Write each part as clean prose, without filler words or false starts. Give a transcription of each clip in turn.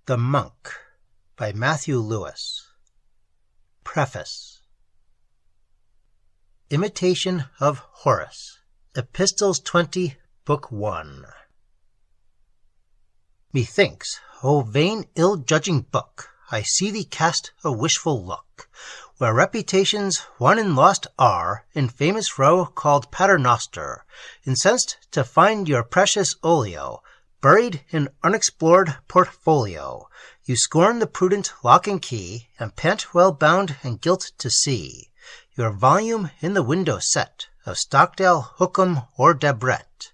The Monk by Matthew Lewis. Preface. Imitation of Horace. Epistles 20, Book 1. Methinks, O vain ill-judging book, I see thee cast a wishful look, where reputations won and lost are, in famous row called Paternoster, incensed to find your precious olio, buried in unexplored portfolio. You scorn the prudent lock and key, and pant well bound and gilt to see your volume in the window set of Stockdale, Hookham, or Debrett.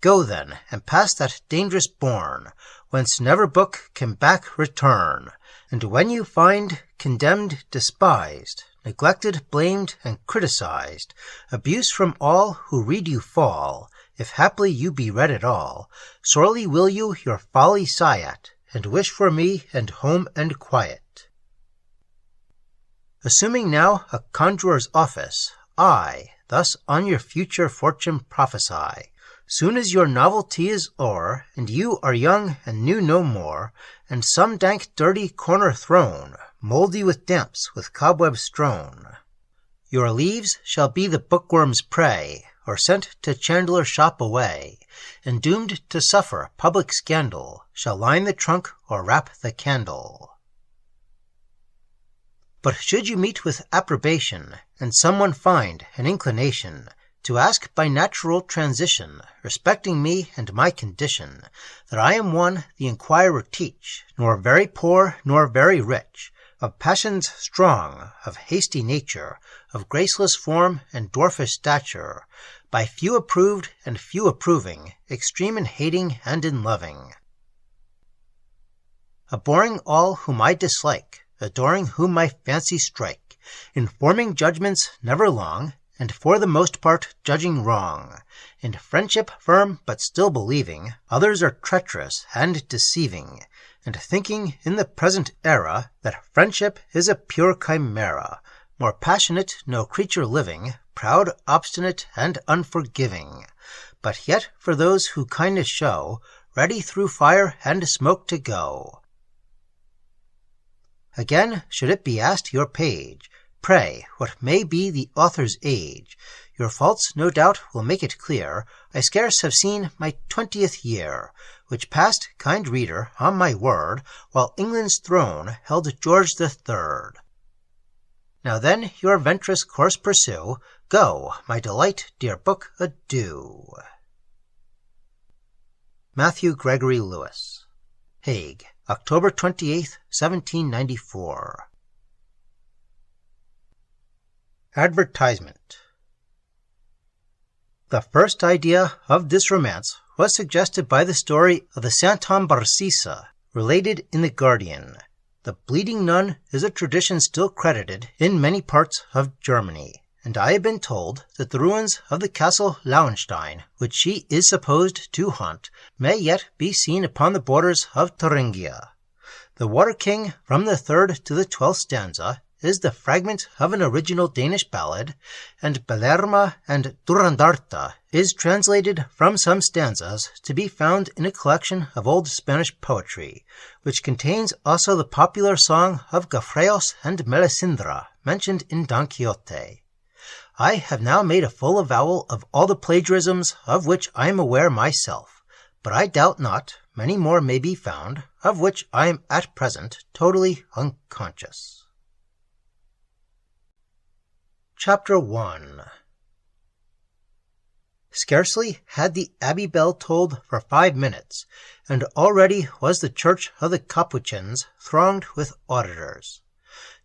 Go then, and pass that dangerous bourne, whence never book can back return, and when you find condemned, despised, neglected, blamed, and criticized, abuse from all who read you fall, if haply you be read at all, sorely will you your folly sigh at, and wish for me and home and quiet. Assuming now a conjurer's office, I thus on your future fortune prophesy. Soon as your novelty is o'er, and you are young and new no more, and some dank dirty corner thrown, mouldy with damps, with cobwebs strown, your leaves shall be the bookworm's prey, or sent to chandler's shop away, and doomed to suffer public scandal, shall line the trunk or wrap the candle. But should you meet with approbation, and someone find an inclination to ask by natural transition, respecting me and my condition, that I am one the inquirer teach, nor very poor nor very rich, of passions strong, of hasty nature, of graceless form and dwarfish stature, by few approved and few approving, extreme in hating and in loving, abhorring all whom I dislike, adoring whom my fancy strike, in forming judgments never long, and for the most part judging wrong, in friendship firm but still believing others are treacherous and deceiving, and thinking in the present era that friendship is a pure chimera, more passionate no creature living, proud, obstinate, and unforgiving, but yet for those who kindness show, ready through fire and smoke to go. Again, should it be asked your page, pray, what may be the author's age? Your faults, no doubt, will make it clear. I scarce have seen my 20th year, which passed, kind reader, on my word, while England's throne held George III. Now then your venturous course pursue. Go, my delight, dear book, adieu. Matthew Gregory Lewis. Hague, October 28th, 1794. Advertisement. The first idea of this romance was suggested by the story of the Santon Barsisa, related in The Guardian. The bleeding nun is a tradition still credited in many parts of Germany, and I have been told that the ruins of the castle Lauenstein, which she is supposed to haunt, may yet be seen upon the borders of Thuringia. The Water King, from the 3rd to the 12th stanza, is the fragment of an original Danish ballad, and Belerma and Durandarta is translated from some stanzas to be found in a collection of old Spanish poetry, which contains also the popular song of Gafreos and Melisindra, mentioned in Don Quixote. I have now made a full avowal of all the plagiarisms of which I am aware myself, but I doubt not many more may be found, of which I am at present totally unconscious. Chapter 1. Scarcely had the abbey bell tolled for 5 minutes, and already was the church of the Capuchins thronged with auditors.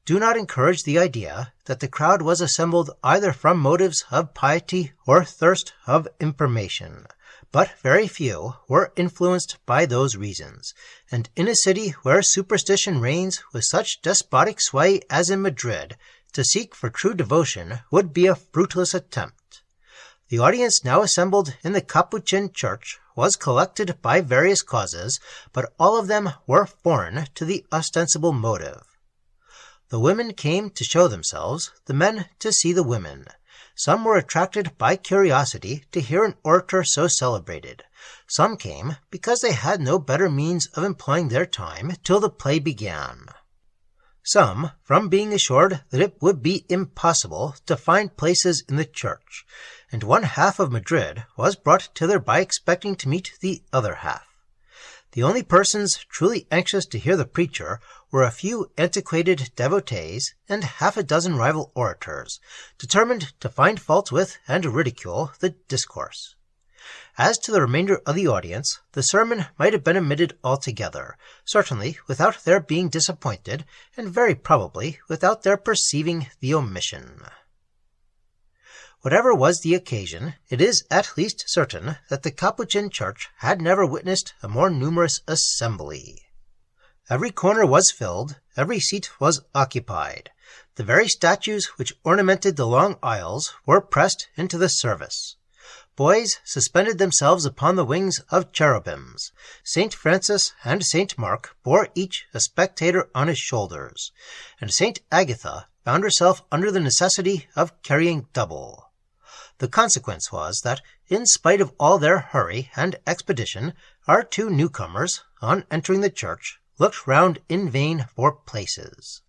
Do not encourage the idea that the crowd was assembled either from motives of piety or thirst of information, but very few were influenced by those reasons, and in a city where superstition reigns with such despotic sway as in Madrid, to seek for true devotion would be a fruitless attempt. The audience now assembled in the Capuchin church was collected by various causes, but all of them were foreign to the ostensible motive. The women came to show themselves, the men to see the women. Some were attracted by curiosity to hear an orator so celebrated, Some came because they had no better means of employing their time till the play began. Some from being assured that it would be impossible to find places in the church, and one half of Madrid was brought thither by expecting to meet the other half. The only persons truly anxious to hear the preacher were a few antiquated devotees and half a dozen rival orators, determined to find fault with and ridicule the discourse. As to the remainder of the audience, the sermon might have been omitted altogether, certainly without their being disappointed, and very probably without their perceiving the omission. Whatever was the occasion, it is at least certain that the Capuchin church had never witnessed a more numerous assembly. Every corner was filled, every seat was occupied. The very statues which ornamented the long aisles were pressed into the service. Boys suspended themselves upon the wings of cherubims. St. Francis and St. Mark bore each a spectator on his shoulders, and St. Agatha found herself under the necessity of carrying double. The consequence was that, in spite of all their hurry and expedition, our two newcomers, on entering the church, looked round in vain for places.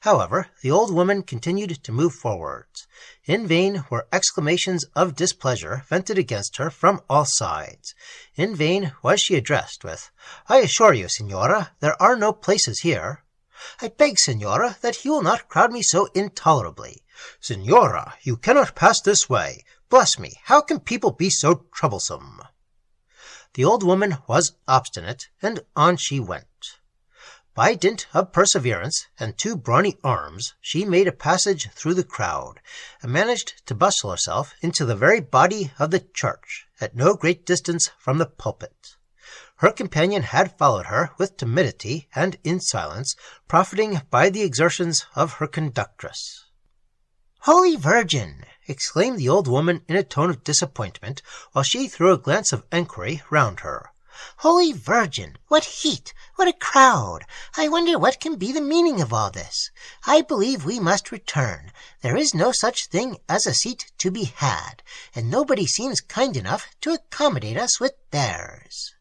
However, the old woman continued to move forwards. In vain were exclamations of displeasure vented against her from all sides. In vain was she addressed with, "I assure you, Signora, there are no places here." "I beg, Signora, that you will not crowd me so intolerably." "Signora, you cannot pass this way. Bless me, how can people be so troublesome?" The old woman was obstinate, and on she went. By dint of perseverance and two brawny arms, she made a passage through the crowd, and managed to bustle herself into the very body of the church, at no great distance from the pulpit. Her companion had followed her with timidity and in silence, profiting by the exertions of her conductress. "Holy Virgin!" exclaimed the old woman in a tone of disappointment, while she threw a glance of enquiry round her. "Holy Virgin! What heat! What a crowd! I wonder what can be the meaning of all this. I believe we must return. There is no such thing as a seat to be had, and nobody seems kind enough to accommodate us with theirs."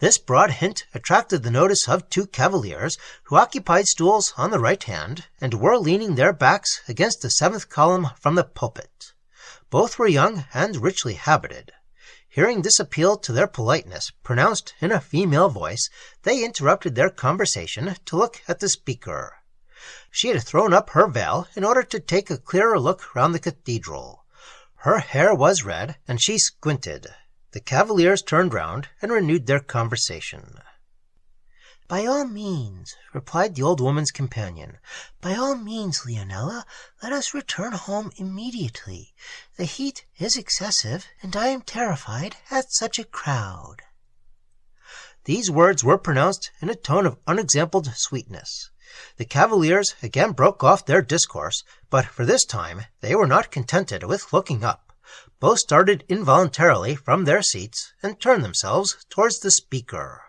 This broad hint attracted the notice of two cavaliers who occupied stools on the right hand, and were leaning their backs against the seventh column from the pulpit. Both were young and richly habited. Hearing this appeal to their politeness pronounced in a female voice, they interrupted their conversation to look at the speaker. She had thrown up her veil in order to take a clearer look round the cathedral. Her hair was red, and she squinted. The cavaliers turned round and renewed their conversation. "By all means," replied the old woman's companion. "By all means, Leonela, let us return home immediately. The heat is excessive, and I am terrified at such a crowd." These words were pronounced in a tone of unexampled sweetness. The cavaliers again broke off their discourse, but for this time they were not contented with looking up. Both started involuntarily from their seats and turned themselves towards the speaker.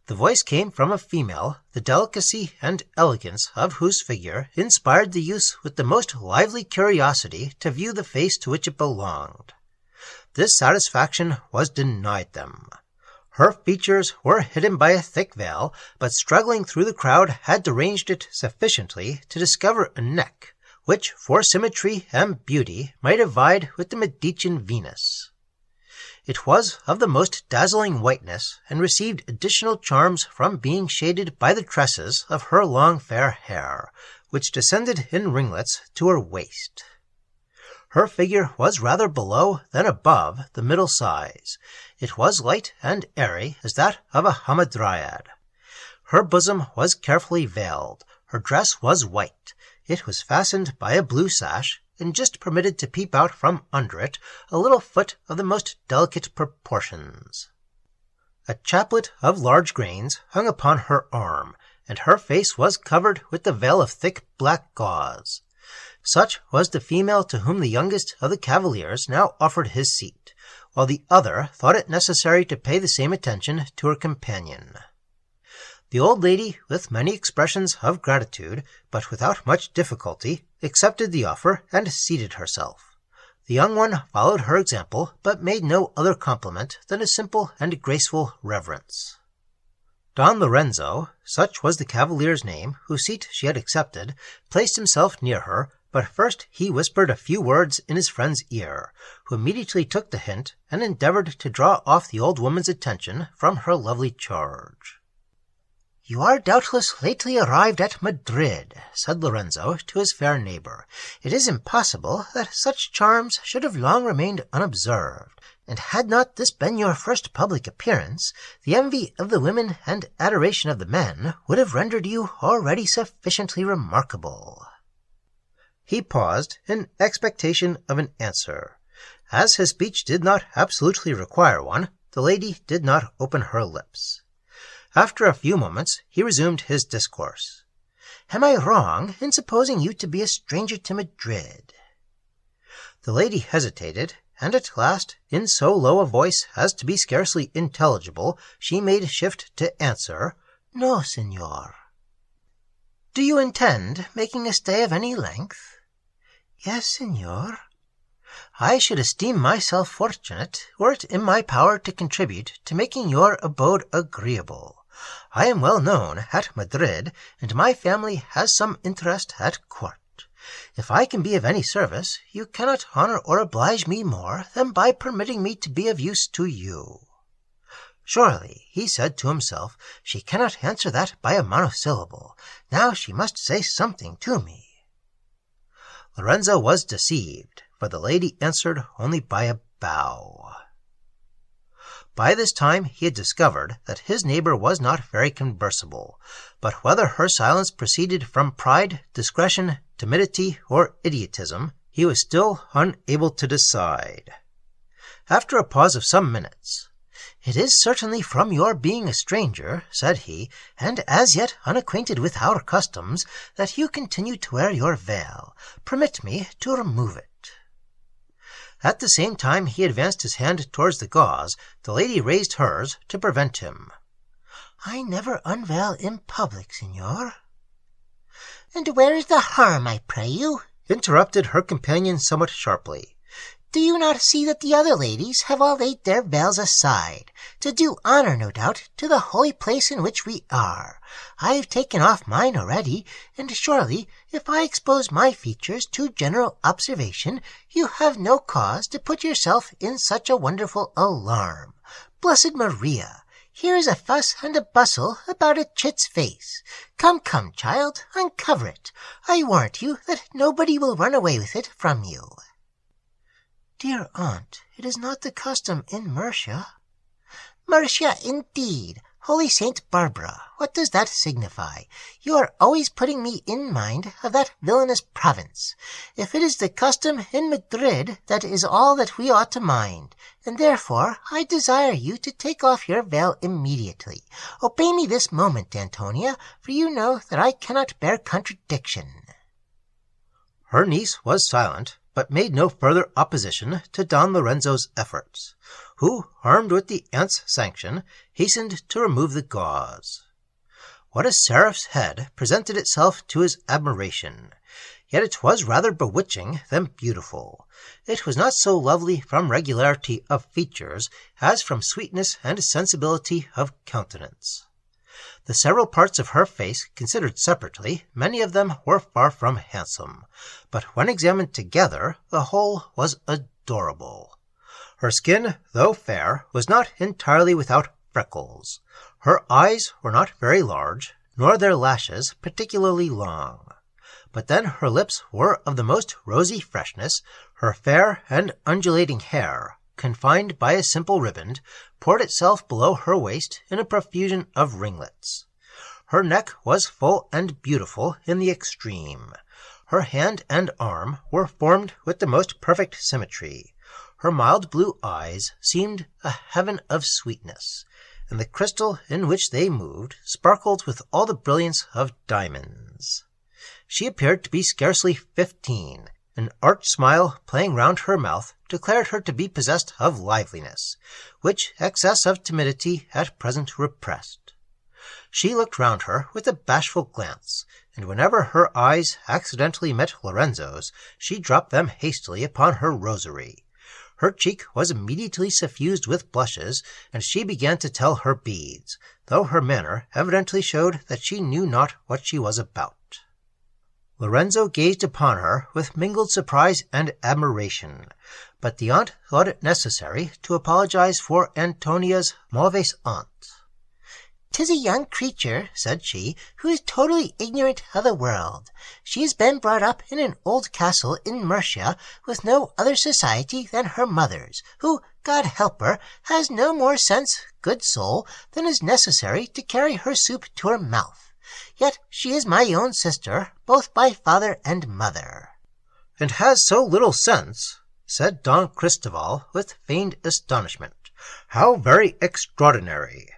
The voice came from a female, the delicacy and elegance of whose figure inspired the youths with the most lively curiosity to view the face to which it belonged. This satisfaction was denied them. Her features were hidden by a thick veil, but struggling through the crowd had deranged it sufficiently to discover a neck, which for symmetry and beauty might have vied with the Medicean Venus. It was of the most dazzling whiteness, and received additional charms from being shaded by the tresses of her long fair hair, which descended in ringlets to her waist. Her figure was rather below than above the middle size. It was light and airy as that of a hamadryad. Her bosom was carefully veiled. Her dress was white. It was fastened by a blue sash, and just permitted to peep out from under it a little foot of the most delicate proportions. A chaplet of large grains hung upon her arm, and her face was covered with the veil of thick black gauze. Such was the female to whom the youngest of the cavaliers now offered his seat, while the other thought it necessary to pay the same attention to her companion. The old lady, with many expressions of gratitude, but without much difficulty, accepted the offer and seated herself. The young one followed her example, but made no other compliment than a simple and graceful reverence. Don Lorenzo, such was the cavalier's name, whose seat she had accepted, placed himself near her, but first he whispered a few words in his friend's ear, who immediately took the hint and endeavored to draw off the old woman's attention from her lovely charge. "You are doubtless lately arrived at Madrid," said Lorenzo to his fair neighbor. "It is impossible that such charms should have long remained unobserved, and had not this been your first public appearance, the envy of the women and adoration of the men would have rendered you already sufficiently remarkable." He paused in expectation of an answer. As his speech did not absolutely require one, the lady did not open her lips. After a few moments he resumed his discourse. "Am I wrong in supposing you to be a stranger to Madrid?" The lady hesitated, and at last, in so low a voice as to be scarcely intelligible, she made shift to answer, "No, senor." "Do you intend making a stay of any length?" "Yes, senor." "I should esteem myself fortunate were it in my power to contribute to making your abode agreeable. I am well known at Madrid, and my family has some interest at court. If I can be of any service, you cannot honor or oblige me more than by permitting me to be of use to you." "Surely," he said to himself, "she cannot answer that by a monosyllable. Now she must say something to me." Lorenzo was deceived, for the lady answered only by a bow. By this time he had discovered that his neighbor was not very conversable, but whether her silence proceeded from pride, discretion, timidity, or idiotism, he was still unable to decide. After a pause of some minutes, "It is certainly from your being a stranger," said he, "and as yet unacquainted with our customs, that you continue to wear your veil. Permit me to remove it." At the same time he advanced his hand towards the gauze, the lady raised hers to prevent him. "I never unveil in public, senor." "And where is the harm, I pray you?" interrupted her companion somewhat sharply. "Do you not see that the other ladies have all laid their veils aside, to do honor, no doubt, to the holy place in which we are? I've taken off mine already, and surely, if I expose my features to general observation, you have no cause to put yourself in such a wonderful alarm. Blessed Maria! Here is a fuss and a bustle about a chit's face. Come, come, child, uncover it. I warrant you that nobody will run away with it from you." "Dear aunt, it is not the custom in Murcia." "Murcia, indeed! Holy Saint Barbara, what does that signify? You are always putting me in mind of that villainous province. If it is the custom in Madrid, that is all that we ought to mind, and therefore I desire you to take off your veil immediately. Obey me this moment, Antonia, for you know that I cannot bear contradiction." Her niece was silent, but made no further opposition to Don Lorenzo's efforts, who, armed with the aunt's sanction, hastened to remove the gauze. What a seraph's head presented itself to his admiration! Yet it was rather bewitching than beautiful. It was not so lovely from regularity of features as from sweetness and sensibility of countenance. The several parts of her face considered separately, many of them were far from handsome, but when examined together, the whole was adorable. Her skin, though fair, was not entirely without freckles. Her eyes were not very large, nor their lashes particularly long. But then her lips were of the most rosy freshness, her fair and undulating hair, confined by a simple riband, poured itself below her waist in a profusion of ringlets. Her neck was full and beautiful in the extreme. Her hand and arm were formed with the most perfect symmetry. Her mild blue eyes seemed a heaven of sweetness, and the crystal in which they moved sparkled with all the brilliance of diamonds. She appeared to be scarcely 15. An arch smile playing round her mouth declared her to be possessed of liveliness, which excess of timidity at present repressed. She looked round her with a bashful glance, and whenever her eyes accidentally met Lorenzo's, she dropped them hastily upon her rosary. Her cheek was immediately suffused with blushes, and she began to tell her beads, though her manner evidently showed that she knew not what she was about. Lorenzo gazed upon her with mingled surprise and admiration, but the aunt thought it necessary to apologize for Antonia's mauvaise honte. "'Tis a young creature," said she, "who is totally ignorant of the world. She has been brought up in an old castle in Mercia, with no other society than her mother's, who, God help her, has no more sense, good soul, than is necessary to carry her soup to her mouth. Yet she is my own sister, both by father and mother." "And has so little sense," said Don Cristoval with feigned astonishment. "How very extraordinary!"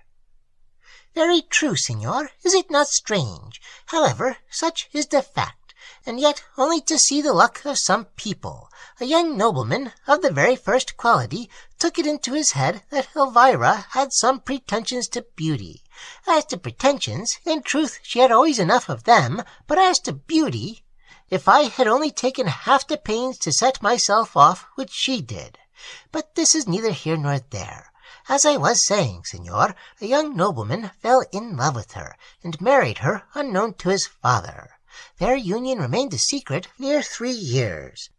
"Very true, Signor. Is it not strange? However, such is the fact, and yet only to see the luck of some people. A young nobleman of the very first quality took it into his head that Elvira had some pretensions to beauty. As to pretensions, in truth she had always enough of them, but as to beauty, if I had only taken half the pains to set myself off which she did. But this is neither here nor there. As I was saying, Signor, a young nobleman fell in love with her, and married her unknown to his father. Their union remained a secret near 3 years.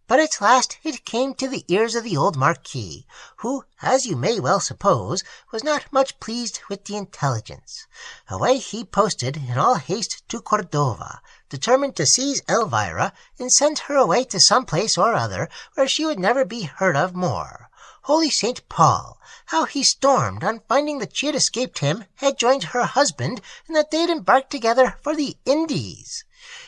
But at last it came to the ears of the old Marquis, who, as you may well suppose, was not much pleased with the intelligence. Away he posted in all haste to Cordova, determined to seize Elvira and send her away to some place or other where she would never be heard of more. Holy St. Paul! How he stormed on finding that she had escaped him, had joined her husband, and that they had embarked together for the Indies.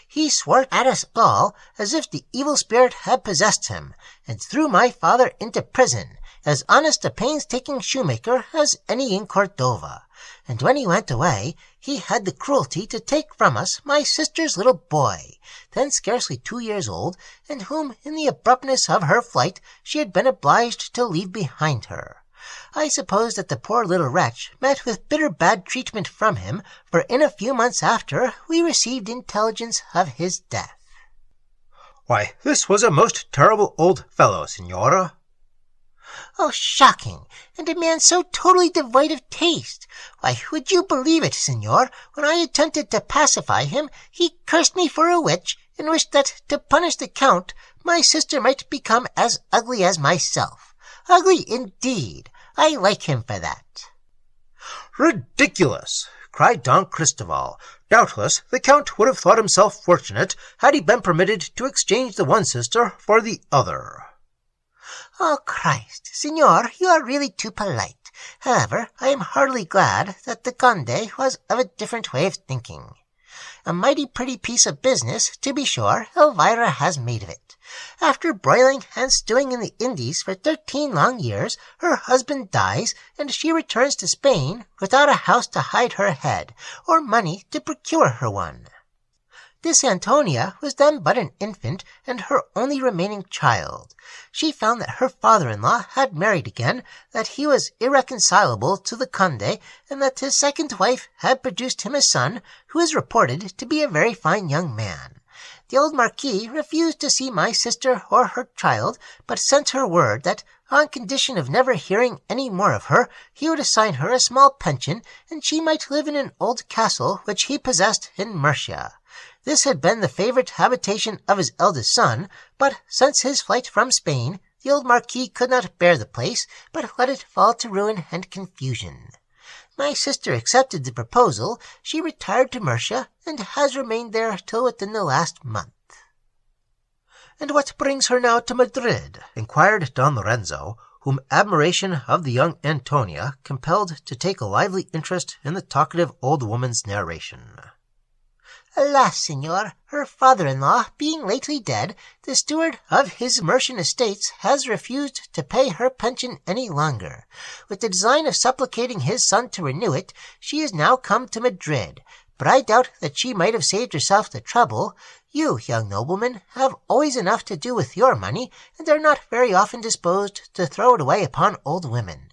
He swore at us all as if the evil spirit had possessed him, and threw my father into prison, as honest a painstaking shoemaker as any in Cordova. And when he went away, he had the cruelty to take from us my sister's little boy, then scarcely 2 years old, and whom, in the abruptness of her flight, she had been obliged to leave behind her. I suppose that the poor little wretch met with bitter bad treatment from him, for in a few months after we received intelligence of his death." "Why, this was a most terrible old fellow, Signora." "Oh, shocking! And a man so totally devoid of taste! Why, would you believe it, Signor, when I attempted to pacify him, he cursed me for a witch, and wished that, to punish the Count, my sister might become as ugly as myself. Ugly indeed! I like him for that." "Ridiculous!" cried Don Cristoval. "Doubtless the Count would have thought himself fortunate had he been permitted to exchange the one sister for the other." "Oh, Christ! Signor, you are really too polite. However, I am heartily glad that the Conde was of a different way of thinking. A mighty pretty piece of business, to be sure, Elvira has made of it. After broiling and stewing in the Indies for 13 long years, her husband dies, and she returns to Spain without a house to hide her head, or money to procure her one. This Antonia was then but an infant, and her only remaining child. She found that her father-in-law had married again, that he was irreconcilable to the Conde, and that his second wife had produced him a son, who is reported to be a very fine young man. The old Marquis refused to see my sister or her child, but sent her word that, on condition of never hearing any more of her, he would assign her a small pension, and she might live in an old castle which he possessed in Mercia. This had been the favourite habitation of his eldest son, but since his flight from Spain, the old Marquis could not bear the place, but let it fall to ruin and confusion. My sister accepted the proposal, she retired to Mercia, and has remained there till within the last month." "And what brings her now to Madrid?" inquired Don Lorenzo, whom admiration of the young Antonia compelled to take a lively interest in the talkative old woman's narration. "Alas, Signor, her father-in-law being lately dead, the steward of his Mercian estates has refused to pay her pension any longer. With the design of supplicating his son to renew it, she is now come to Madrid, but I doubt that she might have saved herself the trouble. You, young noblemen, have always enough to do with your money, and are not very often disposed to throw it away upon old women.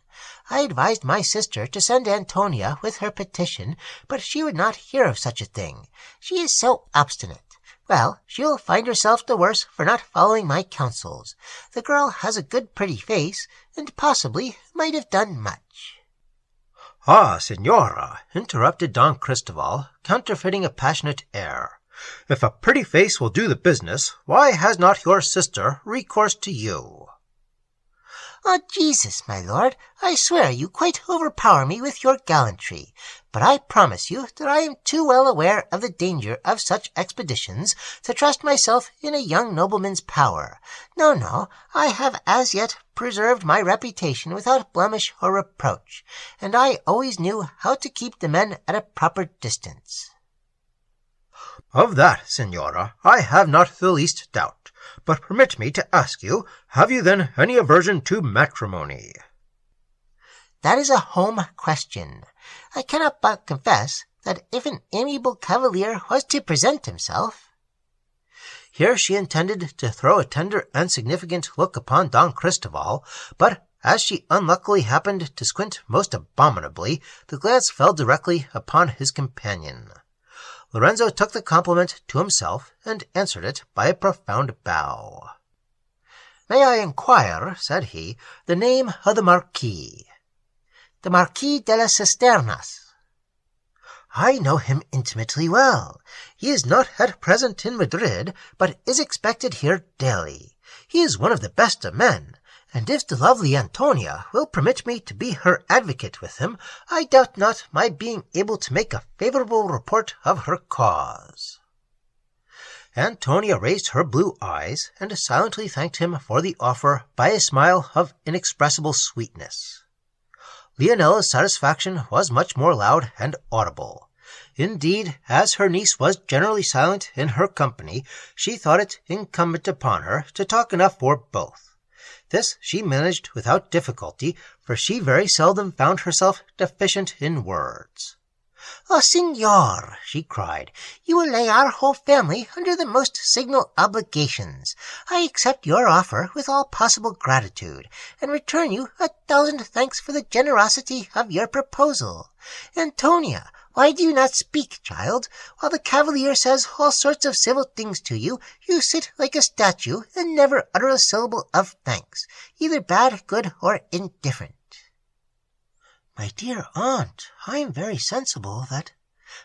I advised my sister to send Antonia with her petition, but she would not hear of such a thing. She is so obstinate. Well, she'll find herself the worse for not following my counsels. The girl has a good pretty face, and possibly might have done much." "Ah, Signora," interrupted Don Cristoval, counterfeiting a passionate air, "if a pretty face will do the business, why has not your sister recourse to you?" "Oh, Jesus, my lord, I swear you quite overpower me with your gallantry. But I promise you that I am too well aware of the danger of such expeditions to trust myself in a young nobleman's power. No, I have as yet preserved my reputation without blemish or reproach, and I always knew how to keep the men at a proper distance." "Of that, Signora, I have not the least doubt. But permit me to ask you, have you then any aversion to matrimony?" "That is a home question. I cannot but confess that if an amiable cavalier was to present himself—" Here she intended to throw a tender and significant look upon Don Cristoval, but as she unluckily happened to squint most abominably, the glance fell directly upon his companion. Lorenzo took the compliment to himself, and answered it by a profound bow. "May I inquire," said he, "the name of the Marquis?" "The Marquis de las Cisternas." "I know him intimately well. He is not at present in Madrid, but is expected here daily. He is one of the best of men, and if the lovely Antonia will permit me to be her advocate with him, I doubt not my being able to make a favorable report of her cause." Antonia raised her blue eyes, and silently thanked him for the offer by a smile of inexpressible sweetness. Leonella's satisfaction was much more loud and audible. Indeed, as her niece was generally silent in her company, she thought it incumbent upon her to talk enough for both. This she managed without difficulty, for she very seldom found herself deficient in words. "Oh, Signor," she cried, "you will lay our whole family under the most signal obligations. I accept your offer with all possible gratitude, and return you 1,000 thanks for the generosity of your proposal. Antonia, why do you not speak, child? While the cavalier says all sorts of civil things to you, you sit like a statue and never utter a syllable of thanks, either bad, good, or indifferent." "My dear aunt, I am very sensible that—"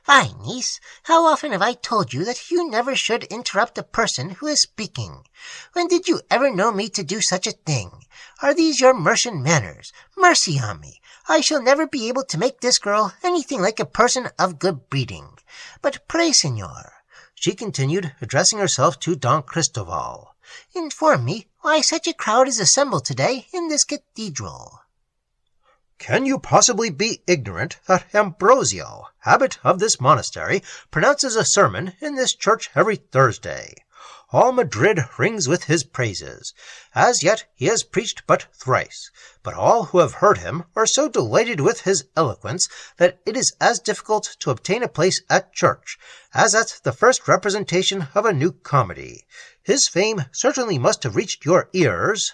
"Fie, niece, how often have I told you that you never should interrupt a person who is speaking? When did you ever know me to do such a thing? Are these your Mercian manners? Mercy on me! I shall never be able to make this girl anything like a person of good breeding. But pray, Signor," she continued, addressing herself to Don Cristoval, "inform me why such a crowd is assembled today in this cathedral." "Can you possibly be ignorant that Ambrosio, abbot of this monastery, pronounces a sermon in this church every Thursday? All Madrid rings with his praises. As yet he has preached but thrice, but all who have heard him are so delighted with his eloquence that it is as difficult to obtain a place at church as at the first representation of a new comedy. His fame certainly must have reached your ears."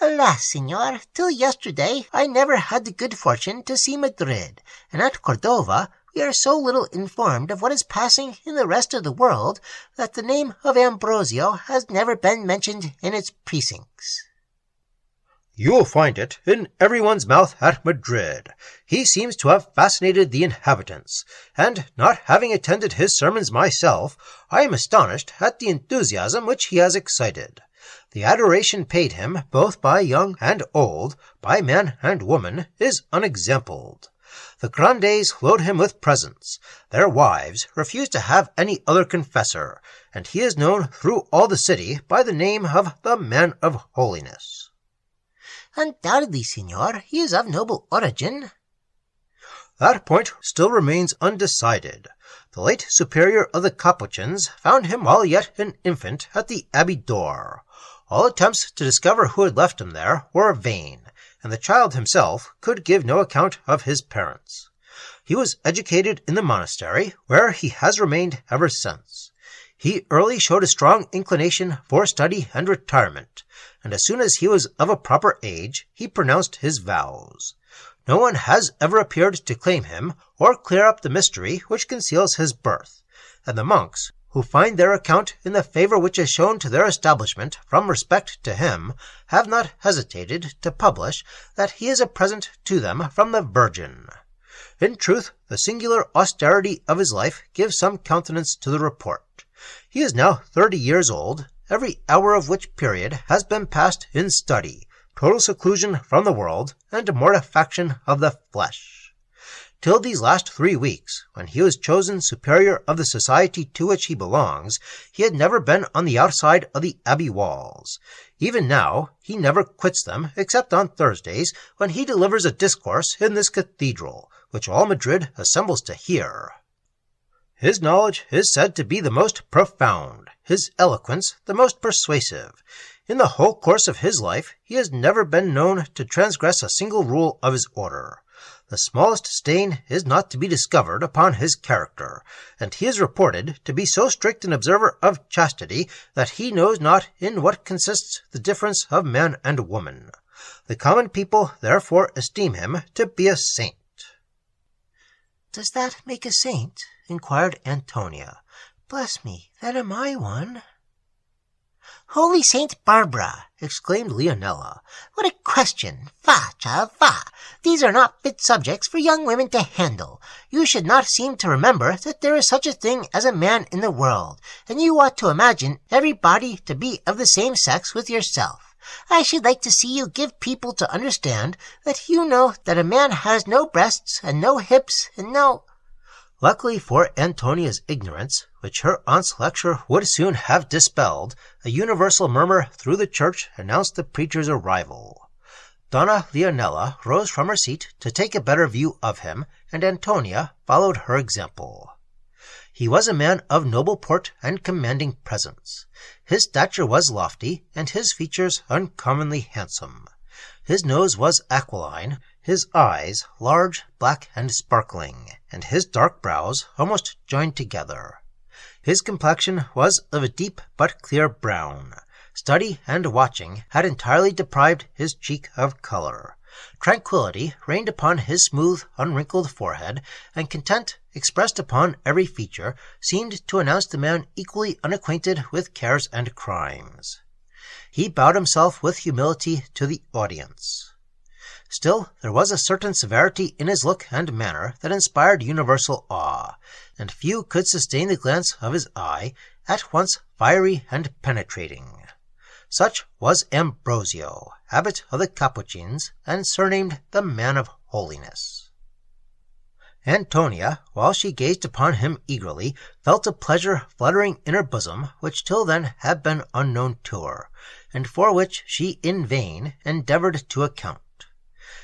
"Alas, Signor, till yesterday I never had the good fortune to see Madrid, and at Cordova we are so little informed of what is passing in the rest of the world that the name of Ambrosio has never been mentioned in its precincts." "You will find it in everyone's mouth at Madrid. He seems to have fascinated the inhabitants, and not having attended his sermons myself, I am astonished at the enthusiasm which he has excited. The adoration paid him, both by young and old, by man and woman, is unexampled. The Grandes load him with presents. Their wives refuse to have any other confessor, and he is known through all the city by the name of the Man of Holiness." "Undoubtedly, Signor, he is of noble origin." "That point still remains undecided. The late superior of the Capuchins found him while yet an infant at the abbey door. All attempts to discover who had left him there were vain, and the child himself could give no account of his parents. He was educated in the monastery, where he has remained ever since. He early showed a strong inclination for study and retirement, and as soon as he was of a proper age, he pronounced his vows. No one has ever appeared to claim him, or clear up the mystery which conceals his birth, and the monks, who find their account in the favor which is shown to their establishment from respect to him, have not hesitated to publish that he is a present to them from the Virgin. In truth, the singular austerity of his life gives some countenance to the report. He is now 30 years old, every hour of which period has been passed in study, total seclusion from the world, and mortification of the flesh. Till these last 3 weeks, when he was chosen superior of the society to which he belongs, he had never been on the outside of the abbey walls. Even now, he never quits them, except on Thursdays, when he delivers a discourse in this cathedral, which all Madrid assembles to hear. His knowledge is said to be the most profound, his eloquence the most persuasive. In the whole course of his life, he has never been known to transgress a single rule of his order. The smallest stain is not to be discovered upon his character, and he is reported to be so strict an observer of chastity that he knows not in what consists the difference of man and woman. The common people therefore esteem him to be a saint. "Does that make a saint?" inquired Antonia. "Bless me, then am I one?" "Holy Saint Barbara!" exclaimed Leonela. "What a question! Va, child, va! These are not fit subjects for young women to handle. You should not seem to remember that there is such a thing as a man in the world, and you ought to imagine everybody to be of the same sex with yourself. I should like to see you give people to understand that you know that a man has no breasts and no hips and no—" Luckily for Antonia's ignorance, which her aunt's lecture would soon have dispelled, a universal murmur through the church announced the preacher's arrival. Donna Leonela rose from her seat to take a better view of him, and Antonia followed her example. He was a man of noble port and commanding presence. His stature was lofty, and his features uncommonly handsome. His nose was aquiline, his eyes large, black, and sparkling, and his dark brows almost joined together. His complexion was of a deep but clear brown. Study and watching had entirely deprived his cheek of color. Tranquillity reigned upon his smooth, unwrinkled forehead, and content, expressed upon every feature, seemed to announce the man equally unacquainted with cares and crimes. He bowed himself with humility to the audience. Still, there was a certain severity in his look and manner that inspired universal awe, and few could sustain the glance of his eye, at once fiery and penetrating. Such was Ambrosio, abbot of the Capuchins, and surnamed the Man of Holiness. Antonia, while she gazed upon him eagerly, felt a pleasure fluttering in her bosom which till then had been unknown to her, and for which she in vain endeavored to account.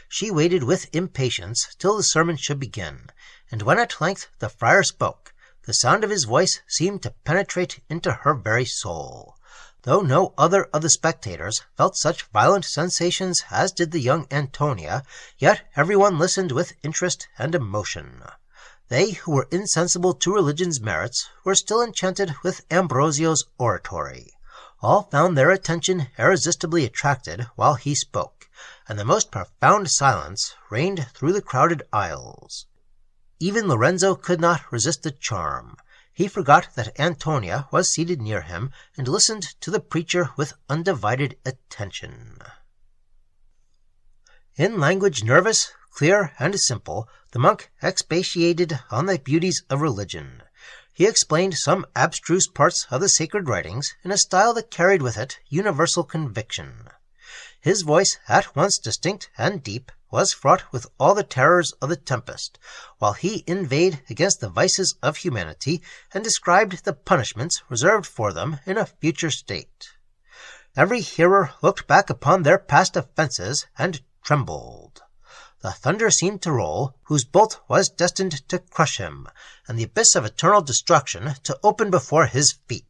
She waited with impatience till the sermon should begin, and when at length the friar spoke, the sound of his voice seemed to penetrate into her very soul. Though no other of the spectators felt such violent sensations as did the young Antonia, yet everyone listened with interest and emotion. They who were insensible to religion's merits were still enchanted with Ambrosio's oratory. All found their attention irresistibly attracted while he spoke, and the most profound silence reigned through the crowded aisles. Even Lorenzo could not resist the charm. He forgot that Antonia was seated near him, and listened to the preacher with undivided attention. In language nervous, clear, and simple, the monk expatiated on the beauties of religion. He explained some abstruse parts of the sacred writings in a style that carried with it universal conviction. His voice, at once distinct and deep, was fraught with all the terrors of the tempest, while he inveighed against the vices of humanity, and described the punishments reserved for them in a future state. Every hearer looked back upon their past offences, and trembled. The thunder seemed to roll, whose bolt was destined to crush him, and the abyss of eternal destruction to open before his feet.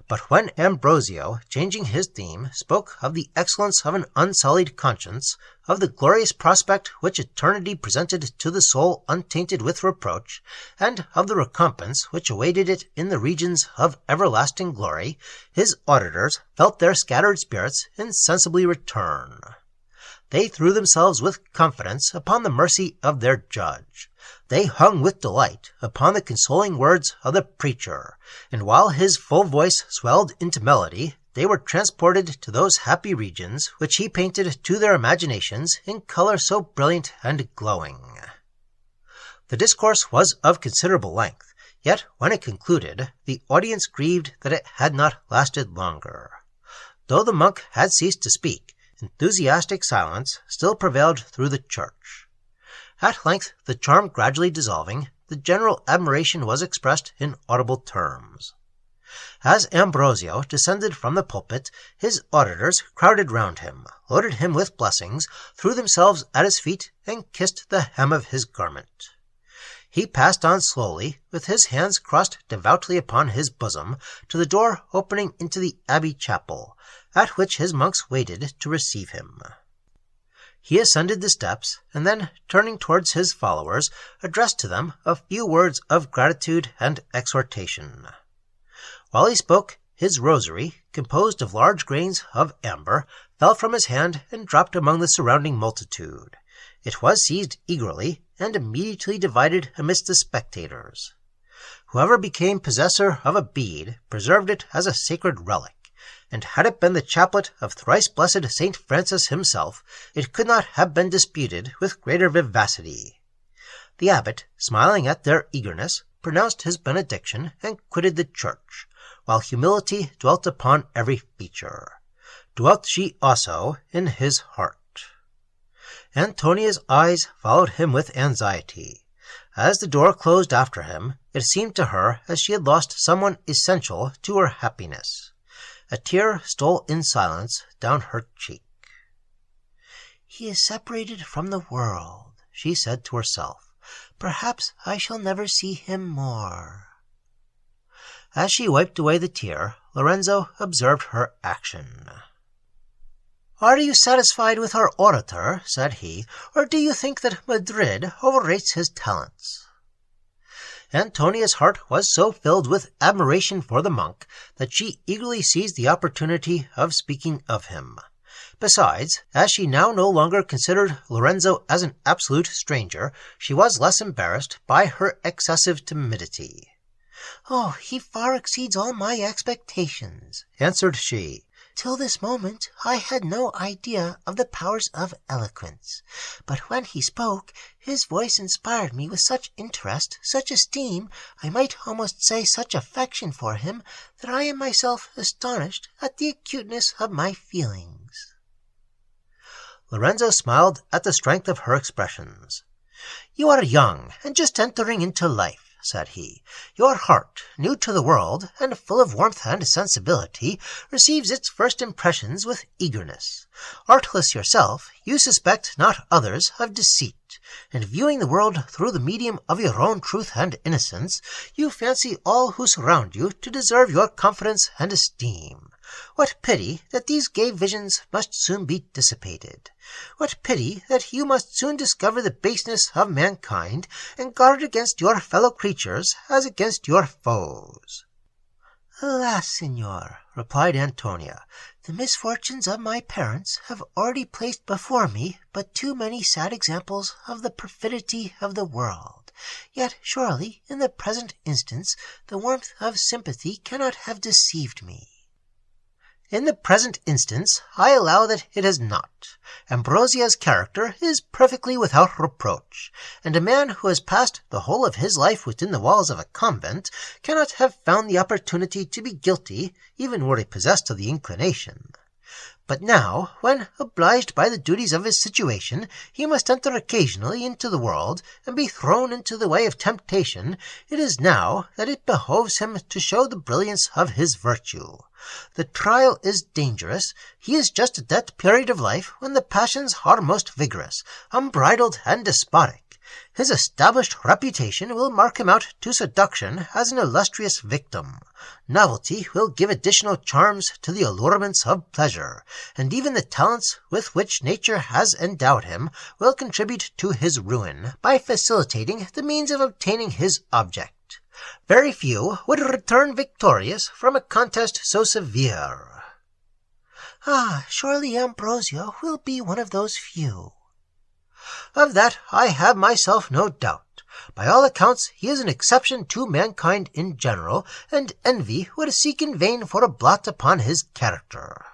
But when Ambrosio, changing his theme, spoke of the excellence of an unsullied conscience, of the glorious prospect which eternity presented to the soul untainted with reproach, and of the recompense which awaited it in the regions of everlasting glory, his auditors felt their scattered spirits insensibly return. They threw themselves with confidence upon the mercy of their judge. They hung with delight upon the consoling words of the preacher, and while his full voice swelled into melody, they were transported to those happy regions which he painted to their imaginations in color so brilliant and glowing. The discourse was of considerable length, yet when it concluded, the audience grieved that it had not lasted longer. Though the monk had ceased to speak, enthusiastic silence still prevailed through the church. At length, the charm gradually dissolving, the general admiration was expressed in audible terms. As Ambrosio descended from the pulpit, his auditors crowded round him, loaded him with blessings, threw themselves at his feet, and kissed the hem of his garment. He passed on slowly, with his hands crossed devoutly upon his bosom, to the door opening into the abbey chapel, at which his monks waited to receive him. He ascended the steps, and then, turning towards his followers, addressed to them a few words of gratitude and exhortation. While he spoke, his rosary, composed of large grains of amber, fell from his hand and dropped among the surrounding multitude. It was seized eagerly, and immediately divided amidst the spectators. Whoever became possessor of a bead preserved it as a sacred relic, and had it been the chaplet of thrice-blessed St. Francis himself, it could not have been disputed with greater vivacity. The abbot, smiling at their eagerness, pronounced his benediction and quitted the church, while humility dwelt upon every feature. Dwelt she also in his heart. Antonia's eyes followed him with anxiety. As the door closed after him, it seemed to her as she had lost someone essential to her happiness. A tear stole in silence down her cheek. "He is separated from the world," she said to herself. "Perhaps I shall never see him more." As she wiped away the tear, Lorenzo observed her action. "Are you satisfied with our orator," said he, "or do you think that Madrid overrates his talents?" Antonia's heart was so filled with admiration for the monk that she eagerly seized the opportunity of speaking of him. Besides, as she now no longer considered Lorenzo as an absolute stranger, she was less embarrassed by her excessive timidity. "Oh, he far exceeds all my expectations," answered she. "Till this moment I had no idea of the powers of eloquence. But when he spoke, his voice inspired me with such interest, such esteem, I might almost say such affection for him, that I am myself astonished at the acuteness of my feelings." Lorenzo smiled at the strength of her expressions. "You are young, and just entering into life," said he. "Your heart, new to the world, and full of warmth and sensibility, receives its first impressions with eagerness. Artless yourself, you suspect not others of deceit, and viewing the world through the medium of your own truth and innocence, you fancy all who surround you to deserve your confidence and esteem. What pity that these gay visions must soon be dissipated! What pity that you must soon discover the baseness of mankind, and guard against your fellow creatures as against your foes." "Alas, signor," replied Antonia, "the misfortunes of my parents have already placed before me but too many sad examples of the perfidy of the world. Yet surely, in the present instance, the warmth of sympathy cannot have deceived me." "In the present instance, I allow that it has not. Ambrosia's character is perfectly without reproach, and a man who has passed the whole of his life within the walls of a convent cannot have found the opportunity to be guilty, even were he possessed of the inclination. But now, when, obliged by the duties of his situation, he must enter occasionally into the world, and be thrown into the way of temptation, it is now that it behoves him to show the brilliance of his virtue. The trial is dangerous. He is just at that period of life when the passions are most vigorous, unbridled, and despotic, His established reputation will mark him out to seduction as an illustrious victim. Novelty will give additional charms to the allurements of pleasure, and even the talents with which nature has endowed him will contribute to his ruin by facilitating the means of obtaining his object. Very few would return victorious from a contest so severe. Ah, surely Ambrosio will be one of those few. Of that I have myself no doubt. By all accounts he is an exception to mankind in general, and envy would seek in vain for a blot upon his character.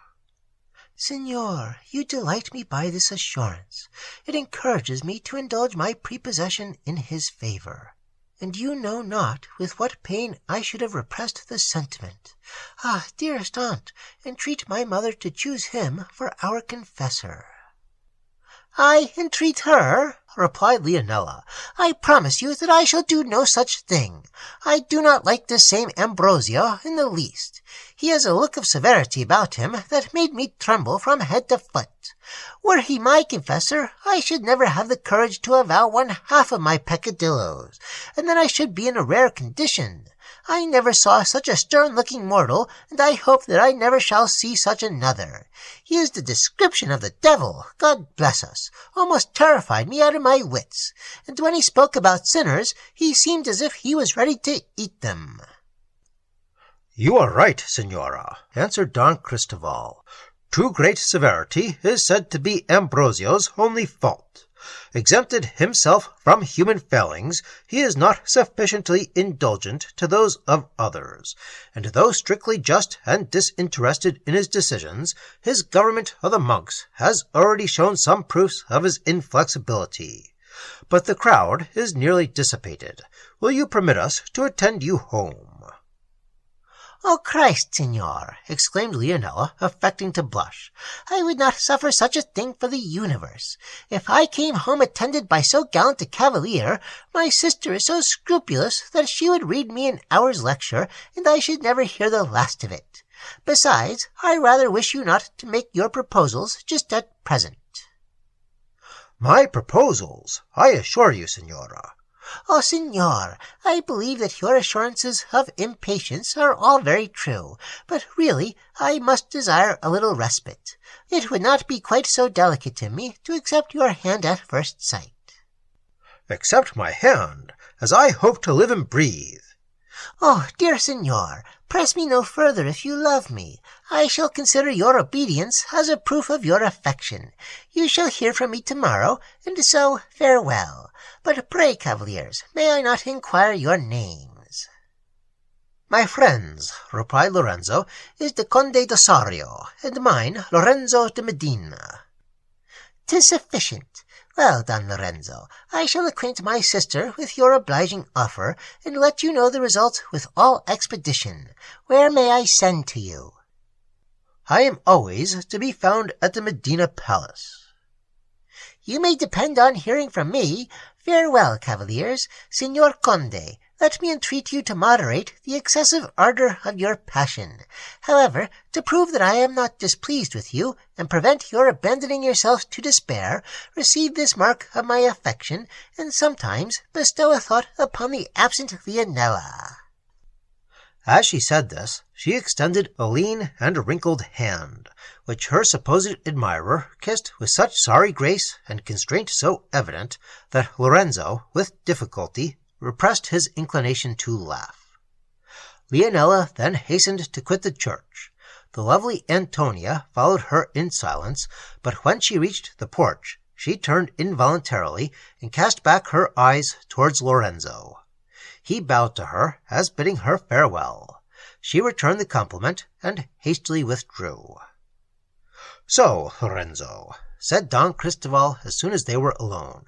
Signor, you delight me by this assurance. It encourages me to indulge my prepossession in his favor. And you know not with what pain I should have repressed the sentiment. Ah, dearest aunt, entreat my mother to choose him for our confessor. I entreat her, replied Leonela. I promise you that I shall do no such thing. I do not like this same Ambrosio in the least. He has a look of severity about him that made me tremble from head to foot. Were he my confessor, I should never have the courage to avow one half of my peccadilloes, and then I should be in a rare condition. I never saw such a stern-looking mortal, and I hope that I never shall see such another. He is the description of the devil, God bless us, almost terrified me out of my wits, and when he spoke about sinners, he seemed as if he was ready to eat them. You are right, Signora, answered Don Cristoval. Too great severity is said to be Ambrosio's only fault. Exempted himself from human failings, he is not sufficiently indulgent to those of others, and though strictly just and disinterested in his decisions, his government of the monks has already shown some proofs of his inflexibility. But the crowd is nearly dissipated. Will you permit us to attend you home? Oh, Christ, Signor, exclaimed Leonela, affecting to blush. I would not suffer such a thing for the universe. If I came home attended by so gallant a cavalier, my sister is so scrupulous that she would read me an hour's lecture, and I should never hear the last of it. Besides, I rather wish you not to make your proposals just at present. My proposals, I assure you, Signora. Oh, Signor, I believe that your assurances of impatience are all very true, but really I must desire a little respite. It would not be quite so delicate to me to accept your hand at first sight. Accept my hand, as I hope to live and breathe. Oh, dear Signor, press me no further if you love me. I shall consider your obedience as a proof of your affection. You shall hear from me tomorrow, and so farewell. But pray, cavaliers, may I not inquire your names? My friend's, replied Lorenzo, is the Conde d'Osario, and mine Lorenzo de Medina. 'Tis sufficient. Well done, Lorenzo. I shall acquaint my sister with your obliging offer, and let you know the result with all expedition. Where may I send to you? I am always to be found at the Medina Palace. You may depend on hearing from me. Farewell, cavaliers. Signor Conde, let me entreat you to moderate the excessive ardor of your passion. However, to prove that I am not displeased with you, and prevent your abandoning yourself to despair, receive this mark of my affection, and sometimes bestow a thought upon the absent Leonela. As she said this, she extended a lean and wrinkled hand, which her supposed admirer kissed with such sorry grace and constraint so evident that Lorenzo, with difficulty, repressed his inclination to laugh. Leonela then hastened to quit the church. The lovely Antonia followed her in silence, but when she reached the porch, she turned involuntarily and cast back her eyes towards Lorenzo. He bowed to her as bidding her farewell. She returned the compliment and hastily withdrew. So, Lorenzo, said Don Cristoval as soon as they were alone,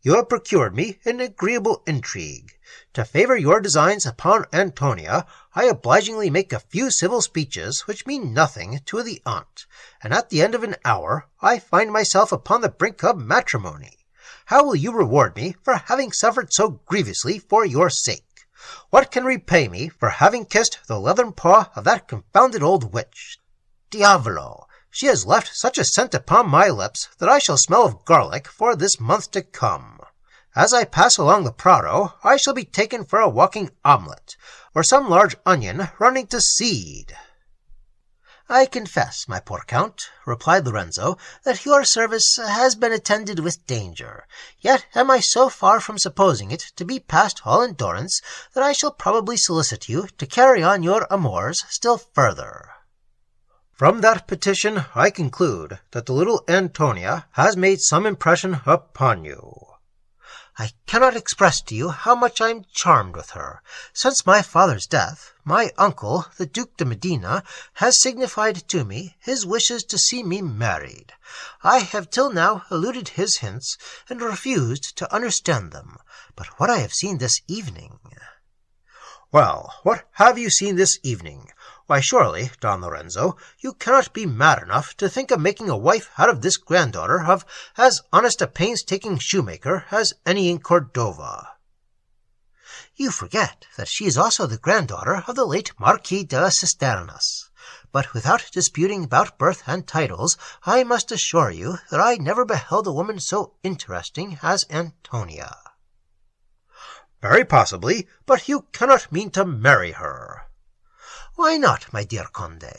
you have procured me an agreeable intrigue. To favor your designs upon Antonia, I obligingly make a few civil speeches which mean nothing to the aunt, and at the end of an hour I find myself upon the brink of matrimony. How will you reward me for having suffered so grievously for your sake? What can repay me for having kissed the leathern paw of that confounded old witch? Diavolo! She has left such a scent upon my lips that I shall smell of garlic for this month to come. As I pass along the Prado, I shall be taken for a walking omelette, or some large onion running to seed." "I confess, my poor Count," replied Lorenzo, "that your service has been attended with danger. Yet am I so far from supposing it to be past all endurance that I shall probably solicit you to carry on your amours still further." "From that petition I conclude that the little Antonia has made some impression upon you." "I cannot express to you how much I am charmed with her. Since my father's death, my uncle, the Duke de Medina, has signified to me his wishes to see me married. I have till now eluded his hints, and refused to understand them. But what I have seen this evening—" "Well, what have you seen this evening? Why, surely, Don Lorenzo, you cannot be mad enough to think of making a wife out of this granddaughter of as honest a painstaking shoemaker as any in Cordova." "You forget that she is also the granddaughter of the late Marquis de las Cisternas. But without disputing about birth and titles, I must assure you that I never beheld a woman so interesting as Antonia." "Very possibly, but you cannot mean to marry her." "Why not, my dear Conde?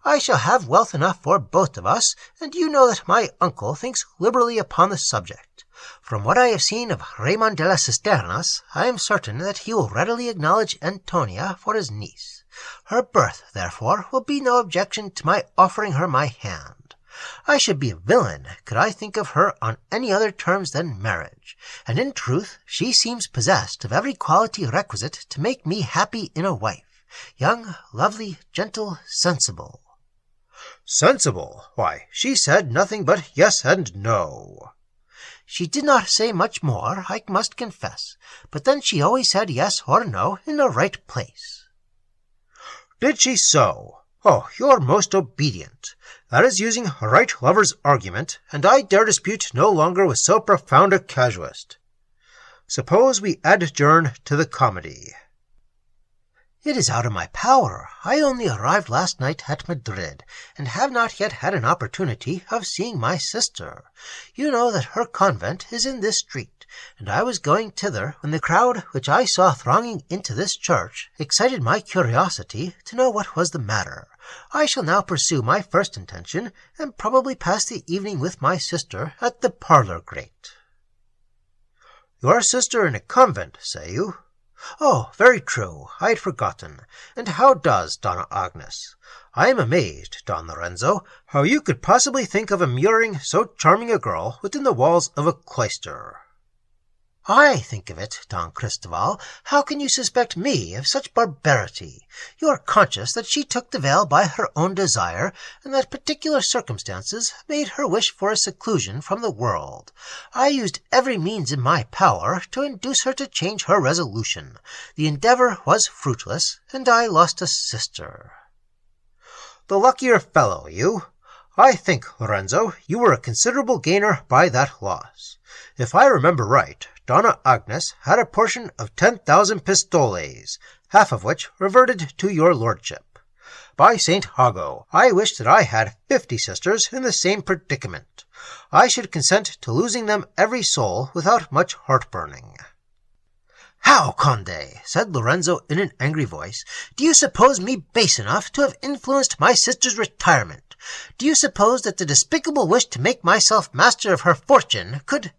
I shall have wealth enough for both of us, and you know that my uncle thinks liberally upon the subject. From what I have seen of Raymond de las Cisternas, I am certain that he will readily acknowledge Antonia for his niece. Her birth, therefore, will be no objection to my offering her my hand. I should be a villain could I think of her on any other terms than marriage, and in truth she seems possessed of every quality requisite to make me happy in a wife. Young, lovely, gentle, sensible." "Sensible? Why, she said nothing but yes and no." "She did not say much more, I must confess, but then she always said yes or no in the right place." "Did she so? Oh, you're most obedient. That is using a right lover's argument, and I dare dispute no longer with so profound a casuist. Suppose we adjourn to the comedy." "It is out of my power. I only arrived last night at Madrid, and have not yet had an opportunity of seeing my sister. You know that her convent is in this street, and I was going thither when the crowd which I saw thronging into this church excited my curiosity to know what was the matter. I shall now pursue my first intention, and probably pass the evening with my sister at the parlor grate." "Your sister in a convent, say you?" "Oh, very true. I had forgotten. And how does Donna Agnes? I am amazed, Don Lorenzo, how you could possibly think of immuring so charming a girl within the walls of a cloister." "I think of it, Don Cristoval. How can you suspect me of such barbarity? You are conscious that she took the veil by her own desire, and that particular circumstances made her wish for a seclusion from the world. I used every means in my power to induce her to change her resolution. The endeavor was fruitless, and I lost a sister." "The luckier fellow, you! I think, Lorenzo, you were a considerable gainer by that loss. If I remember right, Donna Agnes had a portion of 10,000 pistoles, half of which reverted to your lordship. By St. Jago, I wish that I had 50 sisters in the same predicament. I should consent to losing them every soul without much heartburning." "How, Conde?" said Lorenzo in an angry voice. "Do you suppose me base enough to have influenced my sister's retirement? Do you suppose that the despicable wish to make myself master of her fortune could—"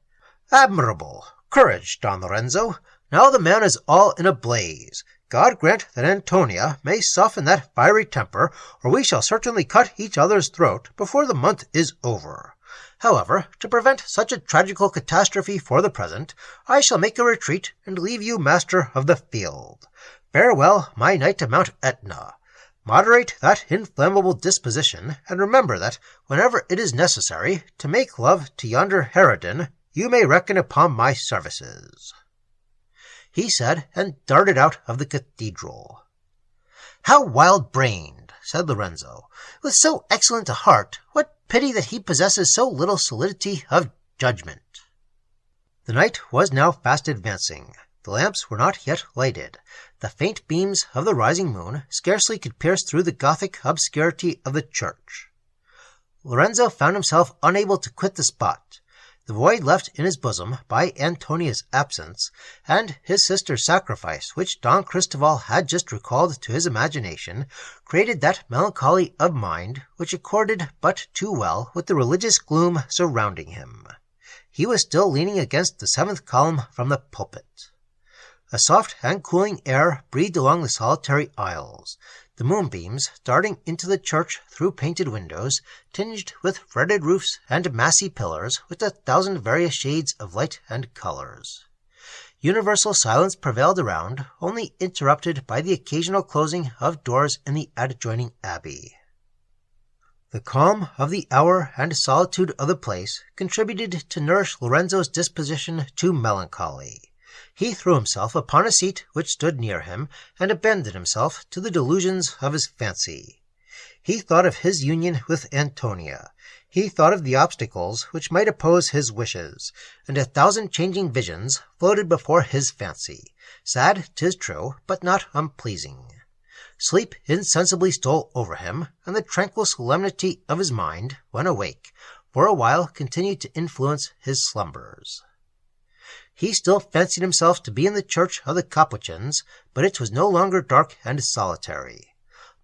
"Admirable! Courage, Don Lorenzo. Now the man is all in a blaze. God grant that Antonia may soften that fiery temper, or we shall certainly cut each other's throat before the month is over. However, to prevent such a tragical catastrophe for the present, I shall make a retreat and leave you master of the field. Farewell, my knight of Mount Etna. Moderate that inflammable disposition, and remember that whenever it is necessary to make love to yonder harridan, you may reckon upon my services." He said, and darted out of the cathedral. "How wild-brained!" said Lorenzo. "With so excellent a heart, what pity that he possesses so little solidity of judgment." The night was now fast advancing. The lamps were not yet lighted. The faint beams of the rising moon scarcely could pierce through the Gothic obscurity of the church. Lorenzo found himself unable to quit the spot. the void left in his bosom by Antonia's absence, and his sister's sacrifice, which Don Cristoval had just recalled to his imagination, created that melancholy of mind which accorded but too well with the religious gloom surrounding him. He was still leaning against the seventh column from the pulpit. A soft and cooling air breathed along the solitary aisles. The moonbeams, darting into the church through painted windows, tinged with fretted roofs and massy pillars with 1,000 various shades of light and colors. Universal silence prevailed around, only interrupted by the occasional closing of doors in the adjoining abbey. The calm of the hour and solitude of the place contributed to nourish Lorenzo's disposition to melancholy. He threw himself upon a seat which stood near him, and abandoned himself to the delusions of his fancy. He thought of his union with Antonia. He thought of the obstacles which might oppose his wishes, and 1,000 changing visions floated before his fancy, sad, 'tis true, but not unpleasing. Sleep insensibly stole over him, and the tranquil solemnity of his mind, when awake, for a while continued to influence his slumbers. He still fancied himself to be in the church of the Capuchins, but it was no longer dark and solitary.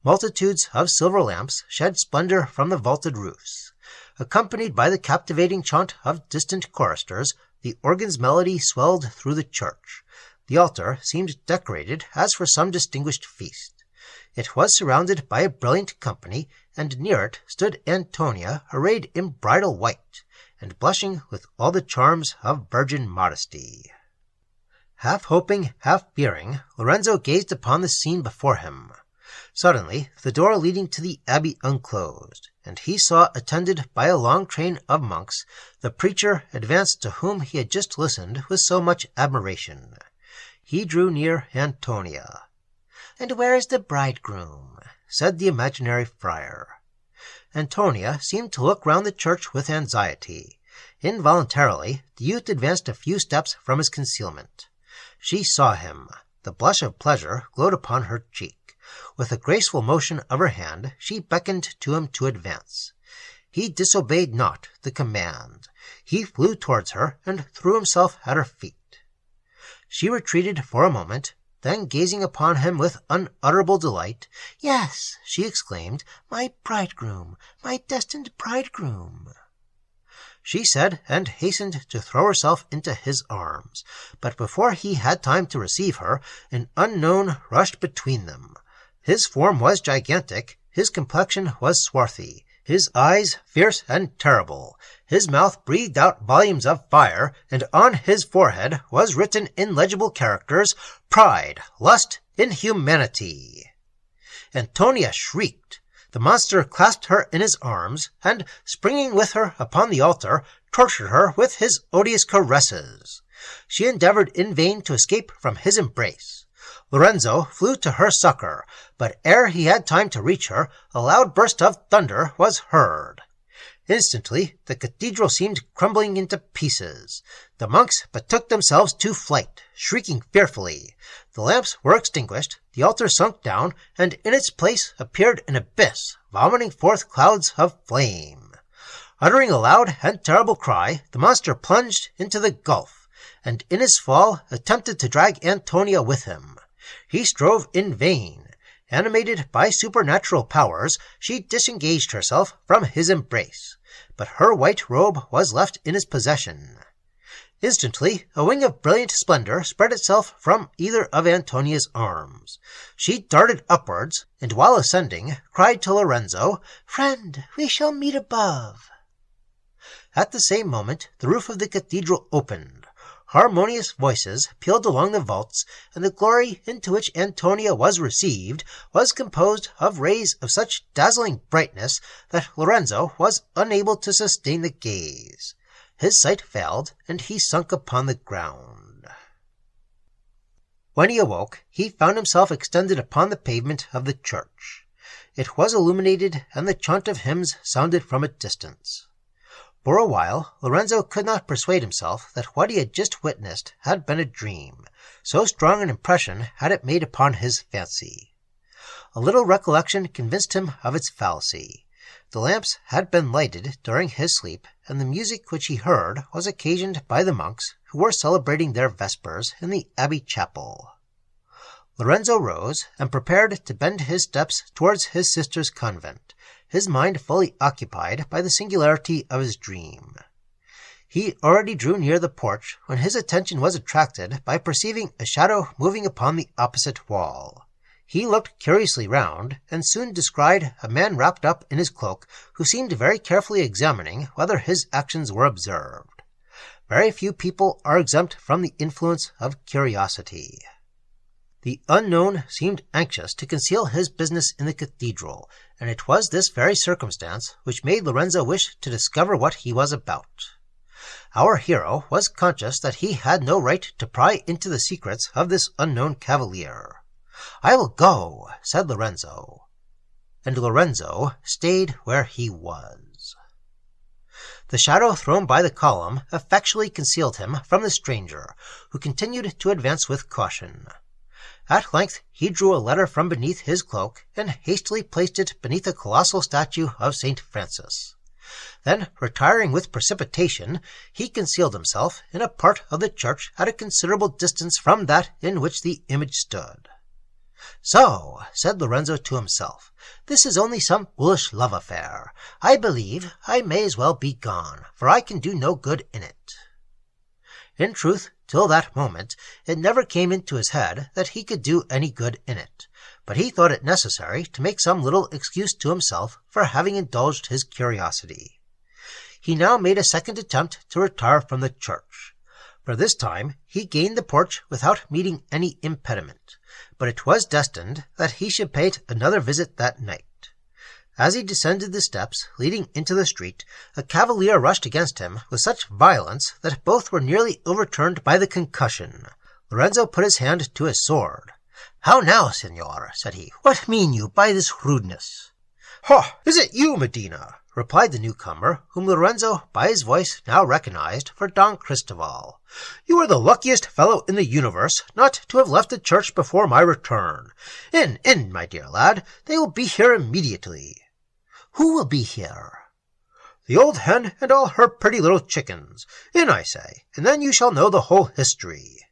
Multitudes of silver lamps shed splendor from the vaulted roofs. Accompanied by the captivating chaunt of distant choristers, the organ's melody swelled through the church. The altar seemed decorated as for some distinguished feast. It was surrounded by a brilliant company, and near it stood Antonia, arrayed in bridal white, and blushing with all the charms of virgin modesty. Half hoping, half fearing, Lorenzo gazed upon the scene before him. Suddenly the door leading to the abbey unclosed, and he saw, attended by a long train of monks, the preacher advance to whom he had just listened with so much admiration. He drew near Antonia. "And where is the bridegroom?" said the imaginary friar. Antonia seemed to look round the church with anxiety. Involuntarily, the youth advanced a few steps from his concealment. She saw him. The blush of pleasure glowed upon her cheek. With a graceful motion of her hand, she beckoned to him to advance. He disobeyed not the command. He flew towards her and threw himself at her feet. She retreated for a moment, then gazing upon him with unutterable delight, "Yes," she exclaimed, "my bridegroom, my destined bridegroom," she said, and hastened to throw herself into his arms. But before he had time to receive her, an unknown rushed between them. His form was gigantic, his complexion was swarthy, his eyes fierce and terrible. His mouth breathed out volumes of fire, and on his forehead was written in legible characters, "Pride, Lust, Inhumanity." Antonia shrieked. The monster clasped her in his arms, and, springing with her upon the altar, tortured her with his odious caresses. She endeavored in vain to escape from his embrace. Lorenzo flew to her succor, but ere he had time to reach her, a loud burst of thunder was heard. Instantly the cathedral seemed crumbling into pieces. The monks betook themselves to flight, shrieking fearfully. The lamps were extinguished, the altar sunk down, and in its place appeared an abyss, vomiting forth clouds of flame. Uttering a loud and terrible cry, the monster plunged into the gulf, and in his fall attempted to drag Antonia with him. He strove in vain. Animated by supernatural powers, she disengaged herself from his embrace, but her white robe was left in his possession. Instantly a wing of brilliant splendor spread itself from either of Antonia's arms. She darted upwards, and while ascending, cried to Lorenzo, "Friend, we shall meet above." At the same moment the roof of the cathedral opened. Harmonious voices pealed along the vaults, and the glory into which Antonia was received was composed of rays of such dazzling brightness that Lorenzo was unable to sustain the gaze. His sight failed, and he sunk upon the ground. When he awoke, he found himself extended upon the pavement of the church. It was illuminated, and the chaunt of hymns sounded from a distance. For a while Lorenzo could not persuade himself that what he had just witnessed had been a dream, so strong an impression had it made upon his fancy. A little recollection convinced him of its fallacy. The lamps had been lighted during his sleep, and the music which he heard was occasioned by the monks who were celebrating their vespers in the abbey chapel. Lorenzo rose and prepared to bend his steps towards his sister's convent, his mind fully occupied by the singularity of his dream. He already drew near the porch when his attention was attracted by perceiving a shadow moving upon the opposite wall. He looked curiously round, and soon descried a man wrapped up in his cloak who seemed very carefully examining whether his actions were observed. Very few people are exempt from the influence of curiosity. The unknown seemed anxious to conceal his business in the cathedral, and it was this very circumstance which made Lorenzo wish to discover what he was about. Our hero was conscious that he had no right to pry into the secrets of this unknown cavalier. "I will go," said Lorenzo. And Lorenzo stayed where he was. The shadow thrown by the column effectually concealed him from the stranger, who continued to advance with caution. At length he drew a letter from beneath his cloak and hastily placed it beneath a colossal statue of St. Francis. Then, retiring with precipitation, he concealed himself in a part of the church at a considerable distance from that in which the image stood. "So," said Lorenzo to himself, "this is only some foolish love affair. I believe I may as well be gone, for I can do no good in it." In truth, till that moment, it never came into his head that he could do any good in it, but he thought it necessary to make some little excuse to himself for having indulged his curiosity. He now made a second attempt to retire from the church. For this time he gained the porch without meeting any impediment, but it was destined that he should pay it another visit that night. As he descended the steps leading into the street, a cavalier rushed against him with such violence that both were nearly overturned by the concussion. Lorenzo put his hand to his sword. "How now, signor?" said he. "What mean you by this rudeness?" "Ha! Is it you, Medina?" replied the newcomer, whom Lorenzo by his voice now recognized for Don Cristoval. "You are the luckiest fellow in the universe not to have left the church before my return. In, my dear lad. They will be here immediately." "Who will be here?" "The old hen and all her pretty little chickens. In, I say, and then you shall know the whole history."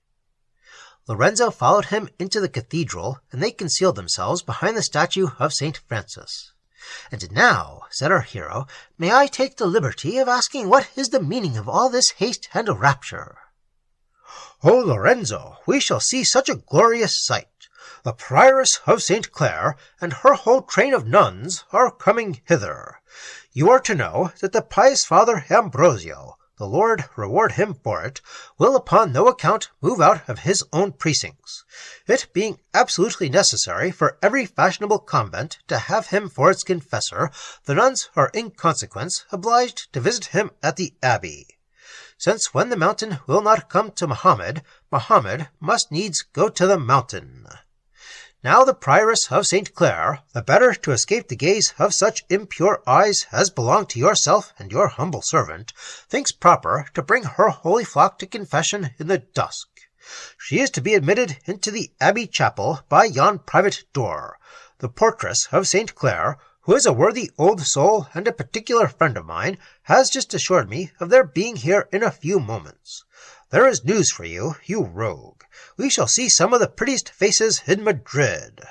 Lorenzo followed him into the cathedral, and they concealed themselves behind the statue of St. Francis. "And now," said our hero, "may I take the liberty of asking what is the meaning of all this haste and rapture?" "Oh, Lorenzo, we shall see such a glorious sight. The prioress of St. Clare and her whole train of nuns are coming hither. You are to know that the pious Father Ambrosio, the Lord reward him for it, will upon no account move out of his own precincts, it being absolutely necessary for every fashionable convent to have him for its confessor. The nuns are in consequence obliged to visit him at the abbey. Since when the mountain will not come to Mohammed, Mohammed must needs go to the mountain. Now the prioress of St. Clare, the better to escape the gaze of such impure eyes as belong to yourself and your humble servant, thinks proper to bring her holy flock to confession in the dusk. She is to be admitted into the abbey chapel by yon private door. The portress of St. Clare, who is a worthy old soul and a particular friend of mine, has just assured me of their being here in a few moments. There is news for you, you rogue. We shall see some of the prettiest faces in Madrid."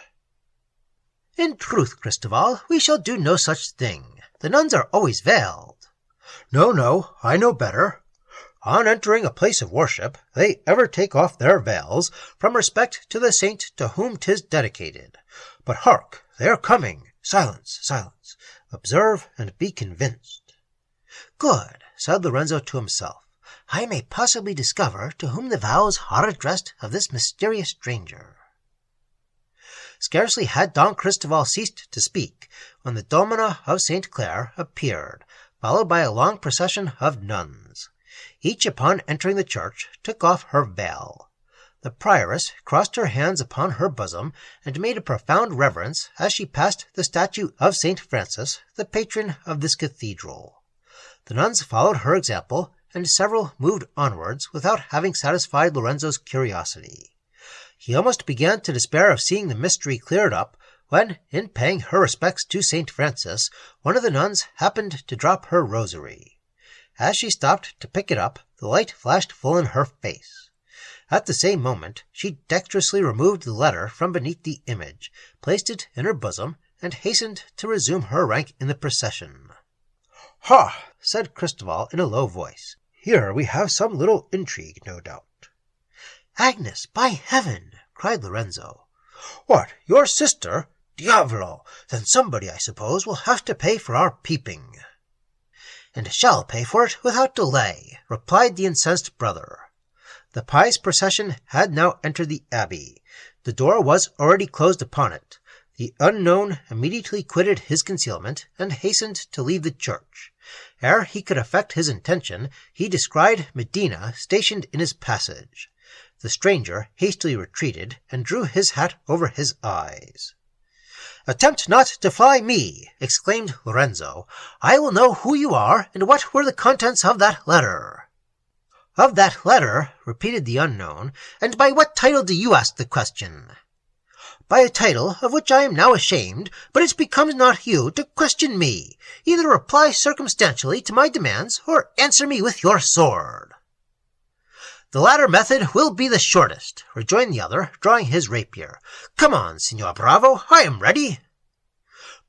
"In truth, Cristoval, we shall do no such thing. The nuns are always veiled." No, I know better. On entering a place of worship, they ever take off their veils, from respect to the saint to whom 'tis dedicated. But hark, they are coming. Silence. Observe and be convinced." "Good," said Lorenzo to himself. "I may possibly discover to whom the vows are addressed of this mysterious stranger." Scarcely had Don Cristoval ceased to speak, when the Domina of St. Clare appeared, followed by a long procession of nuns. Each, upon entering the church, took off her veil. The prioress crossed her hands upon her bosom, and made a profound reverence as she passed the statue of St. Francis, the patron of this cathedral. The nuns followed her example, and several moved onwards without having satisfied Lorenzo's curiosity. He almost began to despair of seeing the mystery cleared up, when, in paying her respects to St. Francis, one of the nuns happened to drop her rosary. As she stopped to pick it up, the light flashed full in her face. At the same moment, she dexterously removed the letter from beneath the image, placed it in her bosom, and hastened to resume her rank in the procession. "Ha!" said Christoval in a low voice. "Here we have some little intrigue, no doubt." "Agnes, by heaven!" cried Lorenzo. "What, your sister? Diavolo! Then somebody, I suppose, will have to pay for our peeping." "And shall pay for it without delay," replied the incensed brother. The pious procession had now entered the abbey. The door was already closed upon it. The unknown immediately quitted his concealment, and hastened to leave the church. Ere he could effect his intention, he descried Medina stationed in his passage. The stranger hastily retreated, and drew his hat over his eyes. "Attempt not to fly me!" exclaimed Lorenzo. "I will know who you are, and what were the contents of that letter." "Of that letter?" repeated the unknown. "And by what title do you ask the question?" "By a title of which I am now ashamed, but it becomes not you to question me. Either reply circumstantially to my demands, or answer me with your sword." "The latter method will be the shortest," rejoined the other, drawing his rapier. "Come on, Signor Bravo, I am ready."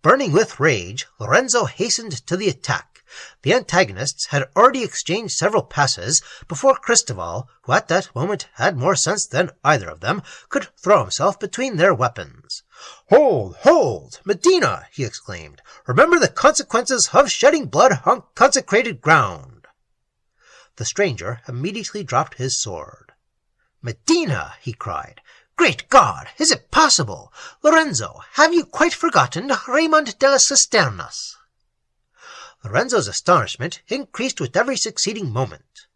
Burning with rage, Lorenzo hastened to the attack. The antagonists had already exchanged several passes before Christoval, who at that moment had more sense than either of them, could throw himself between their weapons. "Hold, hold! Medina!" he exclaimed. "Remember the consequences of shedding blood on consecrated ground." The stranger immediately dropped his sword. "Medina!" he cried. "Great God! Is it possible? Lorenzo, have you quite forgotten Raymond de las Cisternas?" Lorenzo's astonishment increased with every succeeding moment.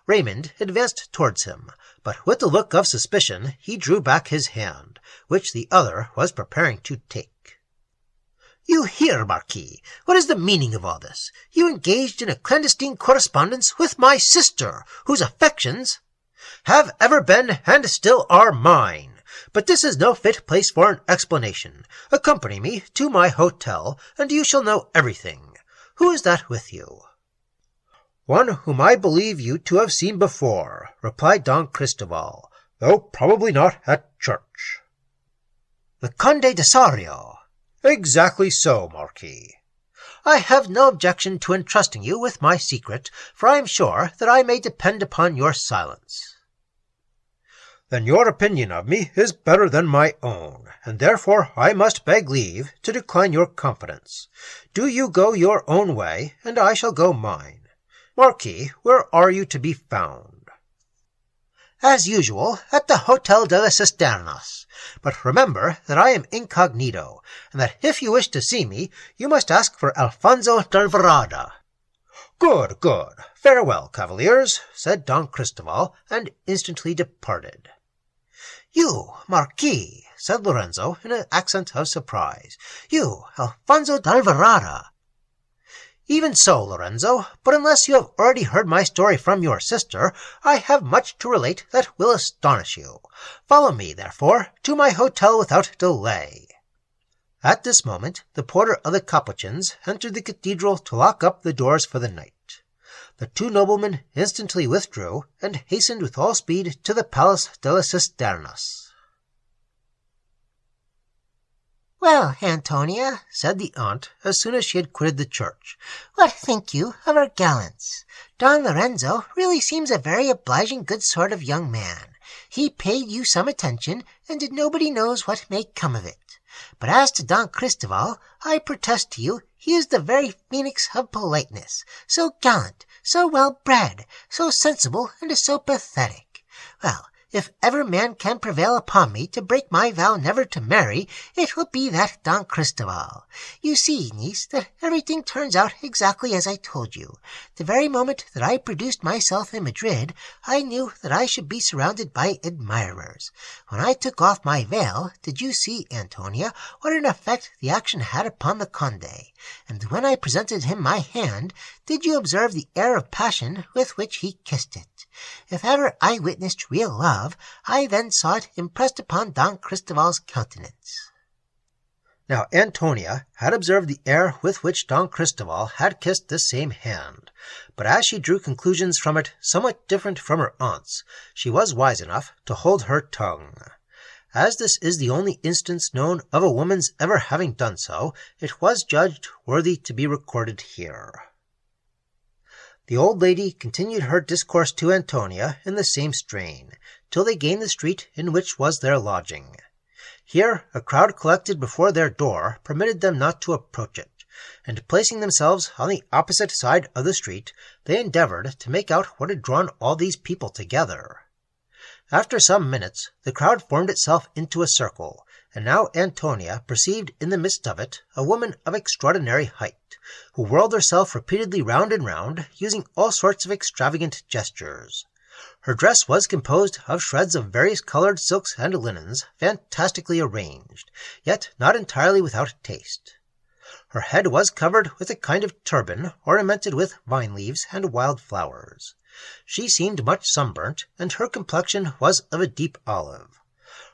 Raymond advanced towards him, but with a look of suspicion he drew back his hand, which the other was preparing to take. "You here, Marquis! What is the meaning of all this? You engaged in a clandestine correspondence with my sister, whose affections have ever been and still are mine. But this is no fit place for an explanation. Accompany me to my hotel, and you shall know everything. Who is that with you?" "One whom I believe you to have seen before," replied Don Christoval, "though probably not at church." "The Conde de Sario." "Exactly so, Marquis." "I have no objection to entrusting you with my secret, for I am sure that I may depend upon your silence." "Then your opinion of me is better than my own, and therefore I must beg leave to decline your confidence. Do you go your own way, and I shall go mine. Marquis, where are you to be found?" "As usual, at the Hotel de las Cisternas. But remember that I am incognito, and that if you wish to see me, you must ask for Alfonso d'Alvarado." "Good, good. Farewell, cavaliers," said Don Christoval, and instantly departed. "You, Marquis," said Lorenzo in an accent of surprise. "You, Alfonso d'Alvarado." "Even so, Lorenzo, but unless you have already heard my story from your sister, I have much to relate that will astonish you. Follow me, therefore, to my hotel without delay." At this moment the porter of the Capuchins entered the cathedral to lock up the doors for the night. The two noblemen instantly withdrew, and hastened with all speed to the Palace de las Cisternas. "Well, Antonia," said the aunt, as soon as she had quitted the church, "what think you of our gallants? Don Lorenzo really seems a very obliging good sort of young man. He paid you some attention, and nobody knows what may come of it. But as to Don Christoval, I protest to you he is the very phoenix of politeness, so gallant, so well-bred, so sensible, and so pathetic. Well, if ever man can prevail upon me to break my vow never to marry, it will be that Don Christoval. You see, niece, that everything turns out exactly as I told you. The very moment that I produced myself in Madrid, I knew that I should be surrounded by admirers. When I took off my veil, did you see, Antonia, what an effect the action had upon the Conde? And when I presented him my hand, did you observe the air of passion with which he kissed it? If ever I witnessed real love, I then saw it impressed upon Don Christoval's countenance." Now Antonia had observed the air with which Don Cristoval had kissed this same hand, but as she drew conclusions from it somewhat different from her aunt's, she was wise enough to hold her tongue. As this is the only instance known of a woman's ever having done so, it was judged worthy to be recorded here. The old lady continued her discourse to Antonia in the same strain, till they gained the street in which was their lodging. Here a crowd collected before their door permitted them not to approach it, and placing themselves on the opposite side of the street, they endeavored to make out what had drawn all these people together. After some minutes, the crowd formed itself into a circle, and now Antonia perceived in the midst of it a woman of extraordinary height, who whirled herself repeatedly round and round, using all sorts of extravagant gestures. Her dress was composed of shreds of various colored silks and linens, fantastically arranged, yet not entirely without taste. Her head was covered with a kind of turban, ornamented with vine leaves and wild flowers. She seemed much sunburnt, and her complexion was of a deep olive.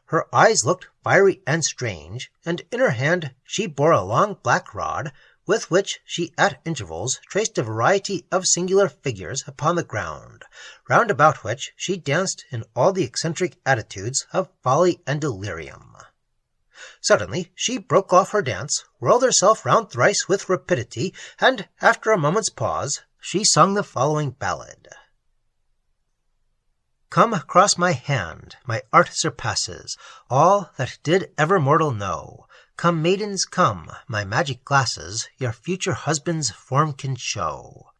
Her eyes looked fiery and strange, and in her hand she bore a long black rod, with which she at intervals traced a variety of singular figures upon the ground, round about which she danced in all the eccentric attitudes of folly and delirium. Suddenly she broke off her dance, whirled herself round thrice with rapidity, and, after a moment's pause, she sung the following ballad. Come across my hand, my art surpasses all that did ever mortal know. Come, maidens, come, my magic glasses your future husband's form can show.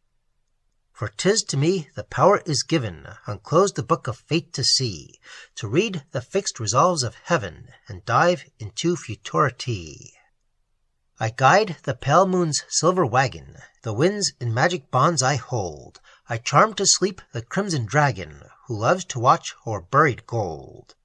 For 'tis to me the power is given, unclose the book of fate to see, to read the fixed resolves of heaven, and dive into futurity. I guide the pale moon's silver wagon, the winds in magic bonds I hold, I charm to sleep the crimson dragon, who loves to watch o'er buried gold.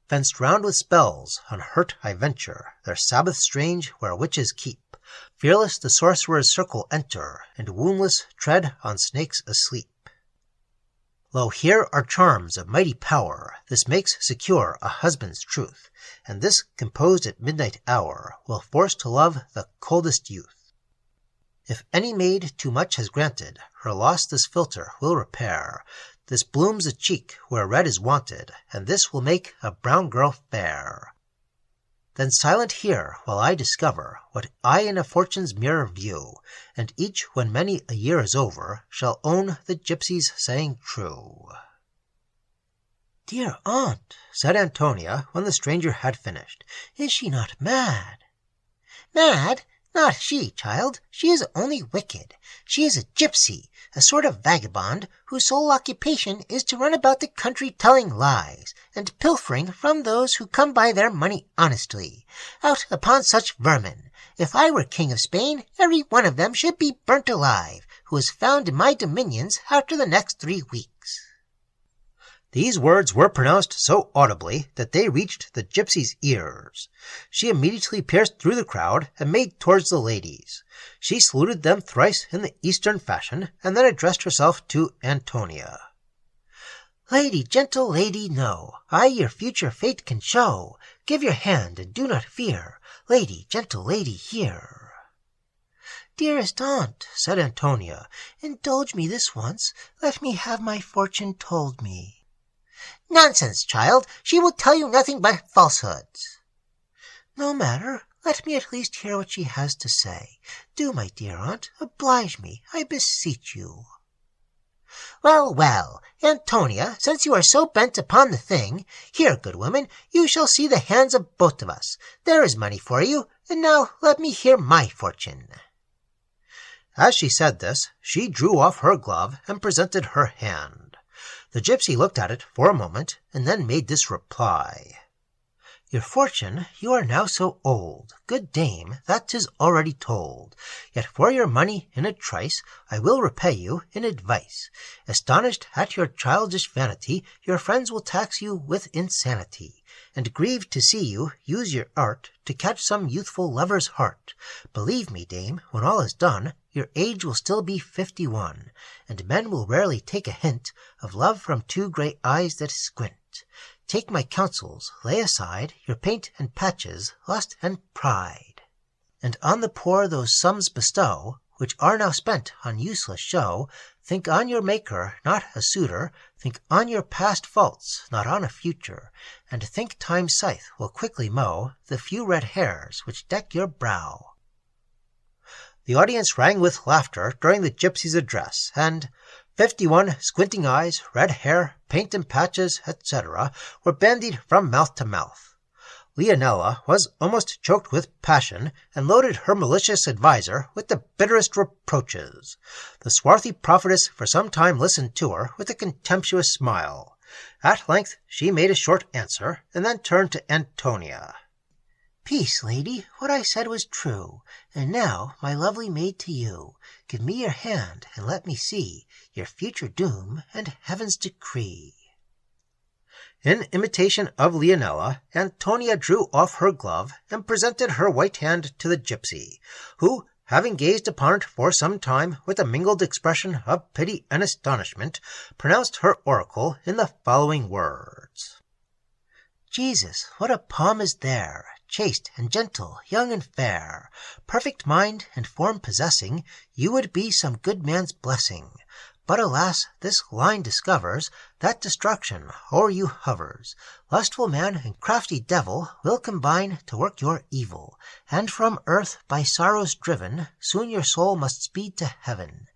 Fenced round with spells, unhurt I venture, their Sabbath strange where witches keep, fearless the sorcerer's circle enter, and woundless tread on snakes asleep. Lo, here are charms of mighty power, this makes secure a husband's truth, and this composed at midnight hour will force to love the coldest youth. If any maid too much has granted, her loss this philter will repair, this blooms a cheek where red is wanted, and this will make a brown girl fair. Then silent here while I discover what I in a fortune's mirror view, and each when many a year is over shall own the gypsy's saying true. Dear aunt, said Antonia when the stranger had finished, is she not mad? Mad? Not she, child. She is only wicked. She is a gypsy, a sort of vagabond, whose sole occupation is to run about the country telling lies, and pilfering from those who come by their money honestly. Out upon such vermin! If I were king of Spain, every one of them should be burnt alive, who is found in my dominions after the next 3 weeks. These words were pronounced so audibly that they reached the gypsy's ears. She immediately pierced through the crowd and made towards the ladies. She saluted them thrice in the Eastern fashion, and then addressed herself to Antonia. Lady, gentle lady, know, I your future fate can show. Give your hand, and do not fear. Lady, gentle lady, hear. Dearest aunt, said Antonia, indulge me this once. Let me have my fortune told me. Nonsense, child. She will tell you nothing but falsehoods. No matter. Let me at least hear what she has to say. Do, my dear aunt, oblige me, I beseech you. Well, well, Antonia, since you are so bent upon the thing, here, good woman, you shall see the hands of both of us. There is money for you, and now let me hear my fortune. As she said this, she drew off her glove and presented her hand. The gypsy looked at it for a moment, and then made this reply. Your fortune, you are now so old, good dame, that 'tis already told. Yet for your money in a trice, I will repay you in advice. Astonished at your childish vanity, your friends will tax you with insanity, and grieved to see you use your art to catch some youthful lover's heart. Believe me, dame, when all is done, your age will still be 51, and men will rarely take a hint of love from 2 grey eyes that squint. take my counsels, lay aside your paint and patches, lust and pride, and on the poor those sums bestow, which are now spent on useless show. Think on your Maker, not a suitor, think on your past faults, not on a future, and think time's scythe will quickly mow the few red hairs which deck your brow. The audience rang with laughter during the gypsy's address, and 51 squinting eyes, red hair, paint and patches, etc., were bandied from mouth to mouth. Leonela was almost choked with passion, and loaded her malicious adviser with the bitterest reproaches. The swarthy prophetess for some time listened to her with a contemptuous smile. At length she made a short answer, and then turned to Antonia. Peace, lady, what I said was true, and now, my lovely maid, to you, give me your hand, and let me see your future doom and heaven's decree. In imitation of Leonela, Antonia drew off her glove and presented her white hand to the gypsy, who, having gazed upon it for some time with a mingled expression of pity and astonishment, pronounced her oracle in the following words. Jesus, what a palm is there, chaste and gentle, young and fair, perfect mind and form possessing, you would be some good man's blessing. But alas, this line discovers that destruction o'er you hovers. Lustful man and crafty devil will combine to work your evil, and from earth by sorrows driven, soon your soul must speed to heaven.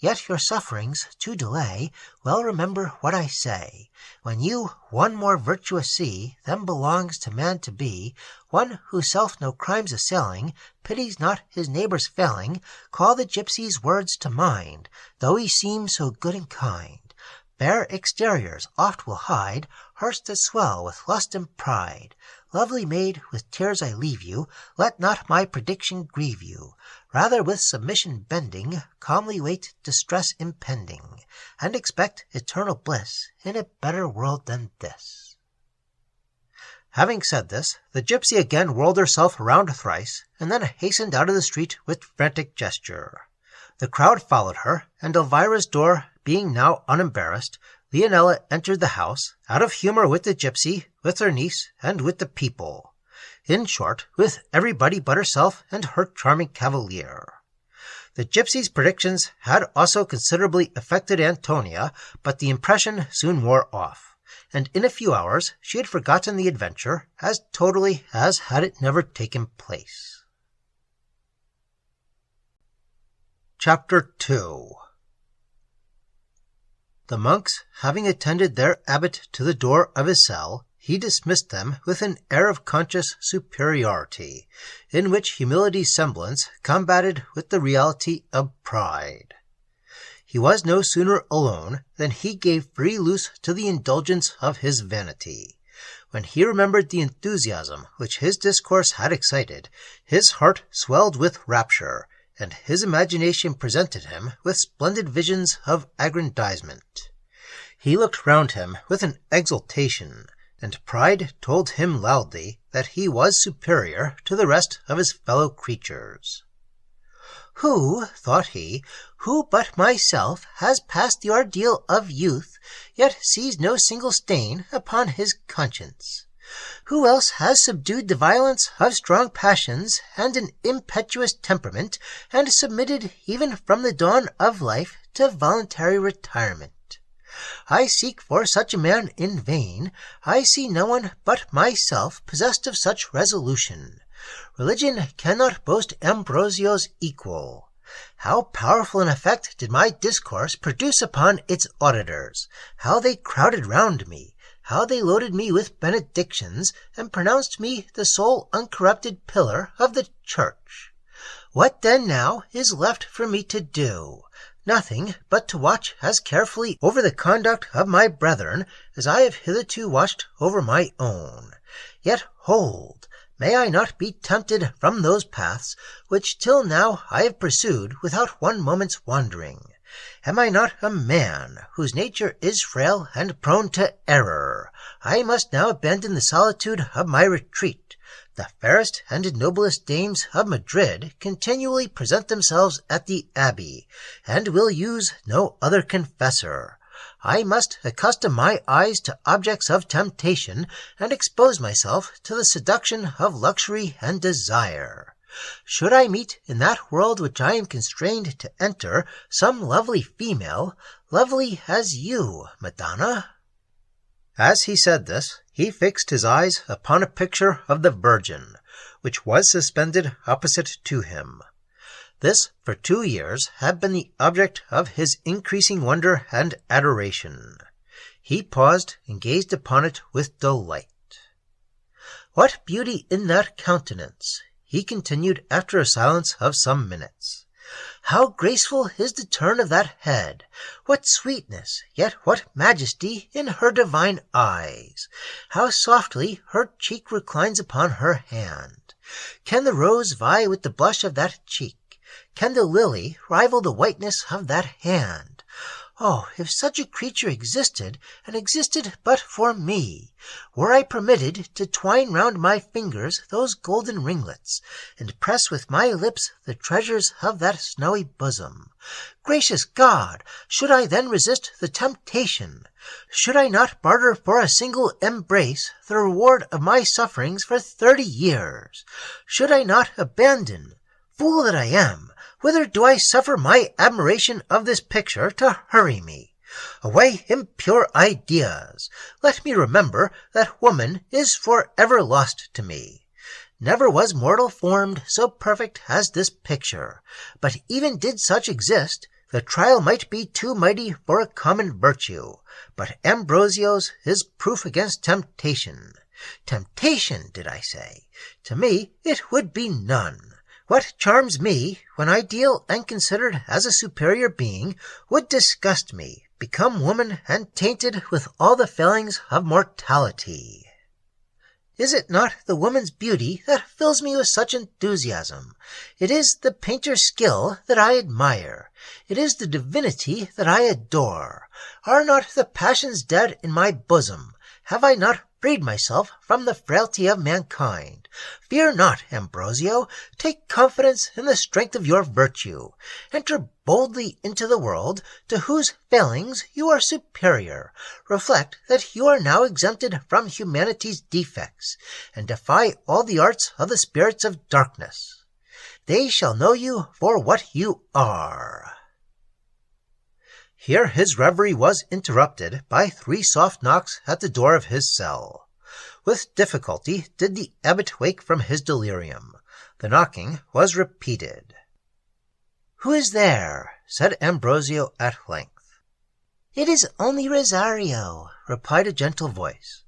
Yet your sufferings to delay, well remember what I say. When you one more virtuous see than belongs to man to be, one whose self no crimes assailing, pities not his neighbor's failing, call the gypsy's words to mind, though he seem so good and kind. Fair exteriors oft will hide hearts that swell with lust and pride. Lovely maid, with tears I leave you, let not my prediction grieve you. Rather with submission bending, calmly wait distress impending, and expect eternal bliss in a better world than this. Having said this, the gypsy again whirled herself around thrice, and then hastened out of the street with frantic gesture. The crowd followed her, and Elvira's door being now unembarrassed, Leonela entered the house, out of humour with the gypsy, with her niece, and with the people. In short, with everybody but herself and her charming cavalier. The gypsy's predictions had also considerably affected Antonia, but the impression soon wore off, and in a few hours she had forgotten the adventure as totally as had it never taken place. Chapter 2. The monks, having attended their abbot to the door of his cell, he dismissed them with an air of conscious superiority, in which humility's semblance combated with the reality of pride. He was no sooner alone than he gave free loose to the indulgence of his vanity. When he remembered the enthusiasm which his discourse had excited, his heart swelled with rapture, and his imagination presented him with splendid visions of aggrandizement. He looked round him with an exultation, and pride told him loudly that he was superior to the rest of his fellow creatures. Who, thought he, who but myself has passed the ordeal of youth, yet sees no single stain upon his conscience? Who else has subdued the violence of strong passions and an impetuous temperament, and submitted even from the dawn of life to voluntary retirement? I seek for such a man in vain. I see no one but myself possessed of such resolution. Religion cannot boast Ambrosio's equal. How powerful an effect did my discourse produce upon its auditors! How they crowded round me! How they loaded me with benedictions, and pronounced me the sole uncorrupted pillar of the church! What then now is left for me to do? Nothing but to watch as carefully over the conduct of my brethren as I have hitherto watched over my own. Yet hold! May I not be tempted from those paths which till now I have pursued without one moment's wandering? Am I not a man whose nature is frail and prone to error? I must now abandon the solitude of my retreat. The fairest and noblest dames of Madrid continually present themselves at the abbey, and will use no other confessor. I must accustom my eyes to objects of temptation, and expose myself to the seduction of luxury and desire. Should I meet in that world which I am constrained to enter some lovely female, lovely as you, Madonna?" As he said this, he fixed his eyes upon a picture of the Virgin, which was suspended opposite to him. This, for 2 years, had been the object of his increasing wonder and adoration. He paused and gazed upon it with delight. "What beauty in that countenance!" he continued after a silence of some minutes. "How graceful is the turn of that head! What sweetness, yet what majesty in her divine eyes! How softly her cheek reclines upon her hand! Can the rose vie with the blush of that cheek? Can the lily rival the whiteness of that hand? Oh, if such a creature existed, and existed but for me, were I permitted to twine round my fingers those golden ringlets, and press with my lips the treasures of that snowy bosom, gracious God, should I then resist the temptation? Should I not barter for a single embrace the reward of my sufferings for 30 years? Should I not abandon? Fool that I am! Whither do I suffer my admiration of this picture to hurry me? Away, impure ideas! Let me remember that woman is for ever lost to me. Never was mortal formed so perfect as this picture, but even did such exist, the trial might be too mighty for a common virtue, but Ambrosio's is proof against temptation. Temptation, did I say? To me it would be none. What charms me, when ideal and considered as a superior being, would disgust me, become woman, and tainted with all the failings of mortality. Is it not the woman's beauty that fills me with such enthusiasm? It is the painter's skill that I admire. It is the divinity that I adore. Are not the passions dead in my bosom? Have I not freed myself from the frailty of mankind? Fear not, Ambrosio. Take confidence in the strength of your virtue. Enter boldly into the world, to whose failings you are superior. Reflect that you are now exempted from humanity's defects, and defy all the arts of the spirits of darkness. They shall know you for what you are." Here his reverie was interrupted by 3 soft knocks at the door of his cell. With difficulty did the abbot wake from his delirium. The knocking was repeated. "Who is there?" said Ambrosio at length. "It is only Rosario," replied a gentle voice.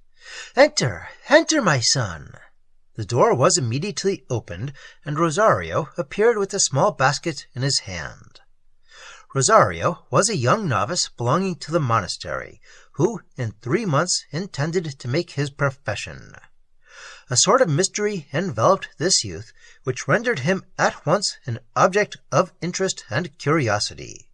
"Enter, enter, my son." The door was immediately opened, and Rosario appeared with a small basket in his hand. Rosario was a young novice belonging to the monastery, who in 3 months intended to make his profession. A sort of mystery enveloped this youth, which rendered him at once an object of interest and curiosity.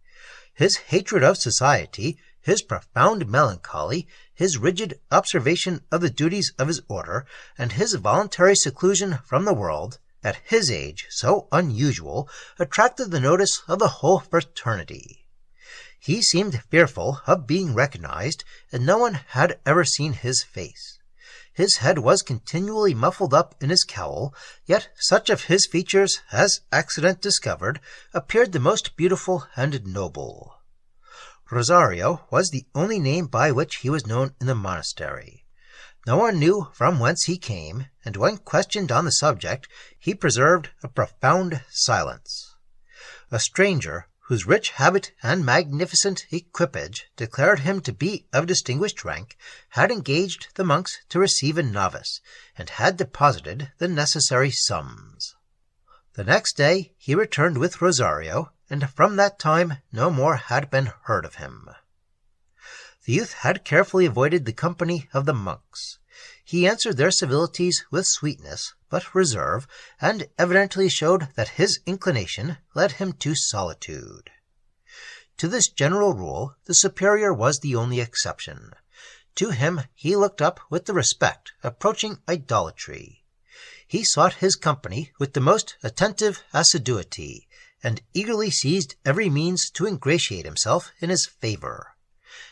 His hatred of society, his profound melancholy, his rigid observation of the duties of his order, and his voluntary seclusion from the world, at his age so unusual, attracted the notice of the whole fraternity. He seemed fearful of being recognized, and no one had ever seen his face. His head was continually muffled up in his cowl, yet such of his features as accident discovered appeared the most beautiful and noble. Rosario was the only name by which he was known in the monastery. No one knew from whence he came, and when questioned on the subject, he preserved a profound silence. A stranger, whose rich habit and magnificent equipage declared him to be of distinguished rank, had engaged the monks to receive a novice, and had deposited the necessary sums. The next day he returned with Rosario, and from that time no more had been heard of him. The youth had carefully avoided the company of the monks. He answered their civilities with sweetness, but reserve, and evidently showed that his inclination led him to solitude. To this general rule the superior was the only exception. To him he looked up with the respect approaching idolatry. He sought his company with the most attentive assiduity, and eagerly seized every means to ingratiate himself in his favor.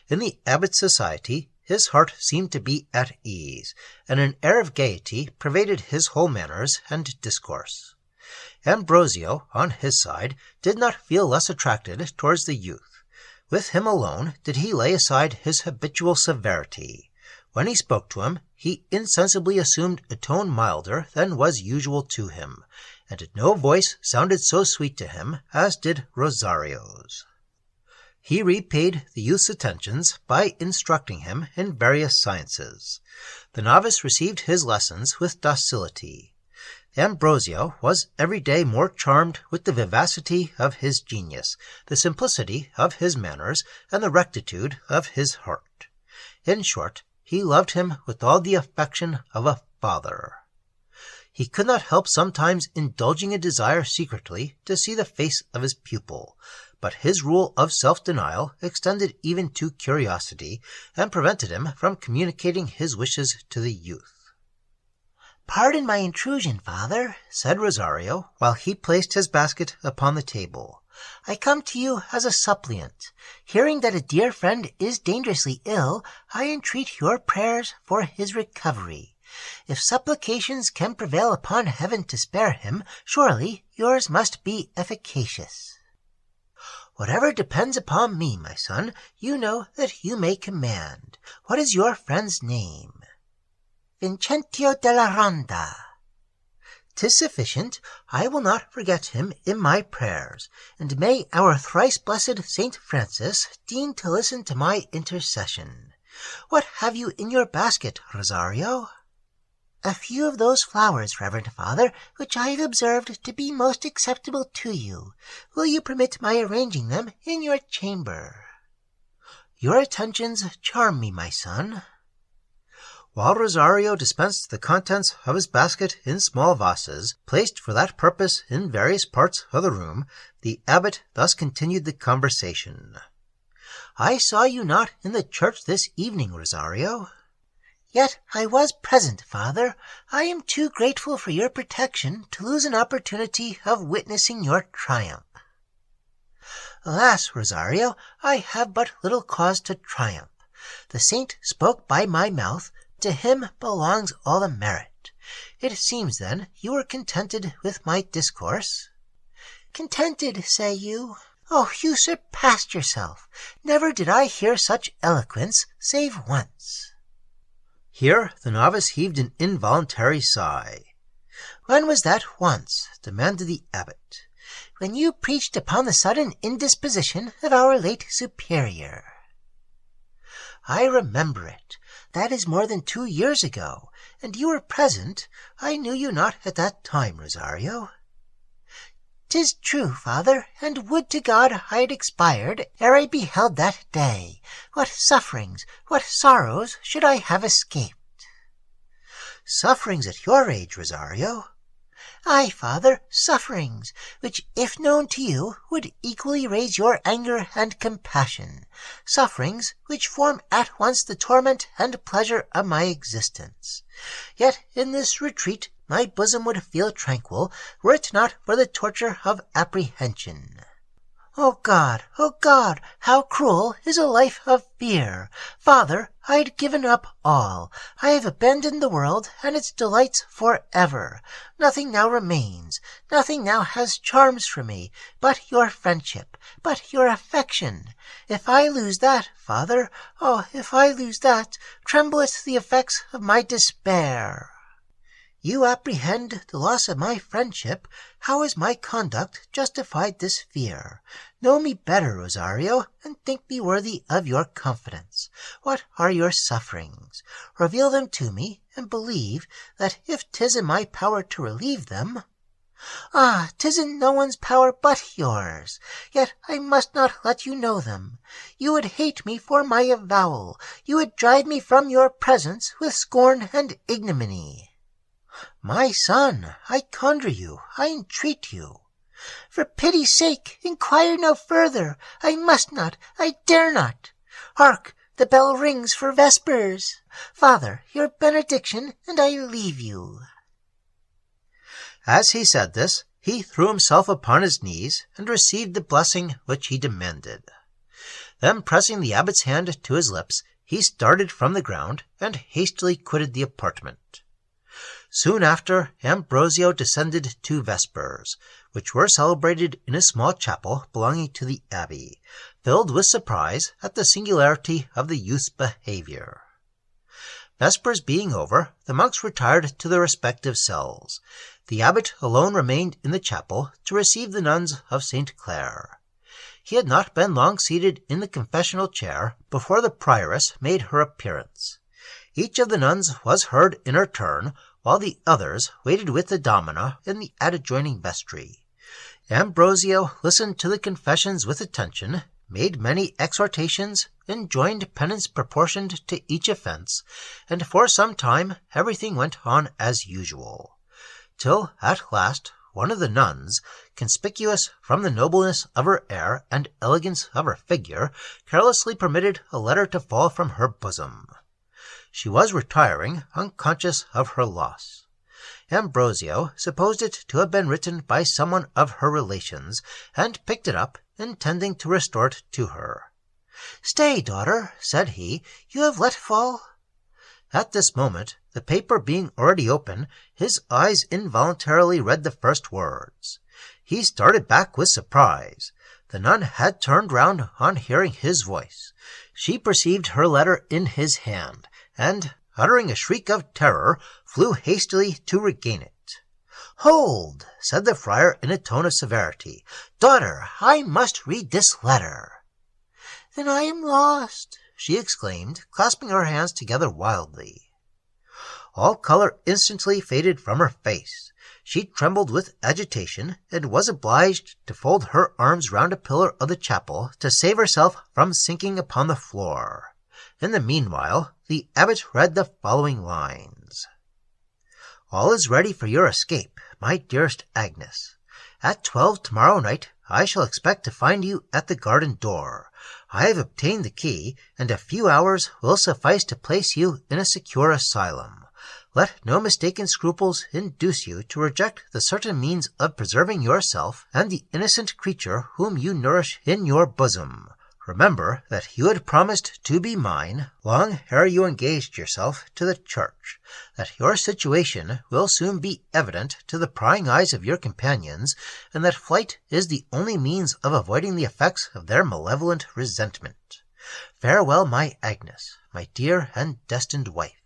In the abbot's society, his heart seemed to be at ease, and an air of gaiety pervaded his whole manners and discourse. Ambrosio, on his side, did not feel less attracted towards the youth. With him alone did he lay aside his habitual severity. When he spoke to him, he insensibly assumed a tone milder than was usual to him, and no voice sounded so sweet to him as did Rosario's. He repaid the youth's attentions by instructing him in various sciences. The novice received his lessons with docility. Ambrosio was every day more charmed with the vivacity of his genius, the simplicity of his manners, and the rectitude of his heart. In short, he loved him with all the affection of a father. He could not help sometimes indulging a desire secretly to see the face of his pupil, but his rule of self-denial extended even to curiosity, and prevented him from communicating his wishes to the youth. "Pardon my intrusion, father," said Rosario, while he placed his basket upon the table. "I come to you as a suppliant. Hearing that a dear friend is dangerously ill, I entreat your prayers for his recovery. If supplications can prevail upon heaven to spare him, surely yours must be efficacious." "Whatever depends upon me, my son, you know that you may command. What is your friend's name?" "Vincentio della Ronda." "'Tis sufficient. I will not forget him in my prayers, and may our thrice-blessed Saint Francis deign to listen to my intercession. What have you in your basket, Rosario?" "A few of those flowers, Reverend Father, which I have observed to be most acceptable to you. Will you permit my arranging them in your chamber?" "Your attentions charm me, my son." While Rosario dispensed the contents of his basket in small vases, placed for that purpose in various parts of the room, the abbot thus continued the conversation. "I saw you not in the church this evening, Rosario." "Yet I was present, father. I am too grateful for your protection to lose an opportunity of witnessing your triumph." "Alas, Rosario, I have but little cause to triumph. The saint spoke by my mouth. To him belongs all the merit. It seems, then, you were contented with my discourse?" "Contented, say you? Oh, you surpassed yourself. Never did I hear such eloquence, save once." Here the novice heaved an involuntary sigh. "When was that once?" demanded the abbot. "When you preached upon the sudden indisposition of our late superior." "I remember it. That is more than 2 years ago, and you were present. I knew you not at that time, Rosario." "'Tis true, father, and would to God I had expired ere I beheld that day. What sufferings, what sorrows should I have escaped!" "Sufferings at your age, Rosario?" "Aye, father, sufferings, which, if known to you, would equally raise your anger and compassion. Sufferings which form at once the torment and pleasure of my existence. Yet in this retreat my bosom would feel tranquil, were it not for the torture of apprehension. Oh God, how cruel is a life of fear! Father, I'd given up all. I have abandoned the world and its delights forever. Nothing now remains. Nothing now has charms for me but your friendship, but your affection. If I lose that, father, if I lose that, trembleth the effects of my despair." "You apprehend the loss of my friendship. How has my conduct justified this fear? Know me better, Rosario, and think me worthy of your confidence. What are your sufferings? Reveal them to me, and believe that if 'tis in my power to relieve them—" "Ah, 'tis in no one's power but yours. Yet I must not let you know them. You would hate me for my avowal. You would drive me from your presence with scorn and ignominy." "My son, I conjure you, I entreat you." "For pity's sake, inquire no further. I must not, I dare not. Hark, the bell rings for vespers. Father, your benediction, and I leave you." As he said this, he threw himself upon his knees and received the blessing which he demanded. Then pressing the abbot's hand to his lips, he started from the ground and hastily quitted the apartment. Soon after, Ambrosio descended to vespers, which were celebrated in a small chapel belonging to the abbey, filled with surprise at the singularity of the youth's behavior. Vespers being over, the monks retired to their respective cells. The abbot alone remained in the chapel to receive the nuns of St. Clare. He had not been long seated in the confessional chair before the prioress made her appearance. Each of the nuns was heard in her turn, while the others waited with the domina in the adjoining vestry. Ambrosio listened to the confessions with attention, made many exhortations, enjoined penance proportioned to each offence, and for some time everything went on as usual, till at last one of the nuns, conspicuous from the nobleness of her air and elegance of her figure, carelessly permitted a letter to fall from her bosom. She was retiring, unconscious of her loss. Ambrosio supposed it to have been written by someone of her relations, and picked it up, intending to restore it to her. "Stay, daughter," said he, "you have let fall—" At this moment, the paper being already open, his eyes involuntarily read the first words. He started back with surprise. The nun had turned round on hearing his voice. She perceived her letter in his hand, and, uttering a shriek of terror, flew hastily to regain it. "Hold," said the friar in a tone of severity. "Daughter, I must read this letter." "Then I am lost," she exclaimed, clasping her hands together wildly. All color instantly faded from her face. She trembled with agitation, and was obliged to fold her arms round a pillar of the chapel to save herself from sinking upon the floor. In the meanwhile, the abbot read the following lines. "All is ready for your escape, my dearest Agnes. At 12 tomorrow night I shall expect to find you at the garden door. I have obtained the key, and a few hours will suffice to place you in a secure asylum. Let no mistaken scruples induce you to reject the certain means of preserving yourself and the innocent creature whom you nourish in your bosom. Remember that you had promised to be mine long ere you engaged yourself to the church, that your situation will soon be evident to the prying eyes of your companions, and that flight is the only means of avoiding the effects of their malevolent resentment. Farewell, my Agnes, my dear and destined wife.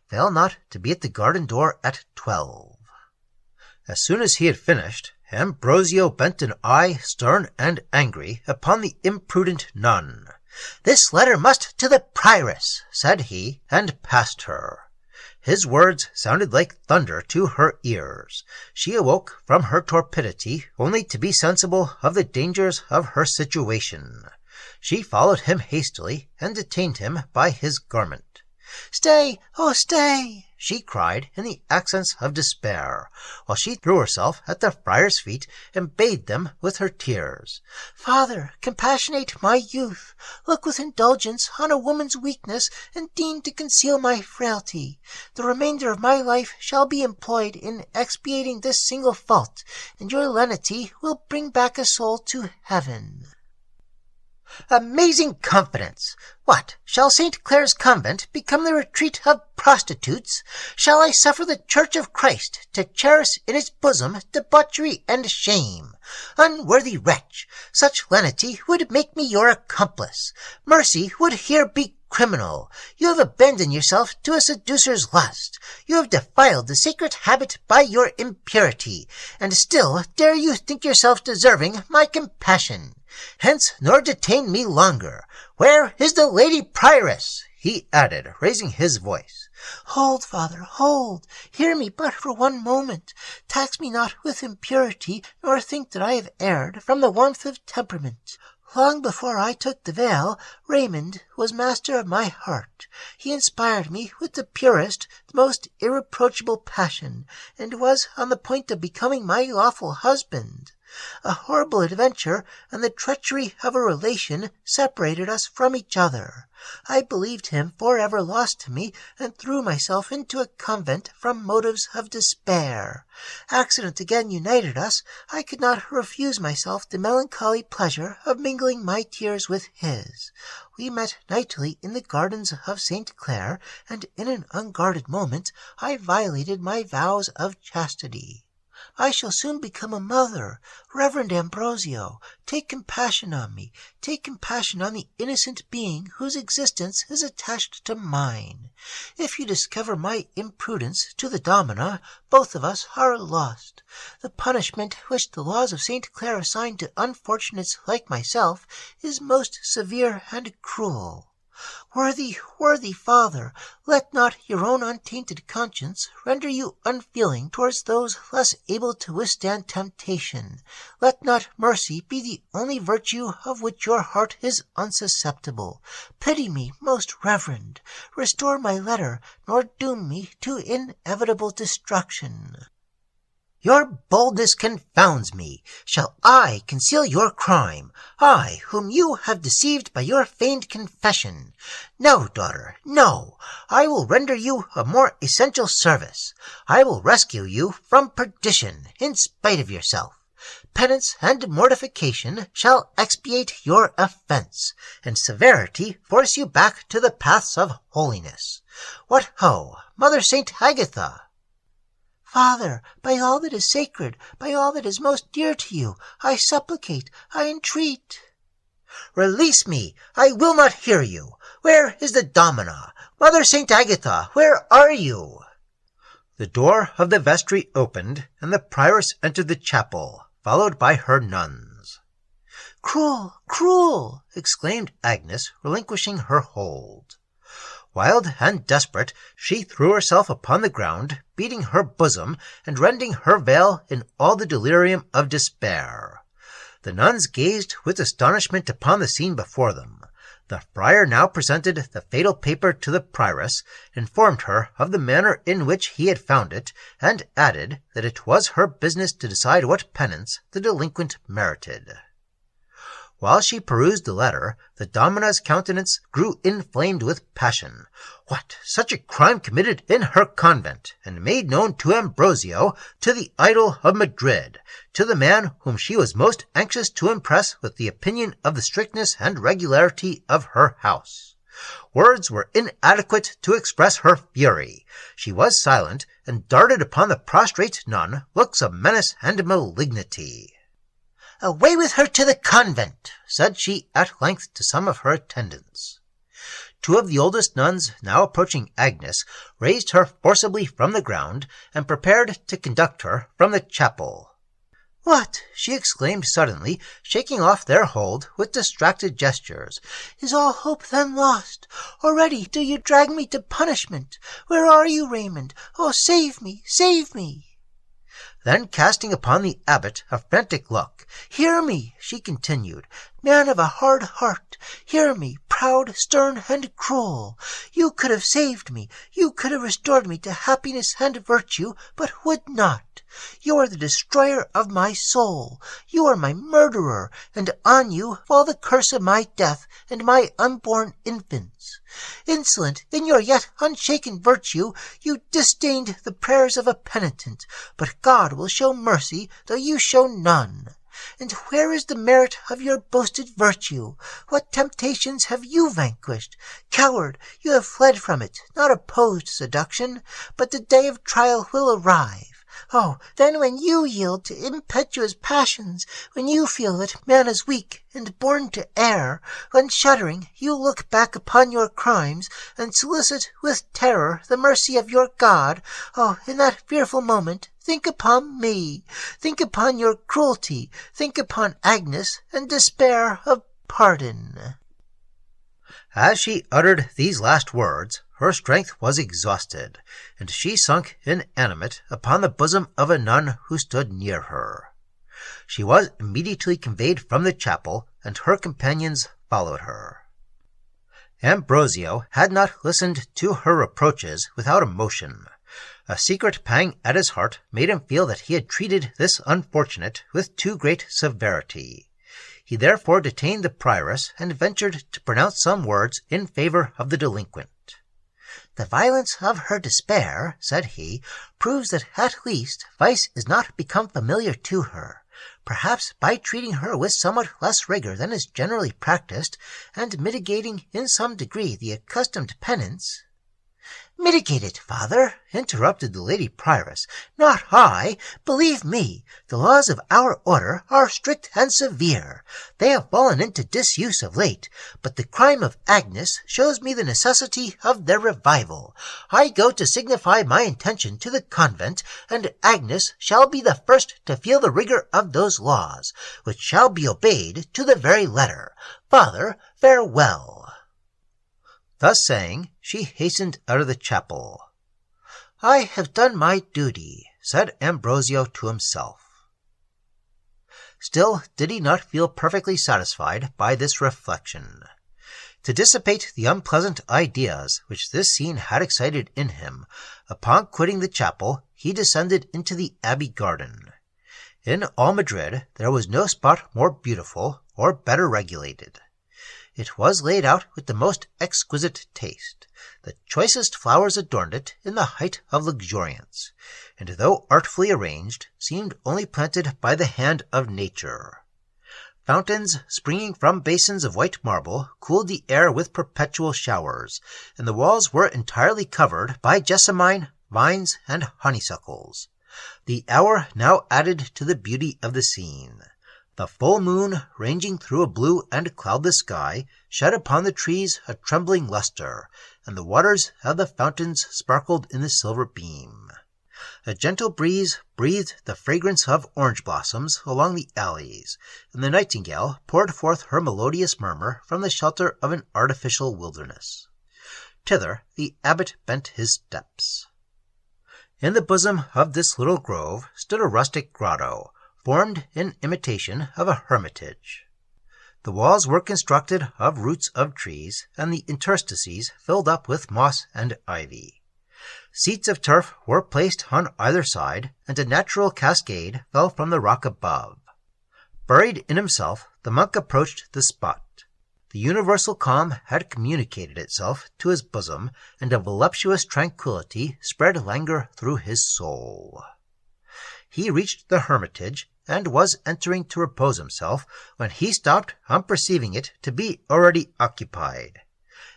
Fail not to be at the garden door at 12. As soon as he had finished, Ambrosio bent an eye, stern and angry, upon the imprudent nun. "This letter must to the prioress," said he, and passed her. His words sounded like thunder to her ears. She awoke from her torpidity only to be sensible of the dangers of her situation. She followed him hastily, and detained him by his garment. "Stay, oh stay!" she cried in the accents of despair, while she threw herself at the friar's feet and bathed them with her tears. "Father, compassionate my youth. Look with indulgence on a woman's weakness, and deign to conceal my frailty. The remainder of my life shall be employed in expiating this single fault, and your lenity will bring back a soul to heaven." Amazing confidence! What, shall St. Clare's convent become the retreat of prostitutes? Shall I suffer the Church of Christ to cherish in its bosom debauchery and shame? Unworthy wretch, such lenity would make me your accomplice. Mercy would here be criminal. You have abandoned yourself to a seducer's lust. You have defiled the sacred habit by your impurity, and still dare you think yourself deserving my compassion. Hence, nor detain me longer. Where is the lady prioress?" he added, raising his voice. "Hold, father, hold. Hear me but for one moment. Tax me not with impurity, nor think that I have erred from the warmth of temperament. Long before I took the veil, Raymond was master of my heart. He inspired me with the purest, the most irreproachable passion, and was on the point of becoming my lawful husband. A horrible adventure and the treachery of a relation separated us from each other. I believed him forever lost to me, and threw myself into a convent from motives of despair. Accident again united us. I could not refuse myself the melancholy pleasure of mingling my tears with his. We met nightly in the gardens of St. Clair, and in an unguarded moment I violated my vows of chastity. I shall soon become a mother. Reverend Ambrosio, take compassion on me. Take compassion on the innocent being whose existence is attached to mine. If you discover my imprudence to the domina, both of us are lost. The punishment which the laws of St. Clair assign to unfortunates like myself is most severe and cruel. Worthy father, let not your own untainted conscience render you unfeeling towards those less able to withstand temptation. Let not mercy be the only virtue of which your heart is unsusceptible. Pity me, most reverend. Restore my letter, nor doom me to inevitable destruction. Your boldness confounds me. Shall I conceal your crime, I, whom you have deceived by your feigned confession? No, daughter, no. I will render you a more essential service. I will rescue you from perdition, in spite of yourself. Penance and mortification shall expiate your offense, and severity force you back to the paths of holiness. What ho, Mother Saint Agatha! Father, by all that is sacred, by all that is most dear to you, I supplicate, I entreat. Release me! I will not hear you. Where is the domina? Mother Saint Agatha, where are you? The door of the vestry opened, and the prioress entered the chapel, followed by her nuns. Cruel, cruel! Exclaimed Agnes, relinquishing her hold. Wild and desperate, she threw herself upon the ground, beating her bosom, and rending her veil in all the delirium of despair. The nuns gazed with astonishment upon the scene before them. The friar now presented the fatal paper to the prioress, informed her of the manner in which he had found it, and added that it was her business to decide what penance the delinquent merited. While she perused the letter, the domina's countenance grew inflamed with passion. What, such a crime committed in her convent, and made known to Ambrosio, to the idol of Madrid, to the man whom she was most anxious to impress with the opinion of the strictness and regularity of her house. Words were inadequate to express her fury. She was silent, and darted upon the prostrate nun looks of menace and malignity. Away with her to the convent, said she at length to some of her attendants. Two of the oldest nuns, now approaching Agnes, raised her forcibly from the ground, and prepared to conduct her from the chapel. What? She exclaimed suddenly, shaking off their hold with distracted gestures. Is all hope then lost? Already do you drag me to punishment? Where are you, Raymond? Oh, save me, save me! Then, casting upon the abbot a frantic look, Hear me, she continued, man of a hard heart, hear me, proud, stern, and cruel. You could have saved me, you could have restored me to happiness and virtue, but would not. You are the destroyer of my soul. You are my murderer, and on you fall the curse of my death and my unborn infants. Insolent in your yet unshaken virtue, you disdained the prayers of a penitent, but God will show mercy, though you show none. And where is the merit of your boasted virtue? What temptations have you vanquished? Coward, you have fled from it, not opposed seduction, but the day of trial will arrive. Oh, then when you yield to impetuous passions, when you feel that man is weak and born to err, when shuddering you look back upon your crimes, and solicit with terror the mercy of your God, oh, in that fearful moment, think upon me, think upon your cruelty, think upon Agnes, and despair of pardon. As she uttered these last words, her strength was exhausted, and she sunk inanimate upon the bosom of a nun who stood near her. She was immediately conveyed from the chapel, and her companions followed her. Ambrosio had not listened to her reproaches without emotion. A secret pang at his heart made him feel that he had treated this unfortunate with too great severity. He therefore detained the prioress and ventured to pronounce some words in favor of the delinquent. "The violence of her despair," said he, "proves that at least vice is not become familiar to her. Perhaps by treating her with somewhat less rigor than is generally practised, and mitigating in some degree the accustomed penance—" "Mitigate it, father," interrupted the lady prioress. "Not I. Believe me, the laws of our order are strict and severe. They have fallen into disuse of late, but the crime of Agnes shows me the necessity of their revival. I go to signify my intention to the convent, and Agnes shall be the first to feel the rigor of those laws, which shall be obeyed to the very letter. Father, farewell." Thus saying, she hastened out of the chapel. "I have done my duty," said Ambrosio to himself. Still did he not feel perfectly satisfied by this reflection. To dissipate the unpleasant ideas which this scene had excited in him, upon quitting the chapel he descended into the abbey garden. In all Madrid there was no spot more beautiful or better regulated. It was laid out with the most exquisite taste. The choicest flowers adorned it in the height of luxuriance, and though artfully arranged, seemed only planted by the hand of nature. Fountains springing from basins of white marble cooled the air with perpetual showers, and the walls were entirely covered by jessamine, vines, and honeysuckles. The hour now added to the beauty of the scene. The full moon, ranging through a blue and cloudless sky, shed upon the trees a trembling luster, and the waters of the fountains sparkled in the silver beam. A gentle breeze breathed the fragrance of orange blossoms along the alleys, and the nightingale poured forth her melodious murmur from the shelter of an artificial wilderness. Thither the abbot bent his steps. In the bosom of this little grove stood a rustic grotto, formed in imitation of a hermitage. The walls were constructed of roots of trees, and the interstices filled up with moss and ivy. Seats of turf were placed on either side, and a natural cascade fell from the rock above. Buried in himself, the monk approached the spot. The universal calm had communicated itself to his bosom, and a voluptuous tranquillity spread languor through his soul. He reached the hermitage, and was entering to repose himself, when he stopped on perceiving it to be already occupied.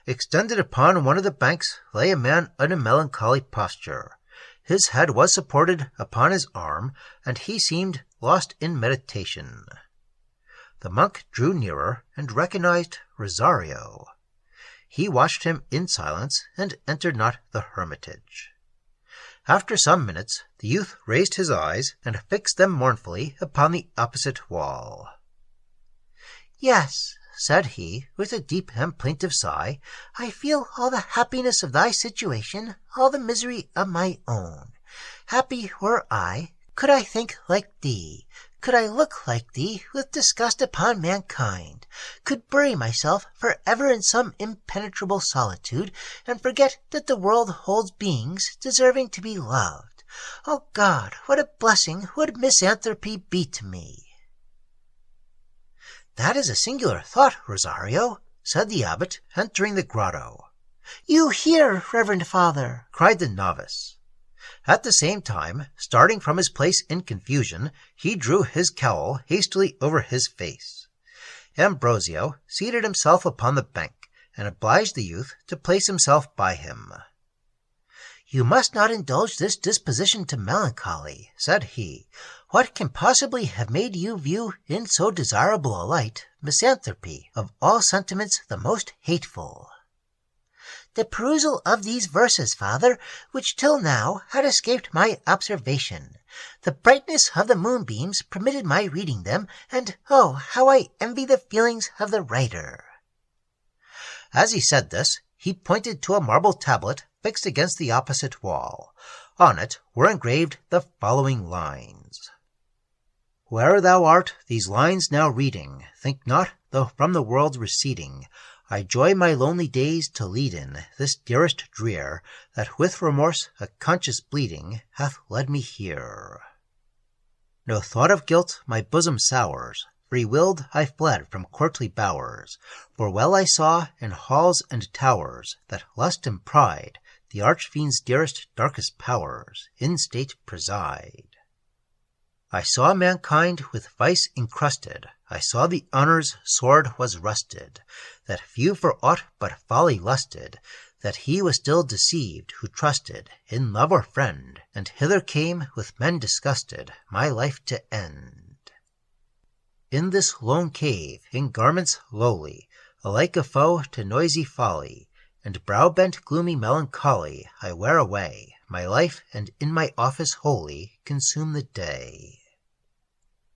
Extended upon one of the banks lay a man in a melancholy posture. His head was supported upon his arm, and he seemed lost in meditation. The monk drew nearer and recognized Rosario. He watched him in silence, and entered not the hermitage. After some minutes, the youth raised his eyes and fixed them mournfully upon the opposite wall. "Yes," said he, with a deep and plaintive sigh, "I feel all the happiness of thy situation, all the misery of my own. Happy were I, could I think like thee, could I look like thee with disgust upon mankind, could bury myself for ever in some impenetrable solitude, and forget that the world holds beings deserving to be loved. O God, what a blessing would misanthropy be to me!" "That is a singular thought, Rosario," said the abbot, entering the grotto. "You hear, reverend father," cried the novice. At the same time, starting from his place in confusion, he drew his cowl hastily over his face. Ambrosio seated himself upon the bank, and obliged the youth to place himself by him. "You must not indulge this disposition to melancholy," said he. "What can possibly have made you view in so desirable a light misanthropy, of all sentiments the most hateful?" "The perusal of these verses, father, which till now had escaped my observation. The brightness of the moonbeams permitted my reading them, and oh, how I envy the feelings of the writer." As he said this, he pointed to a marble tablet fixed against the opposite wall. On it were engraved the following lines: "Where thou art, these lines now reading, think not, though from the world receding, I joy my lonely days to lead in this dearest drear, that with remorse a conscious bleeding hath led me here. No thought of guilt my bosom sours, free-willed I fled from courtly bowers, for well I saw in halls and towers that lust and pride, the arch-fiend's dearest darkest powers, in state preside. I saw mankind with vice encrusted, I saw the honour's sword was rusted, that few for aught but folly lusted, that he was still deceived who trusted in love or friend, and hither came with men disgusted my life to end. In this lone cave, in garments lowly, alike a foe to noisy folly, and brow-bent gloomy melancholy, I wear away my life, and in my office holy consume the day.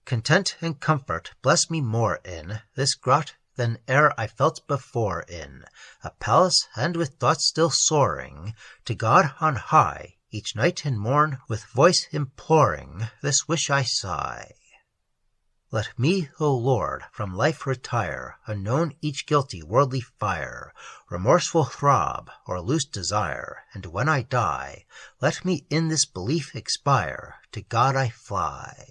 Content and comfort bless me more in this grot than e'er I felt before in a palace, and with thoughts still soaring to God on high, each night and morn with voice imploring this wish I sigh. Let me, O Lord, from life retire, unknown each guilty worldly fire, remorseful throb, or loose desire, and when I die, let me in this belief expire, to God I fly.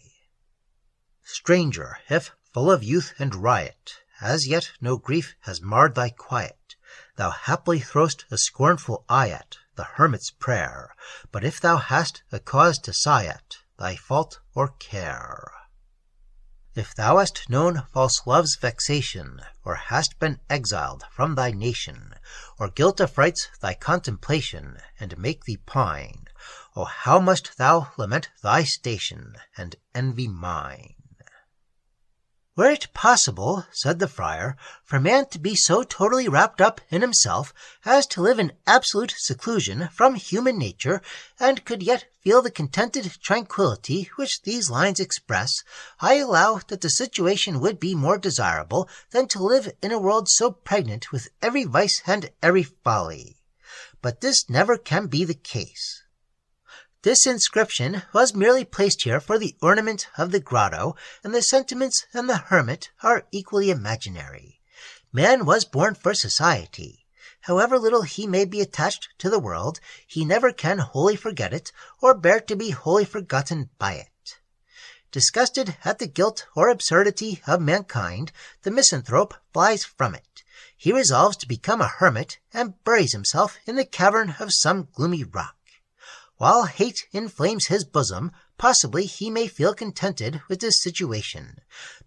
Stranger, if, full of youth and riot, as yet no grief has marred thy quiet, thou haply throw'st a scornful eye at the hermit's prayer, but if thou hast a cause to sigh at thy fault or care. If thou hast known false love's vexation, or hast been exiled from thy nation, or guilt affrights thy contemplation, and make thee pine, O how must thou lament thy station, and envy mine! Were it possible, said the friar, for man to be so totally wrapped up in himself as to live in absolute seclusion from human nature, and could yet feel the contented tranquillity which these lines express, I allow that the situation would be more desirable than to live in a world so pregnant with every vice and every folly. But this never can be the case. This inscription was merely placed here for the ornament of the grotto, and the sentiments and the hermit are equally imaginary. Man was born for society. However little he may be attached to the world, he never can wholly forget it, or bear to be wholly forgotten by it. Disgusted at the guilt or absurdity of mankind, the misanthrope flies from it. He resolves to become a hermit, and buries himself in the cavern of some gloomy rock. While hate inflames his bosom, possibly he may feel contented with this situation.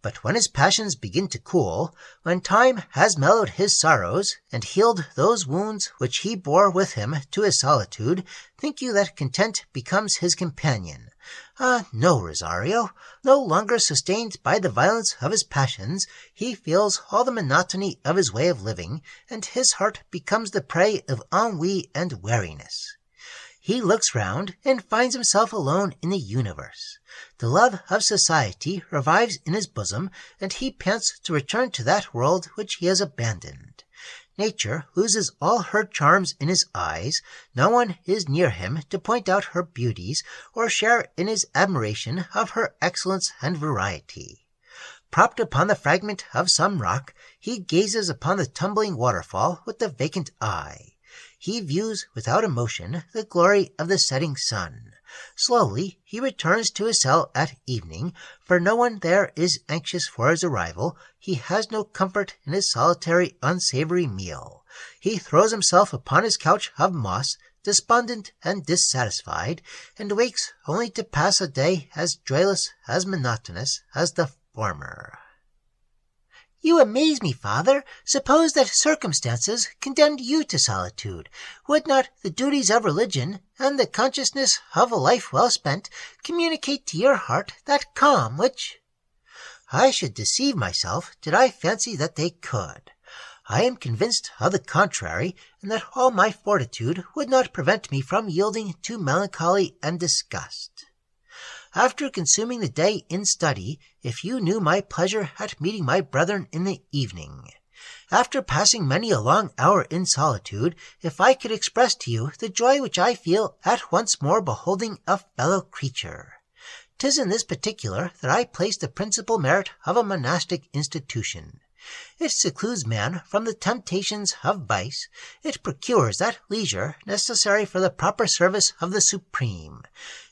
But when his passions begin to cool, when time has mellowed his sorrows, and healed those wounds which he bore with him to his solitude, think you that content becomes his companion? Ah, no, Rosario. No longer sustained by the violence of his passions, he feels all the monotony of his way of living, and his heart becomes the prey of ennui and weariness. He looks round, and finds himself alone in the universe. The love of society revives in his bosom, and he pants to return to that world which he has abandoned. Nature loses all her charms in his eyes. No one is near him to point out her beauties, or share in his admiration of her excellence and variety. Propped upon the fragment of some rock, he gazes upon the tumbling waterfall with the vacant eye. He views without emotion the glory of the setting sun. Slowly he returns to his cell at evening, for no one there is anxious for his arrival. He has no comfort in his solitary unsavory meal. He throws himself upon his couch of moss, despondent and dissatisfied, and wakes only to pass a day as joyless, as monotonous as the former. You amaze me, father. Suppose that circumstances condemned you to solitude. Would not the duties of religion, and the consciousness of a life well spent, communicate to your heart that calm which— I should deceive myself did I fancy that they could. I am convinced of the contrary, and that all my fortitude would not prevent me from yielding to melancholy and disgust. After consuming the day in study, if you knew my pleasure at meeting my brethren in the evening. After passing many a long hour in solitude, if I could express to you the joy which I feel at once more beholding a fellow creature. 'Tis in this particular that I place the principal merit of a monastic institution. It secludes man from the temptations of vice. It procures that leisure necessary for the proper service of the Supreme.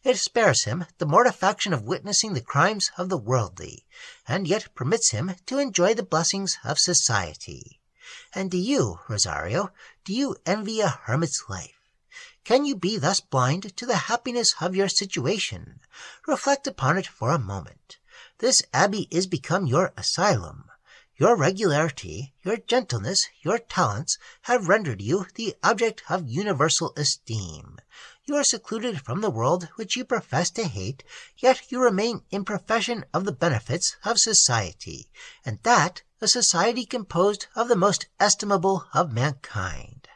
It spares him the mortification of witnessing the crimes of the worldly, and yet permits him to enjoy the blessings of society. And do you, Rosario, do you envy a hermit's life? Can you be thus blind to the happiness of your situation? Reflect upon it for a moment. This abbey is become your asylum. Your regularity, your gentleness, your talents have rendered you the object of universal esteem. You are secluded from the world which you profess to hate, yet you remain in possession of the benefits of society, and that a society composed of the most estimable of mankind.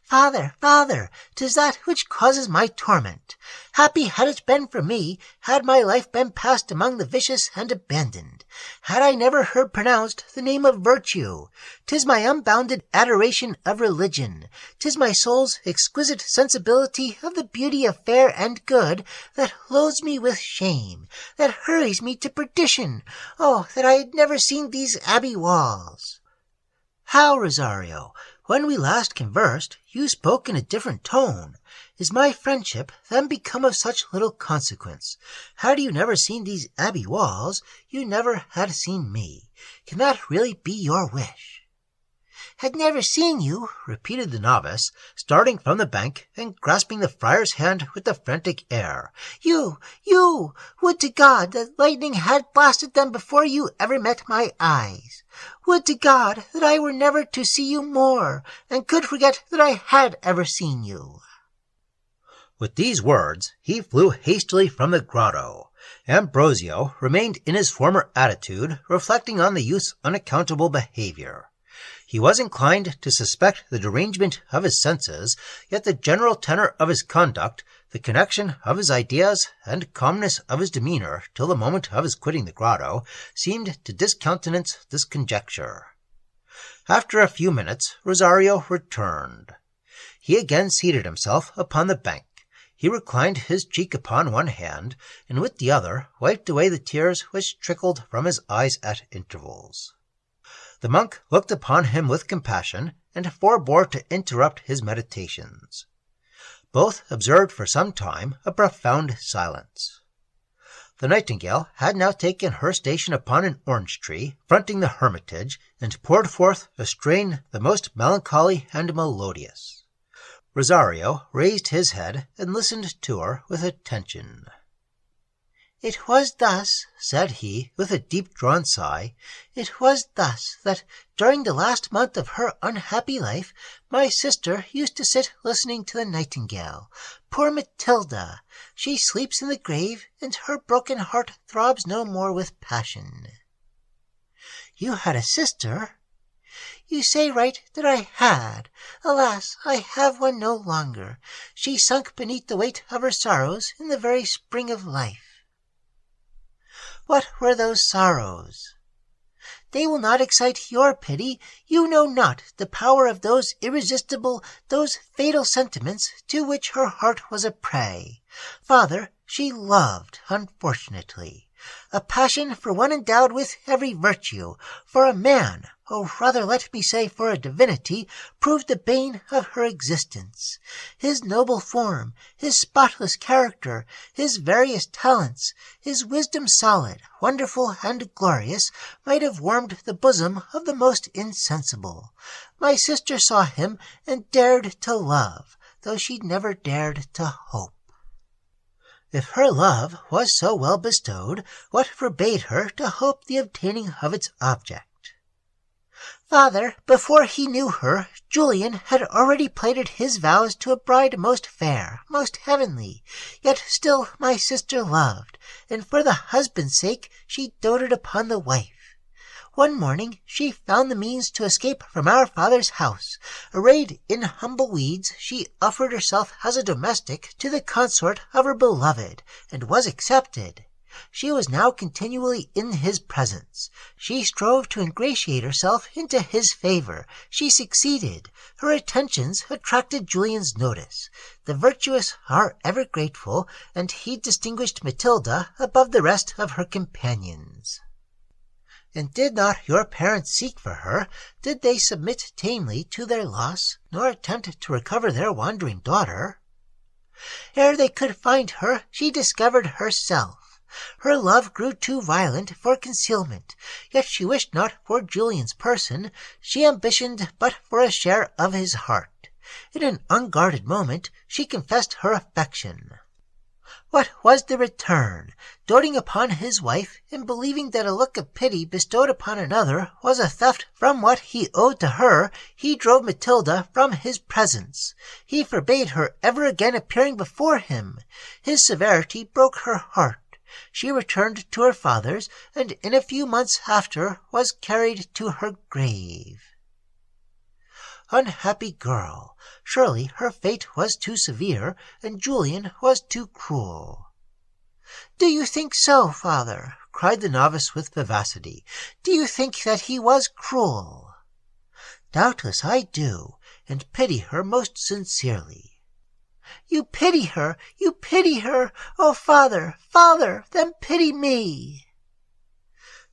Father, father, 'tis that which causes my torment. Happy had it been for me, had my life been passed among the vicious and abandoned, had I never heard pronounced the name of virtue. 'Tis my unbounded adoration of religion, 'tis my soul's exquisite sensibility of the beauty of fair and good, that loads me with shame, that hurries me to perdition. Oh, that I had never seen these abbey walls! How, Rosario? When we last conversed, you spoke in a different tone. Is my friendship then become of such little consequence? Had you never seen these abbey walls, you never had seen me. Can that really be your wish? Had never seen you, repeated the novice, starting from the bank and grasping the friar's hand with a frantic air. You! Would to God that lightning had blasted them before you ever met my eyes. Would to God that I were never to see you more, and could forget that I had ever seen you. With these words, he flew hastily from the grotto. Ambrosio remained in his former attitude, reflecting on the youth's unaccountable behavior. He was inclined to suspect the derangement of his senses, yet the general tenor of his conduct, the connection of his ideas, and calmness of his demeanor till the moment of his quitting the grotto, seemed to discountenance this conjecture. After a few minutes, Rosario returned. He again seated himself upon the bank. He reclined his cheek upon one hand, and with the other wiped away the tears which trickled from his eyes at intervals. The monk looked upon him with compassion, and forbore to interrupt his meditations. Both observed for some time a profound silence. The nightingale had now taken her station upon an orange tree, fronting the hermitage, and poured forth a strain the most melancholy and melodious. Rosario raised his head and listened to her with attention. It was thus, said he, with a deep-drawn sigh, it was thus that, during the last month of her unhappy life, my sister used to sit listening to the nightingale. Poor Matilda! She sleeps in the grave, and her broken heart throbs no more with passion. You had a sister? You say right that I had. Alas, I have one no longer. She sunk beneath the weight of her sorrows in the very spring of life. What were those sorrows? They will not excite your pity. You know not the power of those irresistible, those fatal sentiments to which her heart was a prey. Father, she loved, unfortunately. A passion for one endowed with every virtue, for a man, or rather let me say for a divinity, proved the bane of her existence. His noble form, his spotless character, his various talents, his wisdom solid, wonderful, and glorious, might have warmed the bosom of the most insensible. My sister saw him and dared to love, though she never dared to hope. If her love was so well bestowed, what forbade her to hope the obtaining of its object? Father, before he knew her, Julian had already plighted his vows to a bride most fair, most heavenly. Yet still my sister loved, and for the husband's sake she doted upon the wife. One morning she found the means to escape from our father's house. Arrayed in humble weeds, she offered herself as a domestic to the consort of her beloved, and was accepted. She was now continually in his presence. She strove to ingratiate herself into his favor. She succeeded. Her attentions attracted Julian's notice. The virtuous are ever grateful, and he distinguished Matilda above the rest of her companions. And did not your parents seek for her? Did they submit tamely to their loss, nor attempt to recover their wandering daughter? Ere they could find her, she discovered herself. Her love grew too violent for concealment, yet she wished not for Julian's person, she ambitioned but for a share of his heart. In an unguarded moment she confessed her affection. What was the return? Doting upon his wife, and believing that a look of pity bestowed upon another was a theft from what he owed to her, he drove Matilda from his presence. He forbade her ever again appearing before him. His severity broke her heart. She returned to her father's, and in a few months after was carried to her grave. Unhappy girl! Surely her fate was too severe, and Julian was too cruel. "Do you think so, father?" cried the novice with vivacity. "Do you think that he was cruel?" "Doubtless I do, and pity her most sincerely." "You pity her! You pity her! Oh, father, father, then pity me!"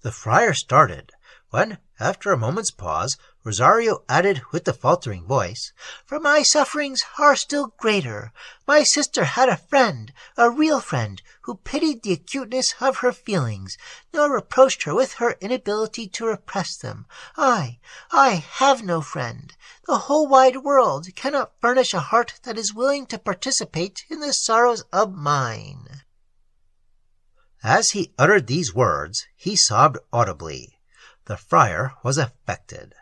The friar started, when, after a moment's pause, Rosario added with the faltering voice, "For my sufferings are still greater. My sister had a friend, a real friend, who pitied the acuteness of her feelings, nor reproached her with her inability to repress them. I have no friend. The whole wide world cannot furnish a heart that is willing to participate in the sorrows of mine." As he uttered these words, he sobbed audibly. The friar was affected.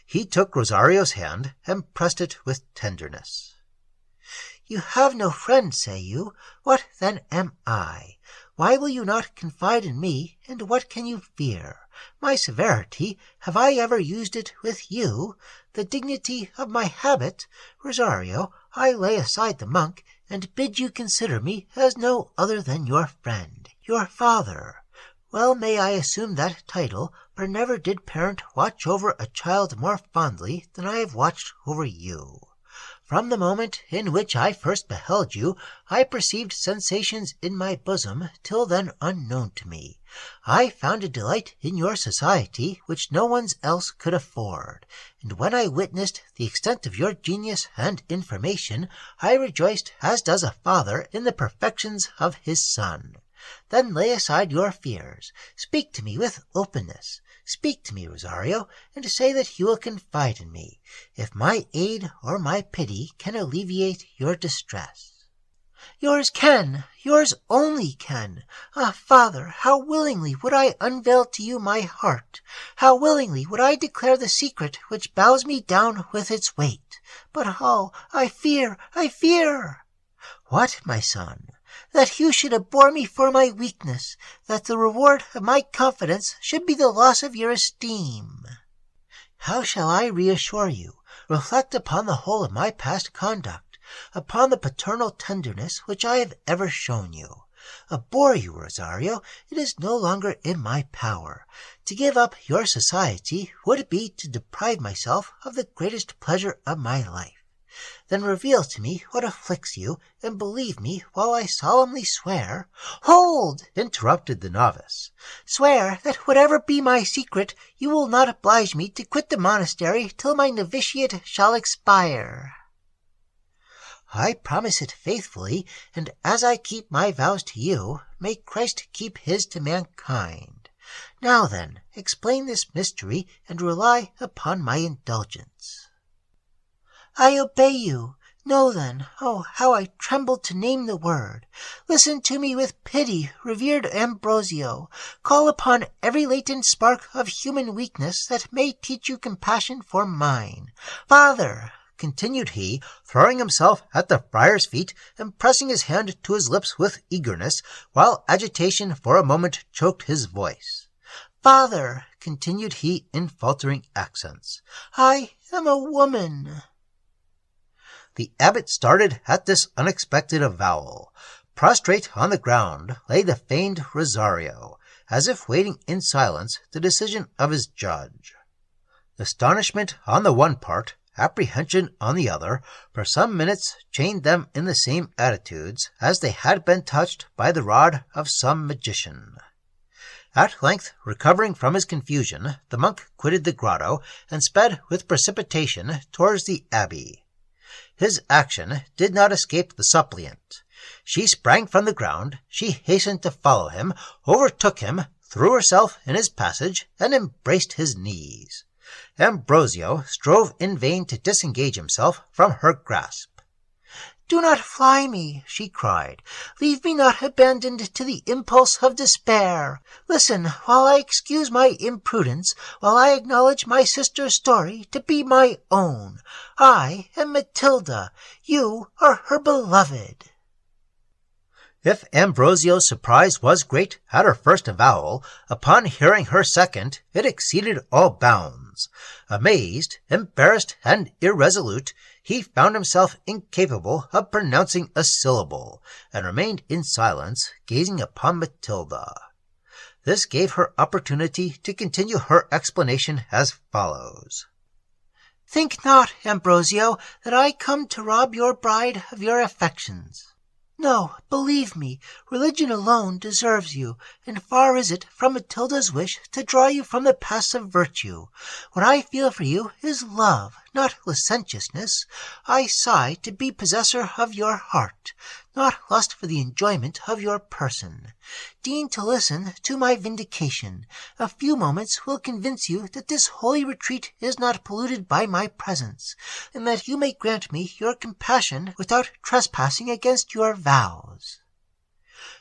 He took Rosario's hand and pressed it with tenderness. "You have no friend, say you? What then am I? Why will you not confide in me, and what can you fear? My severity, have I ever used it with you? The dignity of my habit? Rosario, I lay aside the monk, and bid you consider me as no other than your friend, your father. Well may I assume that title, for never did parent watch over a child more fondly than I have watched over you. From the moment in which I first beheld you, I perceived sensations in my bosom till then unknown to me. I found a delight in your society which no one else could afford, and when I witnessed the extent of your genius and information, I rejoiced as does a father in the perfections of his son. Then lay aside your fears. Speak to me with openness. Speak to me, Rosario, and say that you will confide in me, if my aid or my pity can alleviate your distress." "Yours can, yours only can. Ah, father, how willingly would I unveil to you my heart. How willingly would I declare the secret which bows me down with its weight. But oh, I fear, I fear." "What, my son?" "That you should abhor me for my weakness, that the reward of my confidence should be the loss of your esteem." "How shall I reassure you? Reflect upon the whole of my past conduct, upon the paternal tenderness which I have ever shown you. Abhor you, Rosario, it is no longer in my power. To give up your society would be to deprive myself of the greatest pleasure of my life. Then reveal to me what afflicts you, and believe me while I solemnly swear—" "Hold!" interrupted the novice. "Swear that whatever be my secret, you will not oblige me to quit the monastery till my novitiate shall expire." "I promise it faithfully, and as I keep my vows to you, may Christ keep his to mankind. Now then, explain this mystery, and rely upon my indulgence." "I obey you. Know then, oh, how I tremble to name the word. Listen to me with pity, revered Ambrosio. Call upon every latent spark of human weakness that may teach you compassion for mine. Father," continued he, throwing himself at the friar's feet and pressing his hand to his lips with eagerness, while agitation for a moment choked his voice. "Father," continued he in faltering accents, "I am a woman." The abbot started at this unexpected avowal. Prostrate on the ground lay the feigned Rosario, as if waiting in silence the decision of his judge. Astonishment on the one part, apprehension on the other, for some minutes chained them in the same attitudes as they had been touched by the rod of some magician. At length, recovering from his confusion, the monk quitted the grotto and sped with precipitation towards the abbey. His action did not escape the suppliant. She sprang from the ground, she hastened to follow him, overtook him, threw herself in his passage, and embraced his knees. Ambrosio strove in vain to disengage himself from her grasp. "Do not fly me," she cried. "Leave me not abandoned to the impulse of despair. Listen while I excuse my imprudence, while I acknowledge my sister's story to be my own. I am Matilda. You are her beloved." If Ambrosio's surprise was great at her first avowal, upon hearing her second, it exceeded all bounds. Amazed, embarrassed, and irresolute, he found himself incapable of pronouncing a syllable, and remained in silence, gazing upon Matilda. This gave her opportunity to continue her explanation as follows. "Think not, Ambrosio, that I come to rob your bride of your affections. No, believe me, religion alone deserves you, and far is it from Matilda's wish to draw you from the paths of virtue. What I feel for you is love, not licentiousness. I sigh to be possessor of your heart, not lust for the enjoyment of your person. Deign to listen to my vindication. A few moments will convince you that this holy retreat is not polluted by my presence, and that you may grant me your compassion without trespassing against your vows."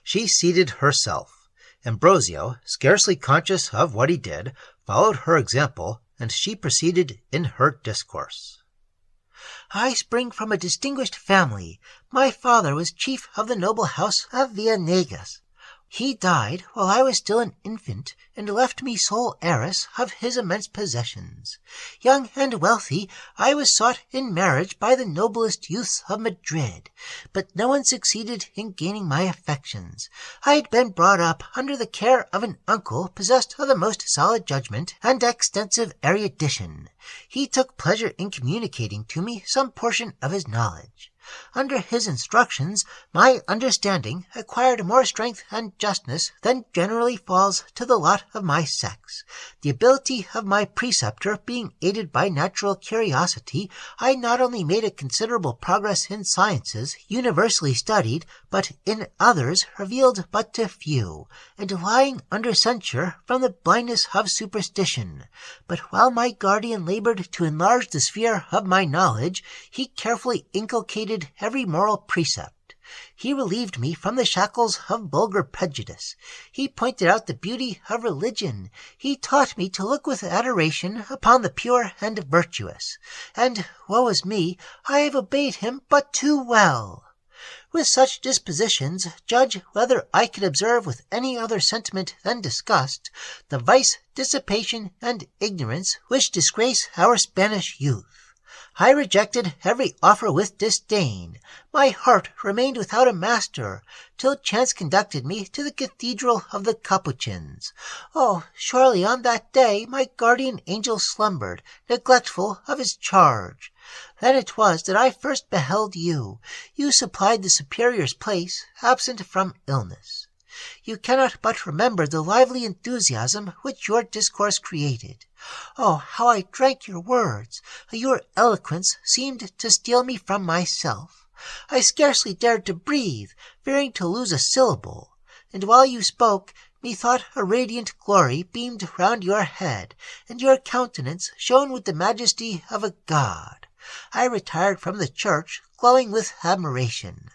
She seated herself. Ambrosio, scarcely conscious of what he did, followed her example, and she proceeded in her discourse. "I spring from a distinguished family. My father was chief of the noble house of Villenegas. He died while I was still an infant, and left me sole heiress of his immense possessions. Young and wealthy, I was sought in marriage by the noblest youths of Madrid, but no one succeeded in gaining my affections. I had been brought up under the care of an uncle possessed of the most solid judgment and extensive erudition. He took pleasure in communicating to me some portion of his knowledge. Under his instructions, my understanding acquired more strength and justness than generally falls to the lot of my sex. The ability of my preceptor being aided by natural curiosity, I not only made a considerable progress in sciences universally studied, but in others revealed but to few, and lying under censure from the blindness of superstition. But while my guardian labored to enlarge the sphere of my knowledge, he carefully inculcated every moral precept. He relieved me from the shackles of vulgar prejudice. He pointed out the beauty of religion. He taught me to look with adoration upon the pure and virtuous. And, woe is me, I have obeyed him but too well. With such dispositions, judge whether I could observe with any other sentiment than disgust the vice, dissipation, and ignorance which disgrace our Spanish youth. I rejected every offer with disdain. My heart remained without a master, till chance conducted me to the cathedral of the Capuchins. Oh, surely on that day my guardian angel slumbered, neglectful of his charge. Then it was that I first beheld you. You supplied the superior's place, absent from illness. You cannot but remember the lively enthusiasm which your discourse created. Oh, how I drank your words! Your eloquence seemed to steal me from myself. I scarcely dared to breathe, fearing to lose a syllable. And while you spoke, methought a radiant glory beamed round your head, and your countenance shone with the majesty of a god. I retired from the church, glowing with admiration.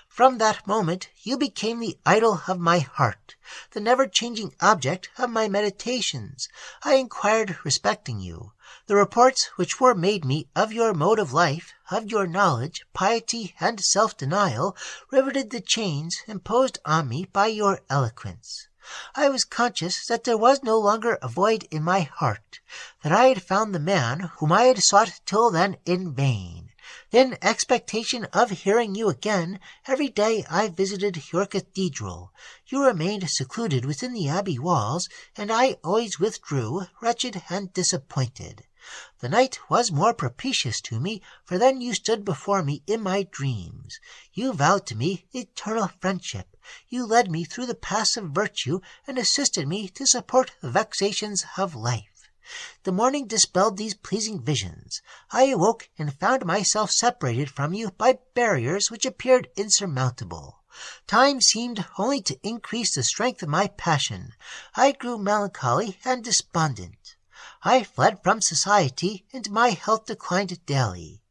From that moment you became the idol of my heart, the never-changing object of my meditations. I inquired respecting you. The reports which were made me of your mode of life, of your knowledge, piety, and self-denial, riveted the chains imposed on me by your eloquence. I was conscious that there was no longer a void in my heart, that I had found the man whom I had sought till then in vain. In expectation of hearing you again, every day I visited your cathedral. You remained secluded within the abbey walls, and I always withdrew, wretched and disappointed. The night was more propitious to me, for then you stood before me in my dreams. You vowed to me eternal friendship. You led me through the paths of virtue, and assisted me to support the vexations of life. The morning dispelled these pleasing visions. I awoke and found myself separated from you by barriers which appeared insurmountable. Time seemed only to increase the strength of my passion. I grew melancholy and despondent. I fled from society, and my health declined daily.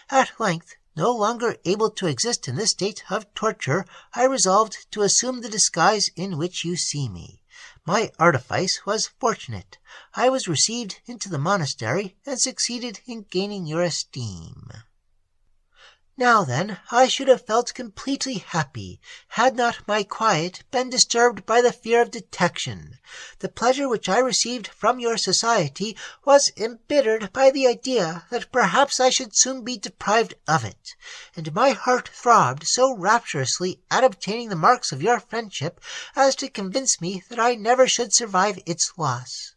At length, no longer able to exist in this state of torture, I resolved to assume the disguise in which you see me. My artifice was fortunate. I was received into the monastery, and succeeded in gaining your esteem. Now then, I should have felt completely happy, had not my quiet been disturbed by the fear of detection. The pleasure which I received from your society was embittered by the idea that perhaps I should soon be deprived of it, and my heart throbbed so rapturously at obtaining the marks of your friendship as to convince me that I never should survive its loss.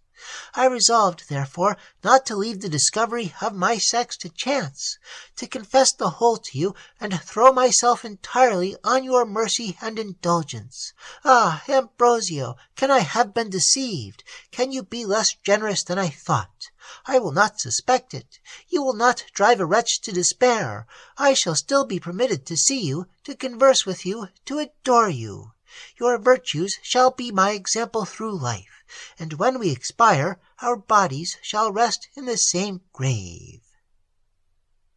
I resolved, therefore, not to leave the discovery of my sex to chance, to confess the whole to you, and throw myself entirely on your mercy and indulgence. Ah, Ambrosio, can I have been deceived? Can you be less generous than I thought? I will not suspect it. You will not drive a wretch to despair. I shall still be permitted to see you, to converse with you, to adore you. Your virtues shall be my example through life, and when we expire, our bodies shall rest in the same grave.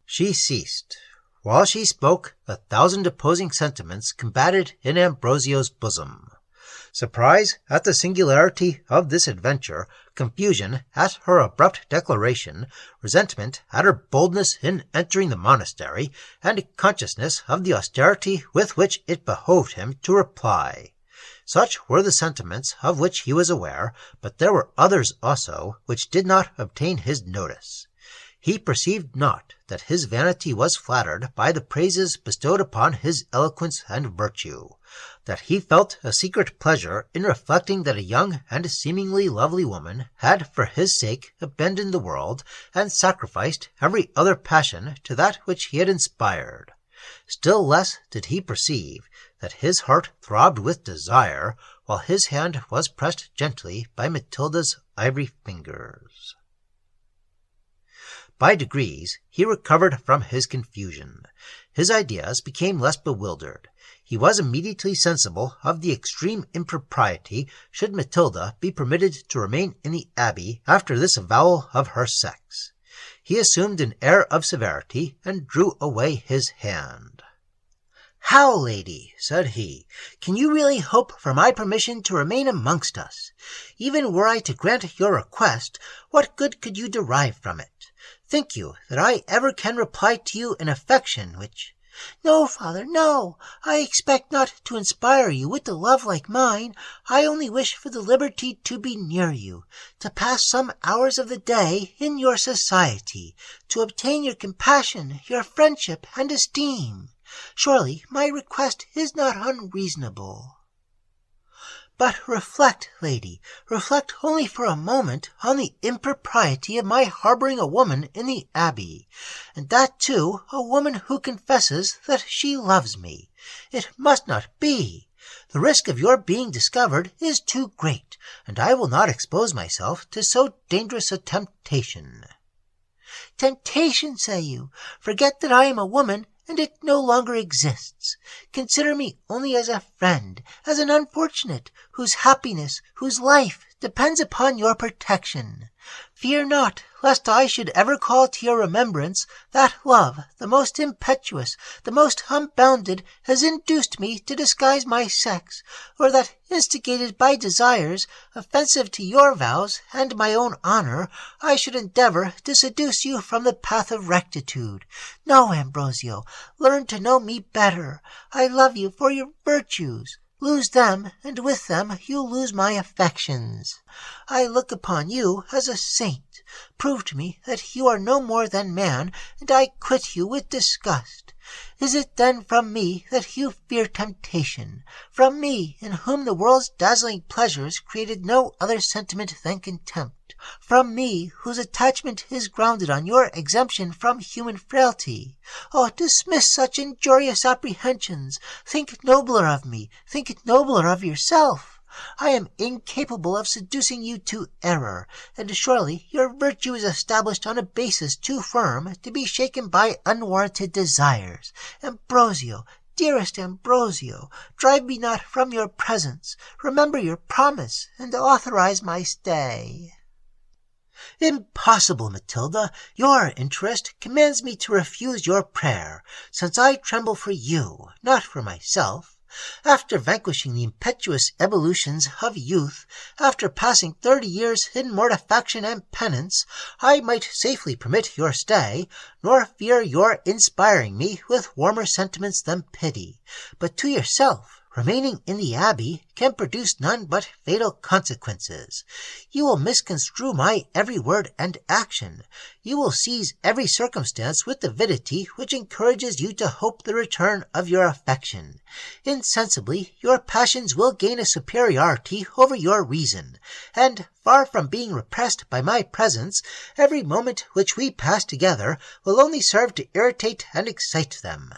She ceased. While she spoke, 1,000 opposing sentiments combated in Ambrosio's bosom. Surprise at the singularity of this adventure, confusion at her abrupt declaration, resentment at her boldness in entering the monastery, and consciousness of the austerity with which it behoved him to reply. Such were the sentiments of which he was aware, but there were others also which did not obtain his notice. He perceived not that his vanity was flattered by the praises bestowed upon his eloquence and virtue, that he felt a secret pleasure in reflecting that a young and seemingly lovely woman had for his sake abandoned the world and sacrificed every other passion to that which he had inspired. Still less did he perceive that his heart throbbed with desire, while his hand was pressed gently by Matilda's ivory fingers. By degrees he recovered from his confusion. His ideas became less bewildered. He was immediately sensible of the extreme impropriety should Matilda be permitted to remain in the abbey after this avowal of her sex. He assumed an air of severity, and drew away his hand. "How, lady," said he, "can you really hope for my permission to remain amongst us? Even were I to grant your request, what good could you derive from it? Think you that I ever can reply to you in affection which—" "No, father, no. I expect not to inspire you with a love like mine. I only wish for the liberty to be near you, to pass some hours of the day in your society, to obtain your compassion, your friendship, and esteem. Surely my request is not unreasonable." "But reflect, lady, reflect only for a moment on the impropriety of my harboring a woman in the abbey, and that too a woman who confesses that she loves me. It must not be. The risk of your being discovered is too great, and I will not expose myself to so dangerous a temptation." "Temptation, say you? Forget that I am a woman, and it no longer exists. Consider me only as a friend, as an unfortunate, whose happiness, whose life, depends upon your protection. Fear not, lest I should ever call to your remembrance that love, the most impetuous, the most unbounded, has induced me to disguise my sex, or that, instigated by desires offensive to your vows and my own honor, I should endeavor to seduce you from the path of rectitude. No, Ambrosio, learn to know me better. I love you for your virtues. Lose them, and with them you lose my affections. I look upon you as a saint. Prove to me that you are no more than man, and I quit you with disgust. Is it then from me that you fear temptation? From me, in whom the world's dazzling pleasures created no other sentiment than contempt? From me, whose attachment is grounded on your exemption from human frailty? Oh, dismiss such injurious apprehensions. Think nobler of me. Think nobler of yourself. I am incapable of seducing you to error, and surely your virtue is established on a basis too firm to be shaken by unwarranted desires. Ambrosio, dearest Ambrosio, drive me not from your presence. Remember your promise, and authorize my stay. Impossible, Matilda. Your interest commands me to refuse your prayer, since I tremble for you, not for myself. After vanquishing the impetuous evolutions of youth, after passing 30 years in mortifaction and penance, I might safely permit your stay, nor fear your inspiring me with warmer sentiments than pity. But to yourself, remaining in the abbey can produce none but fatal consequences. You will misconstrue my every word and action. You will seize every circumstance with avidity which encourages you to hope the return of your affection. Insensibly your passions will gain a superiority over your reason, and, far from being repressed by my presence, every moment which we pass together will only serve to irritate and excite them.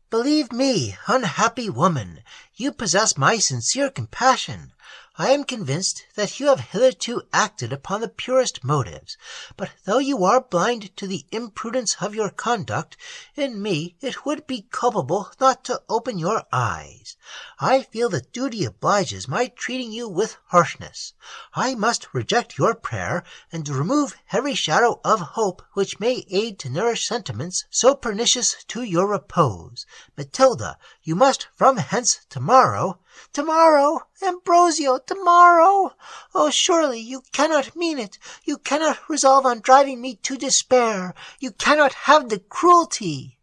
Believe me, unhappy woman, you possess my sincere compassion. I am convinced that you have hitherto acted upon the purest motives, but though you are blind to the imprudence of your conduct, in me it would be culpable not to open your eyes. I feel that duty obliges my treating you with harshness. I must reject your prayer, and remove every shadow of hope which may aid to nourish sentiments so pernicious to your repose. Matilda, you must from hence tomorrow. Tomorrow, Ambrosio, tomorrow! Oh, surely you cannot mean it. You cannot resolve on driving me to despair. You cannot have the cruelty.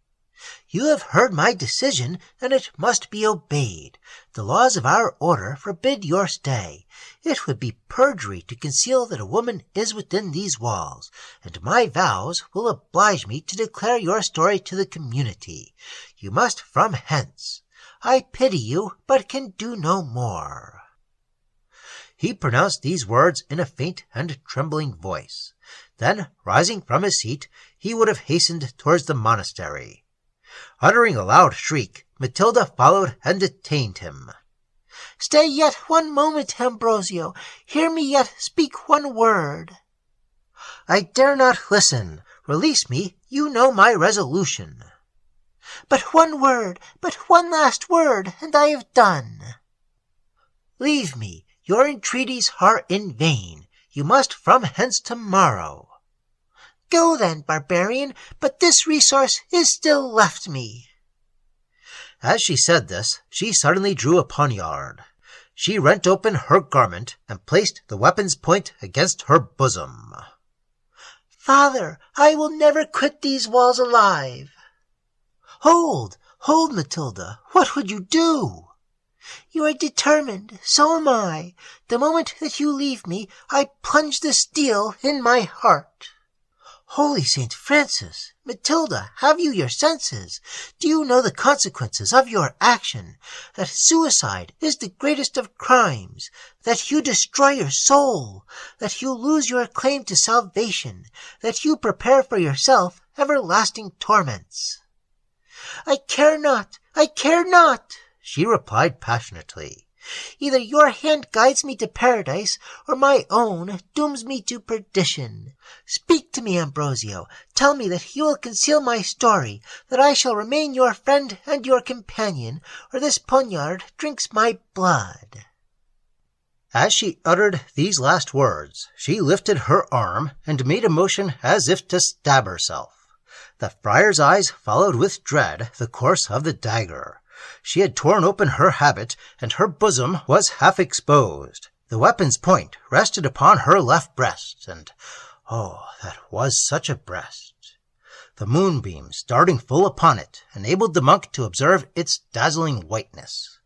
You have heard my decision, and it must be obeyed. The laws of our order forbid your stay. It would be perjury to conceal that a woman is within these walls, and my vows will oblige me to declare your story to the community. You must from hence. I pity you, but can do no more." He pronounced these words in a faint and trembling voice. Then, rising from his seat, he would have hastened towards the monastery. Uttering a loud shriek, Matilda followed and detained him. "Stay yet one moment, Ambrosio. Hear me yet speak one word." "I dare not listen. Release me. You know my resolution." "But one word, but one last word, and I have done." "Leave me. Your entreaties are in vain. You must from hence tomorrow." "Go then, barbarian, but this resource is still left me." As she said this, she suddenly drew a poniard. She rent open her garment and placed the weapon's point against her bosom. "Father, I will never quit these walls alive." "Hold, hold, Matilda. What would you do?" "You are determined. So am I. The moment that you leave me, I plunge the steel in my heart." "Holy St. Francis! Matilda, have you your senses? Do you know the consequences of your action? That suicide is the greatest of crimes, that you destroy your soul, that you lose your claim to salvation, that you prepare for yourself everlasting torments." "I care not, I care not," she replied passionately. "Either your hand guides me to paradise, or my own dooms me to perdition. Speak to me, Ambrosio. Tell me that you will conceal my story, that I shall remain your friend and your companion, or this poniard drinks my blood." As she uttered these last words, she lifted her arm and made a motion as if to stab herself. The friar's eyes followed with dread the course of the dagger. She had torn open her habit, and her bosom was half exposed. The weapon's point rested upon her left breast, and oh, that was such a breast! The moonbeams darting full upon it enabled the monk to observe its dazzling whiteness.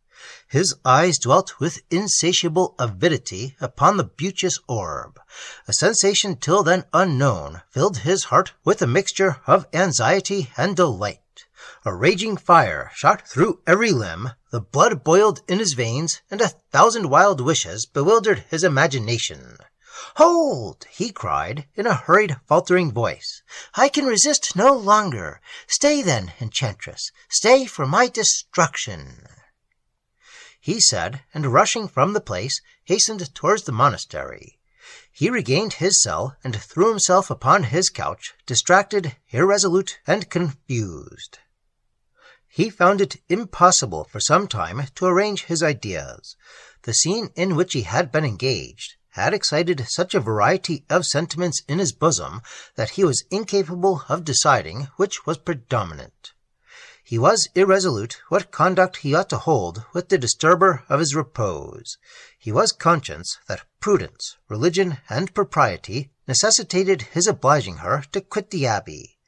His eyes dwelt with insatiable avidity upon the beauteous orb. A sensation till then unknown filled his heart with a mixture of anxiety and delight. A raging fire shot through every limb, the blood boiled in his veins, and 1,000 wild wishes bewildered his imagination. "Hold!" he cried, in a hurried, faltering voice. "I can resist no longer. Stay then, enchantress, stay for my destruction." He said, and rushing from the place, hastened towards the monastery. He regained his cell, and threw himself upon his couch, distracted, irresolute, and confused. He found it impossible for some time to arrange his ideas. The scene in which he had been engaged had excited such a variety of sentiments in his bosom that he was incapable of deciding which was predominant. He was irresolute what conduct he ought to hold with the disturber of his repose. He was conscious that prudence, religion, and propriety necessitated his obliging her to quit the abbey.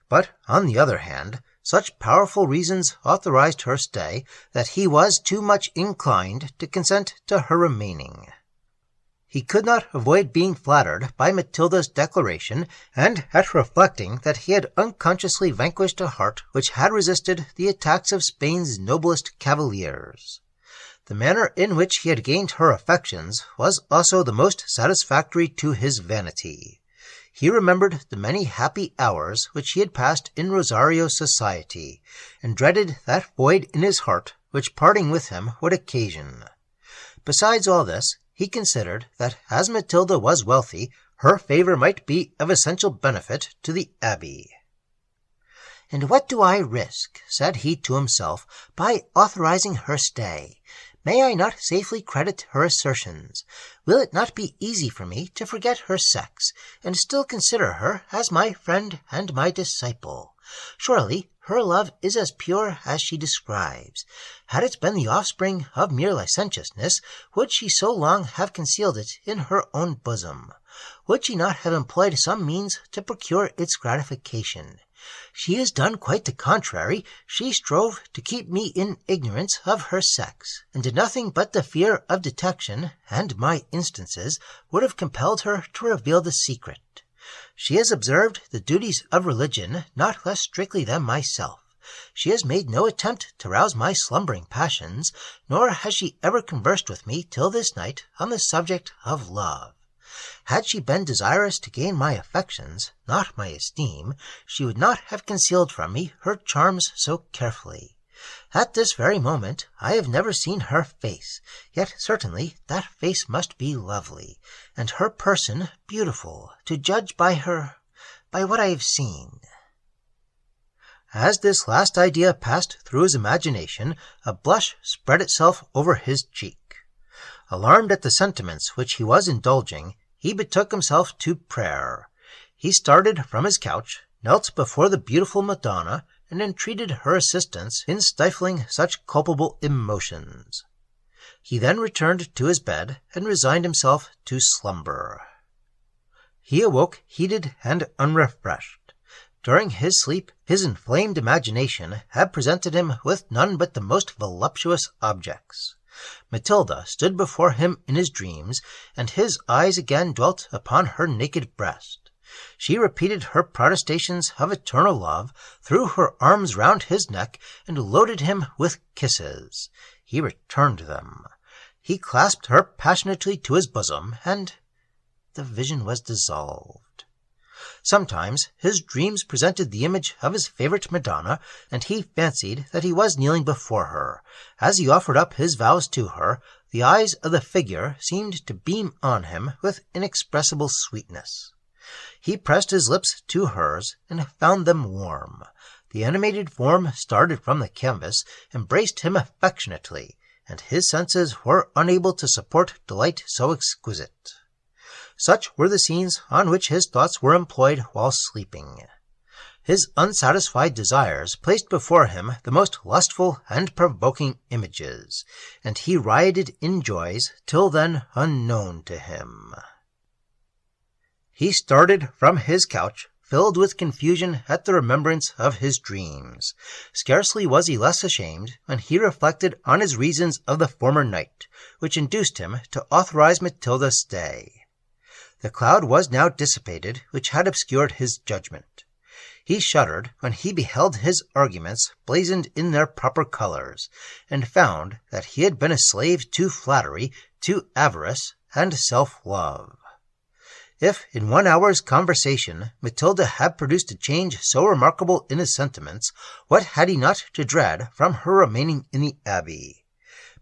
But, on the other hand, such powerful reasons authorized her stay that he was too much inclined to consent to her remaining. He could not avoid being flattered by Matilda's declaration, and at reflecting that he had unconsciously vanquished a heart which had resisted the attacks of Spain's noblest cavaliers. The manner in which he had gained her affections was also the most satisfactory to his vanity. He remembered the many happy hours which he had passed in Rosario's society, and dreaded that void in his heart which parting with him would occasion. Besides all this, he considered that as Matilda was wealthy, her favour might be of essential benefit to the abbey. "And what do I risk," said he to himself, "by authorizing her stay? May I not safely credit her assertions? Will it not be easy for me to forget her sex, and still consider her as my friend and my disciple? Surely her love is as pure as she describes. Had it been the offspring of mere licentiousness, would she so long have concealed it in her own bosom? Would she not have employed some means to procure its gratification? She has done quite the contrary. She strove to keep me in ignorance of her sex, and nothing but the fear of detection, and my instances, would have compelled her to reveal the secret. She has observed the duties of religion not less strictly than myself. She has made no attempt to rouse my slumbering passions, nor has she ever conversed with me till this night on the subject of love. Had she been desirous to gain my affections, not my esteem, she would not have concealed from me her charms so carefully. At this very moment I have never seen her face, yet certainly that face must be lovely, and her person beautiful, to judge by what I have seen." As this last idea passed through his imagination, a blush spread itself over his cheek. Alarmed at the sentiments which he was indulging, he betook himself to prayer. He started from his couch, knelt before the beautiful Madonna, and entreated her assistance in stifling such culpable emotions. He then returned to his bed, and resigned himself to slumber. He awoke heated and unrefreshed. During his sleep, his inflamed imagination had presented him with none but the most voluptuous objects. Matilda stood before him in his dreams, and his eyes again dwelt upon her naked breast. She repeated her protestations of eternal love, threw her arms round his neck, and loaded him with kisses. He returned them. He clasped her passionately to his bosom, and the vision was dissolved. Sometimes his dreams presented the image of his favourite Madonna, and he fancied that he was kneeling before her. As he offered up his vows to her, the eyes of the figure seemed to beam on him with inexpressible sweetness. He pressed his lips to hers, and found them warm. The animated form started from the canvas, embraced him affectionately, and his senses were unable to support delight so exquisite. Such were the scenes on which his thoughts were employed while sleeping. His unsatisfied desires placed before him the most lustful and provoking images, and he rioted in joys till then unknown to him. He started from his couch, filled with confusion at the remembrance of his dreams. Scarcely was he less ashamed when he reflected on his reasons of the former night, which induced him to authorize Matilda's stay. The cloud was now dissipated which had obscured his judgment. He shuddered when he beheld his arguments blazoned in their proper colors, and found that he had been a slave to flattery, to avarice, and self-love. If in 1 hour's conversation Matilda had produced a change so remarkable in his sentiments, what had he not to dread from her remaining in the abbey?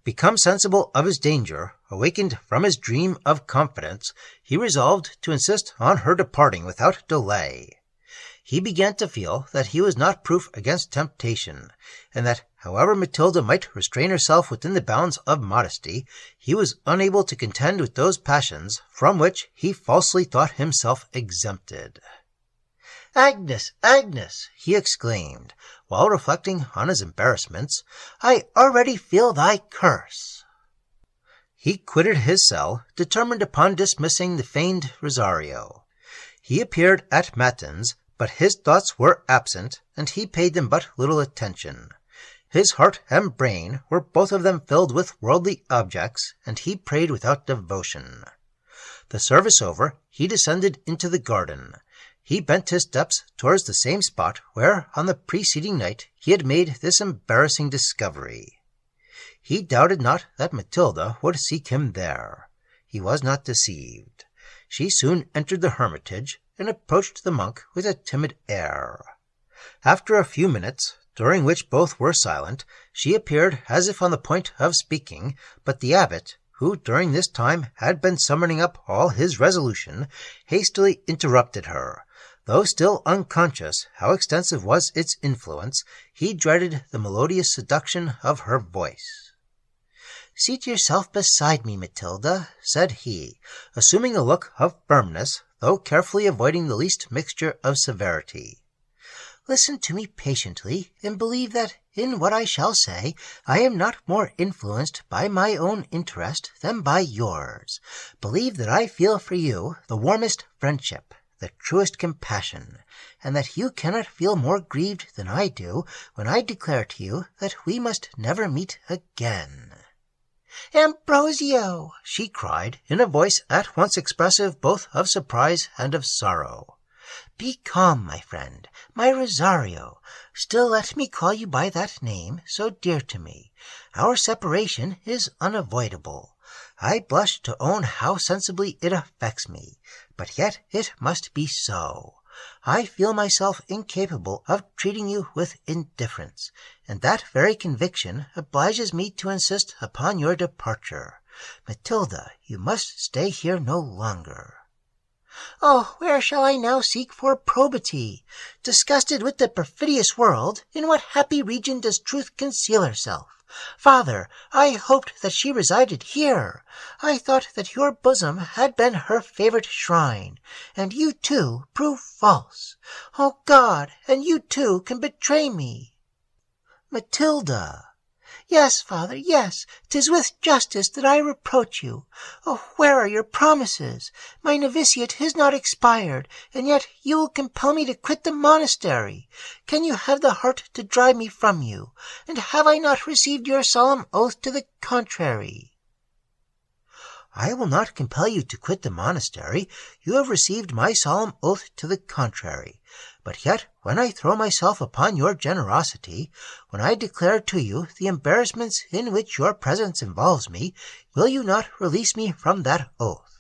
Become sensible of his danger, awakened from his dream of confidence, he resolved to insist on her departing without delay. He began to feel that he was not proof against temptation, and that however Matilda might restrain herself within the bounds of modesty, he was unable to contend with those passions from which he falsely thought himself exempted. "Agnes, Agnes," he exclaimed, while reflecting on his embarrassments, "I already feel thy curse." He quitted his cell, determined upon dismissing the feigned Rosario. He appeared at matins, but his thoughts were absent, and he paid them but little attention. His heart and brain were both of them filled with worldly objects, and he prayed without devotion. The service over, he descended into the garden. He bent his steps towards the same spot where, on the preceding night, he had made this embarrassing discovery. He doubted not that Matilda would seek him there. He was not deceived. She soon entered the hermitage, and approached the monk with a timid air. After a few minutes, during which both were silent, she appeared as if on the point of speaking, but the abbot, who during this time had been summoning up all his resolution, hastily interrupted her. Though still unconscious how extensive was its influence, he dreaded the melodious seduction of her voice. "Seat yourself beside me, Matilda," said he, assuming a look of firmness, though carefully avoiding the least mixture of severity. "Listen to me patiently, and believe that in what I shall say I am not more influenced by my own interest than by yours. Believe that I feel for you the warmest friendship, the truest compassion, and that you cannot feel more grieved than I do when I declare to you that we must never meet again." "Ambrosio!" she cried, in a voice at once expressive both of surprise and of sorrow. "Be calm, my friend, my Rosario. Still let me call you by that name, so dear to me. Our separation is unavoidable. I blush to own how sensibly it affects me, but yet it must be so. I feel myself incapable of treating you with indifference, and that very conviction obliges me to insist upon your departure. Matilda, you must stay here no longer." "Oh, where shall I now seek for probity? Disgusted with the perfidious world, in what happy region does truth conceal herself? Father, I hoped that she resided here. I thought that your bosom had been her favorite shrine, and you, too, prove false. Oh, God, and you, too, can betray me." "Matilda!" "Yes, father, yes, 'tis with justice that I reproach you. Oh, where are your promises? My novitiate has not expired, and yet you will compel me to quit the monastery. Can you have the heart to drive me from you? And have I not received your solemn oath to the contrary?" "I will not compel you to quit the monastery. You have received my solemn oath to the contrary. But yet, when I throw myself upon your generosity, when I declare to you the embarrassments in which your presence involves me, will you not release me from that oath?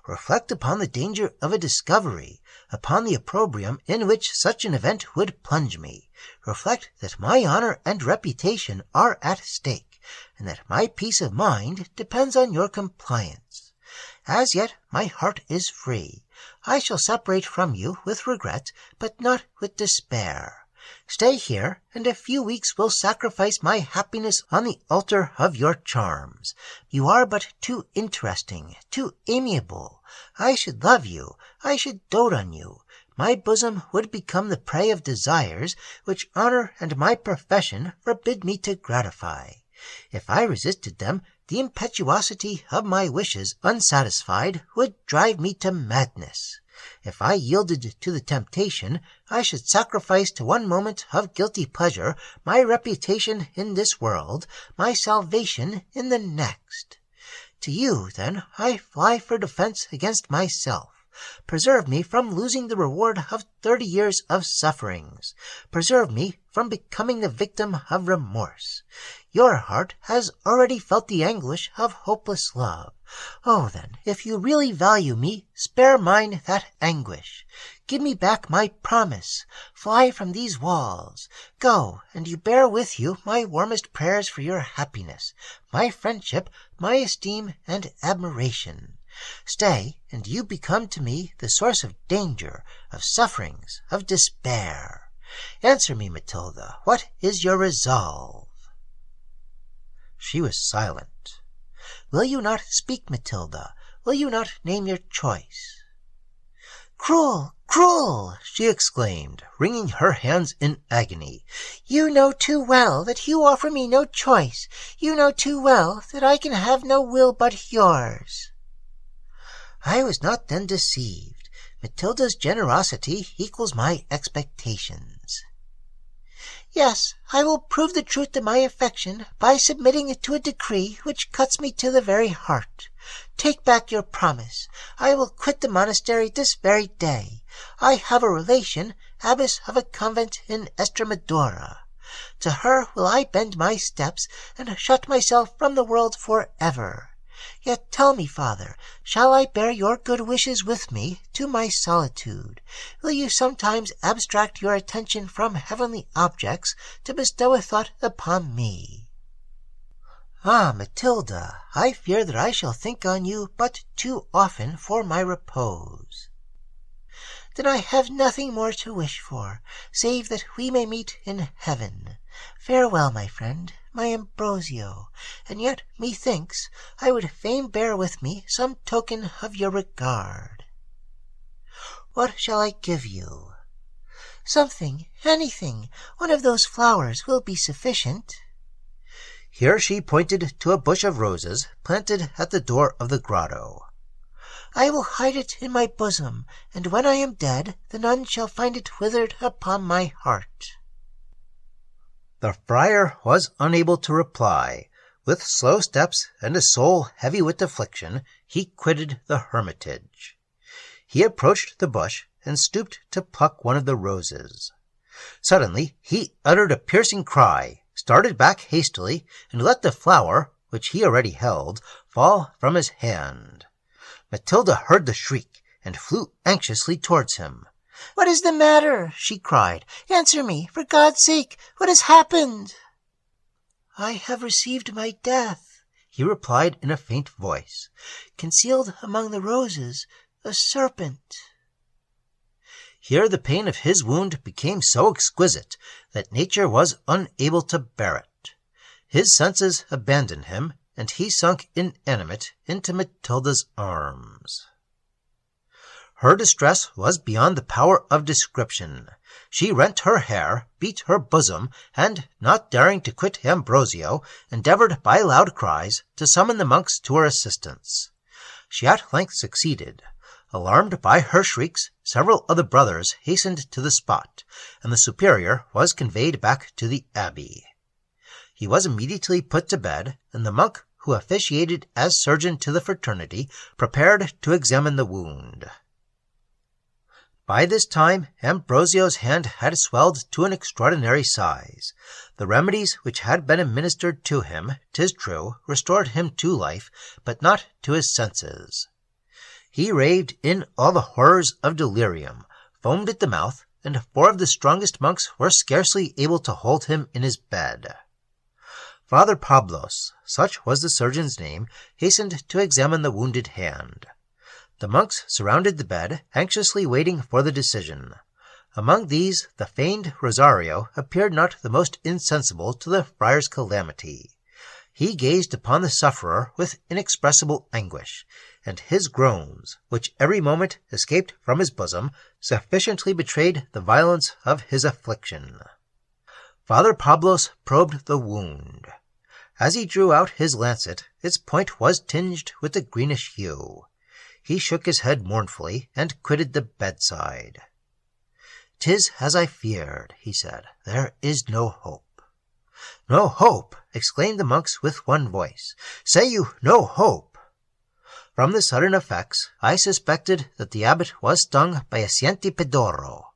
Reflect upon the danger of a discovery, upon the opprobrium in which such an event would plunge me. Reflect that my honor and reputation are at stake, and that my peace of mind depends on your compliance. As yet my heart is free. I shall separate from you with regret, but not with despair. Stay here, and a few weeks will sacrifice my happiness on the altar of your charms. You are but too interesting, too amiable. I should love you, I should dote on you. My bosom would become the prey of desires which honor and my profession forbid me to gratify. If I resisted them, the impetuosity of my wishes unsatisfied would drive me to madness. If I yielded to the temptation, I should sacrifice to one moment of guilty pleasure my reputation in this world, my salvation in the next. To you, then, I fly for defense against myself. Preserve me from losing the reward of 30 years of sufferings. Preserve me from becoming the victim of remorse. Your heart has already felt the anguish of hopeless love. Oh, then, if you really value me, spare mine that anguish. Give me back my promise. Fly from these walls. Go, and you bear with you my warmest prayers for your happiness, my friendship, my esteem, and admiration. Stay, and you become to me the source of danger, of sufferings, of despair. Answer me, Matilda, what is your resolve? She was silent. Will you not speak, Matilda? Will you not name your choice? Cruel, cruel, she exclaimed, wringing her hands in agony. You know too well that you offer me no choice. You know too well that I can have no will but yours. I was not then deceived. Matilda's generosity equals my expectations. Yes, I will prove the truth of my affection by submitting it to a decree which cuts me to the very heart. Take back your promise. I will quit the monastery this very day. I have a relation, abbess of a convent in Estremadura. To her will I bend my steps and shut myself from the world for ever. Yet tell me, Father, shall I bear your good wishes with me to my solitude? Will you sometimes abstract your attention from heavenly objects to bestow a thought upon me? Ah, Matilda, I fear that I shall think on you but too often for my repose. Then I have nothing more to wish for, save that we may meet in heaven. Farewell, my friend, my Ambrosio, and yet, methinks, I would fain bear with me some token of your regard. What shall I give you? Something, anything. One of those flowers will be sufficient. Here she pointed to a bush of roses planted at the door of the grotto. I will hide it in my bosom, and when I am dead, the nuns shall find it withered upon my heart. The friar was unable to reply. With slow steps and a soul heavy with affliction, he quitted the hermitage. He approached the bush and stooped to pluck one of the roses. Suddenly he uttered a piercing cry, started back hastily, and let the flower, which he already held, fall from his hand. Matilda heard the shriek, and flew anxiously towards him. "What is the matter?" she cried. "Answer me, for God's sake! What has happened?" "I have received my death," he replied in a faint voice. "Concealed among the roses, a serpent." Here the pain of his wound became so exquisite that nature was unable to bear it. His senses abandoned him, and he sunk inanimate into Matilda's arms. Her distress was beyond the power of description. She rent her hair, beat her bosom, and, not daring to quit Ambrosio, endeavored by loud cries to summon the monks to her assistance. She at length succeeded. Alarmed by her shrieks, several of the brothers hastened to the spot, and the superior was conveyed back to the abbey. He was immediately put to bed, and the monk who officiated as surgeon to the fraternity prepared to examine the wound. By this time Ambrosio's hand had swelled to an extraordinary size. The remedies which had been administered to him, 'tis true, restored him to life, but not to his senses. He raved in all the horrors of delirium, foamed at the mouth, and 4 of the strongest monks were scarcely able to hold him in his bed. Father Pablos, such was the surgeon's name, hastened to examine the wounded hand. The monks surrounded the bed, anxiously waiting for the decision. Among these, the feigned Rosario appeared not the most insensible to the friar's calamity. He gazed upon the sufferer with inexpressible anguish, and his groans, which every moment escaped from his bosom, sufficiently betrayed the violence of his affliction. Father Pablos probed the wound. As he drew out his lancet, its point was tinged with a greenish hue. He shook his head mournfully, and quitted the bedside. "'Tis as I feared," he said. "There is no hope." "No hope!" exclaimed the monks with one voice. "Say you no hope?" From the sudden effects, I suspected that the abbot was stung by a pedoro.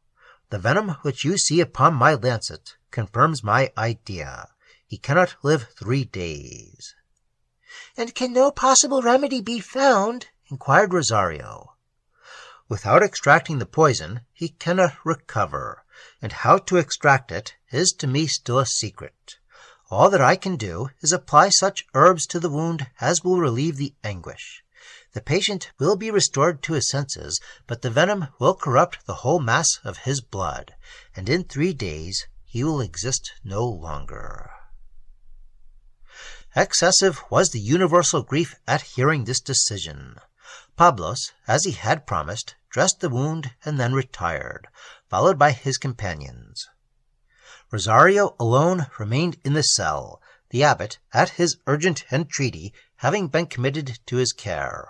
The venom which you see upon my lancet confirms my idea. He cannot live 3 days. And can no possible remedy be found? Inquired Rosario. Without extracting the poison, he cannot recover, and how to extract it is to me still a secret. All that I can do is apply such herbs to the wound as will relieve the anguish. The patient will be restored to his senses, but the venom will corrupt the whole mass of his blood, and in 3 days he will exist no longer. Excessive was the universal grief at hearing this decision. Pablos, as he had promised, dressed the wound and then retired, followed by his companions. Rosario alone remained in the cell, the abbot, at his urgent entreaty, having been committed to his care.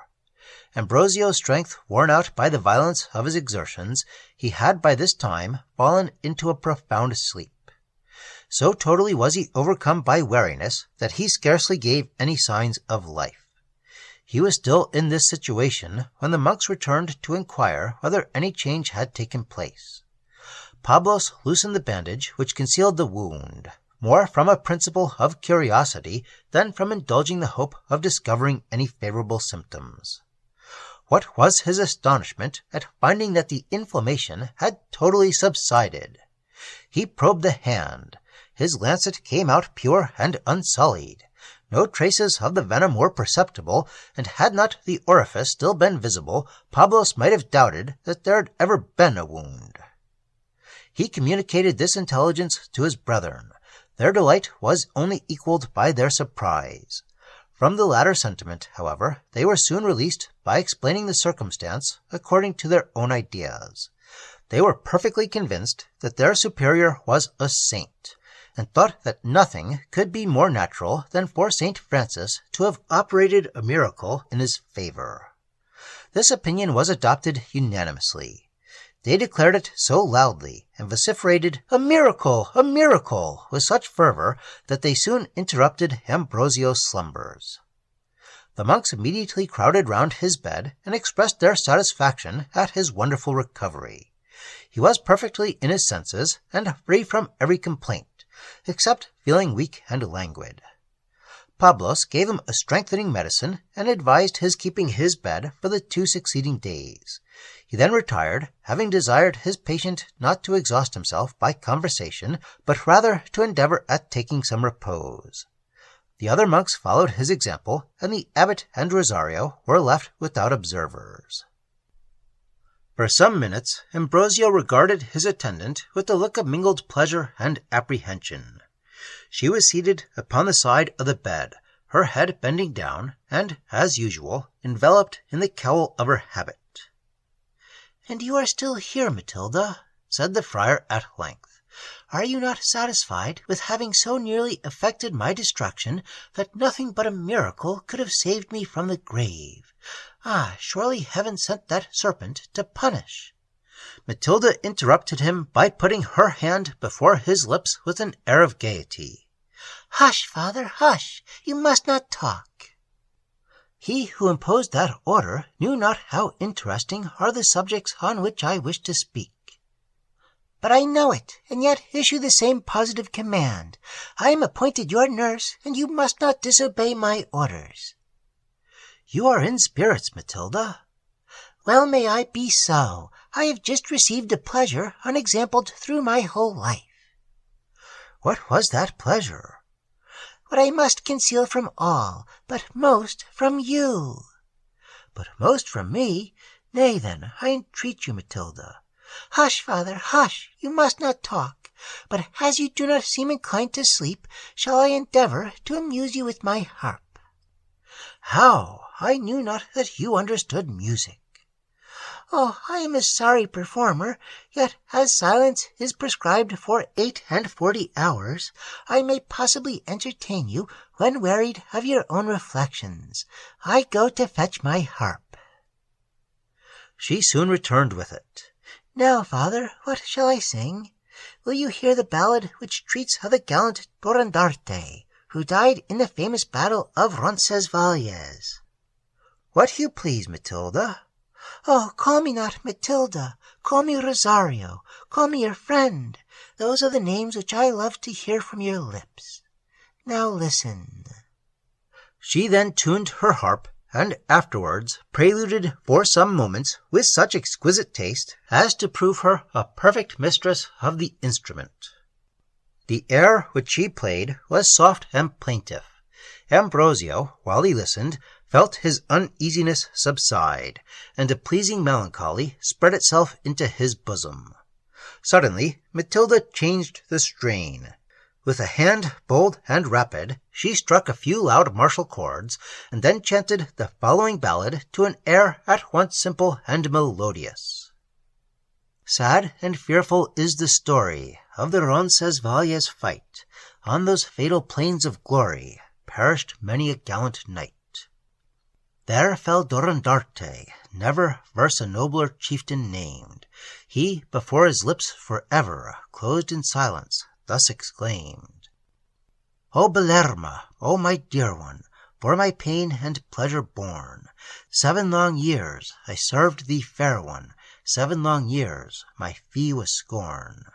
Ambrosio's strength worn out by the violence of his exertions, he had by this time fallen into a profound sleep. So totally was he overcome by weariness that he scarcely gave any signs of life. He was still in this situation when the monks returned to inquire whether any change had taken place. Pablos loosened the bandage which concealed the wound, more from a principle of curiosity than from indulging the hope of discovering any favorable symptoms. What was his astonishment at finding that the inflammation had totally subsided. He probed the hand. His lancet came out pure and unsullied. No traces of the venom were perceptible, and had not the orifice still been visible, Pablos might have doubted that there had ever been a wound. He communicated this intelligence to his brethren. Their delight was only equalled by their surprise. From the latter sentiment, however, they were soon released by explaining the circumstance according to their own ideas. They were perfectly convinced that their superior was a saint, and thought that nothing could be more natural than for St. Francis to have operated a miracle in his favor. This opinion was adopted unanimously. They declared it so loudly, and vociferated, "A miracle! A miracle!" with such fervor that they soon interrupted Ambrosio's slumbers. The monks immediately crowded round his bed, and expressed their satisfaction at his wonderful recovery. He was perfectly in his senses, and free from every complaint, except feeling weak and languid. Pablos gave him a strengthening medicine, and advised his keeping his bed for the 2 succeeding days. He then retired, having desired his patient not to exhaust himself by conversation, but rather to endeavor at taking some repose. The other monks followed his example, and the abbot and Rosario were left without observers. For some minutes Ambrosio regarded his attendant with a look of mingled pleasure and apprehension. She was seated upon the side of the bed, her head bending down, and, as usual, enveloped in the cowl of her habit. "And you are still here, Matilda," said the friar at length. "Are you not satisfied with having so nearly effected my destruction that nothing but a miracle could have saved me from the grave? Ah, surely heaven sent that serpent to punish." Matilda interrupted him by putting her hand before his lips with an air of gaiety. "Hush, father, hush! You must not talk." He who imposed that order knew not how interesting are the subjects on which I wish to speak. "But I know it, and yet issue the same positive command. I am appointed your nurse, and you must not disobey my orders." "You are in spirits, Matilda." "Well may I be so. I have just received a pleasure unexampled through my whole life." "What was that pleasure?" "What I must conceal from all, but most from you." "But most from me? Nay, then, I entreat you, Matilda." "Hush, father, hush! You must not talk. But as you do not seem inclined to sleep, shall I endeavor to amuse you with my harp?" "How? I knew not that you understood music." "Oh, I am a sorry performer, yet as silence is prescribed for 48 hours, I may possibly entertain you when wearied of your own reflections. I go to fetch my harp." She soon returned with it. "Now, father, what shall I sing? Will you hear the ballad which treats of the gallant Durandarte, who died in the famous battle of Roncesvalles?" What you please, Matilda. Oh, call me not Matilda. Call me Rosario. Call me your friend. Those are the names which I love to hear from your lips. Now listen." She then tuned her harp, and afterwards preluded for some moments with such exquisite taste as to prove her a perfect mistress of the instrument. The air which she played was soft and plaintive. Ambrosio, while he listened, felt his uneasiness subside, and a pleasing melancholy spread itself into his bosom. Suddenly Matilda changed the strain. With a hand bold and rapid, she struck a few loud martial chords, and then chanted the following ballad to an air at once simple and melodious. Sad and fearful is the story of the Roncesvalles fight. On those fatal plains of glory perished many a gallant knight. There fell Durandarte, never verse a nobler chieftain named. He, before his lips forever closed in silence, thus exclaimed: "O Belerma, O my dear one, for my pain and pleasure born, 7 long years I served thee, fair one, 7 long years my fee was scorn.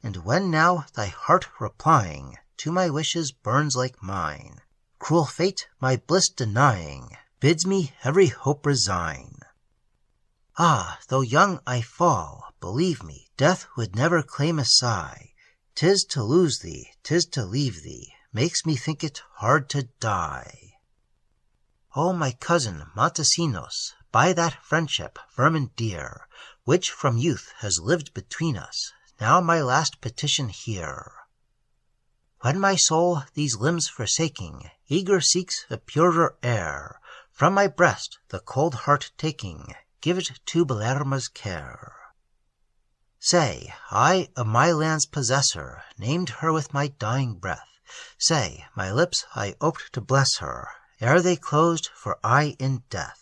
And when now thy heart replying to my wishes burns like mine, cruel fate, my bliss denying, bids me every hope resign. Ah, though young I fall, believe me, death would never claim a sigh. 'Tis to lose thee, 'tis to leave thee, makes me think it hard to die. O my cousin Montesinos, by that friendship firm and dear, which from youth has lived between us, now my last petition hear. When my soul, these limbs forsaking, eager seeks a purer air, from my breast the cold heart taking, give it to Belerma's care. Say, I, of my land's possessor, named her with my dying breath. Say, my lips I oped to bless her, ere they closed, for I in death.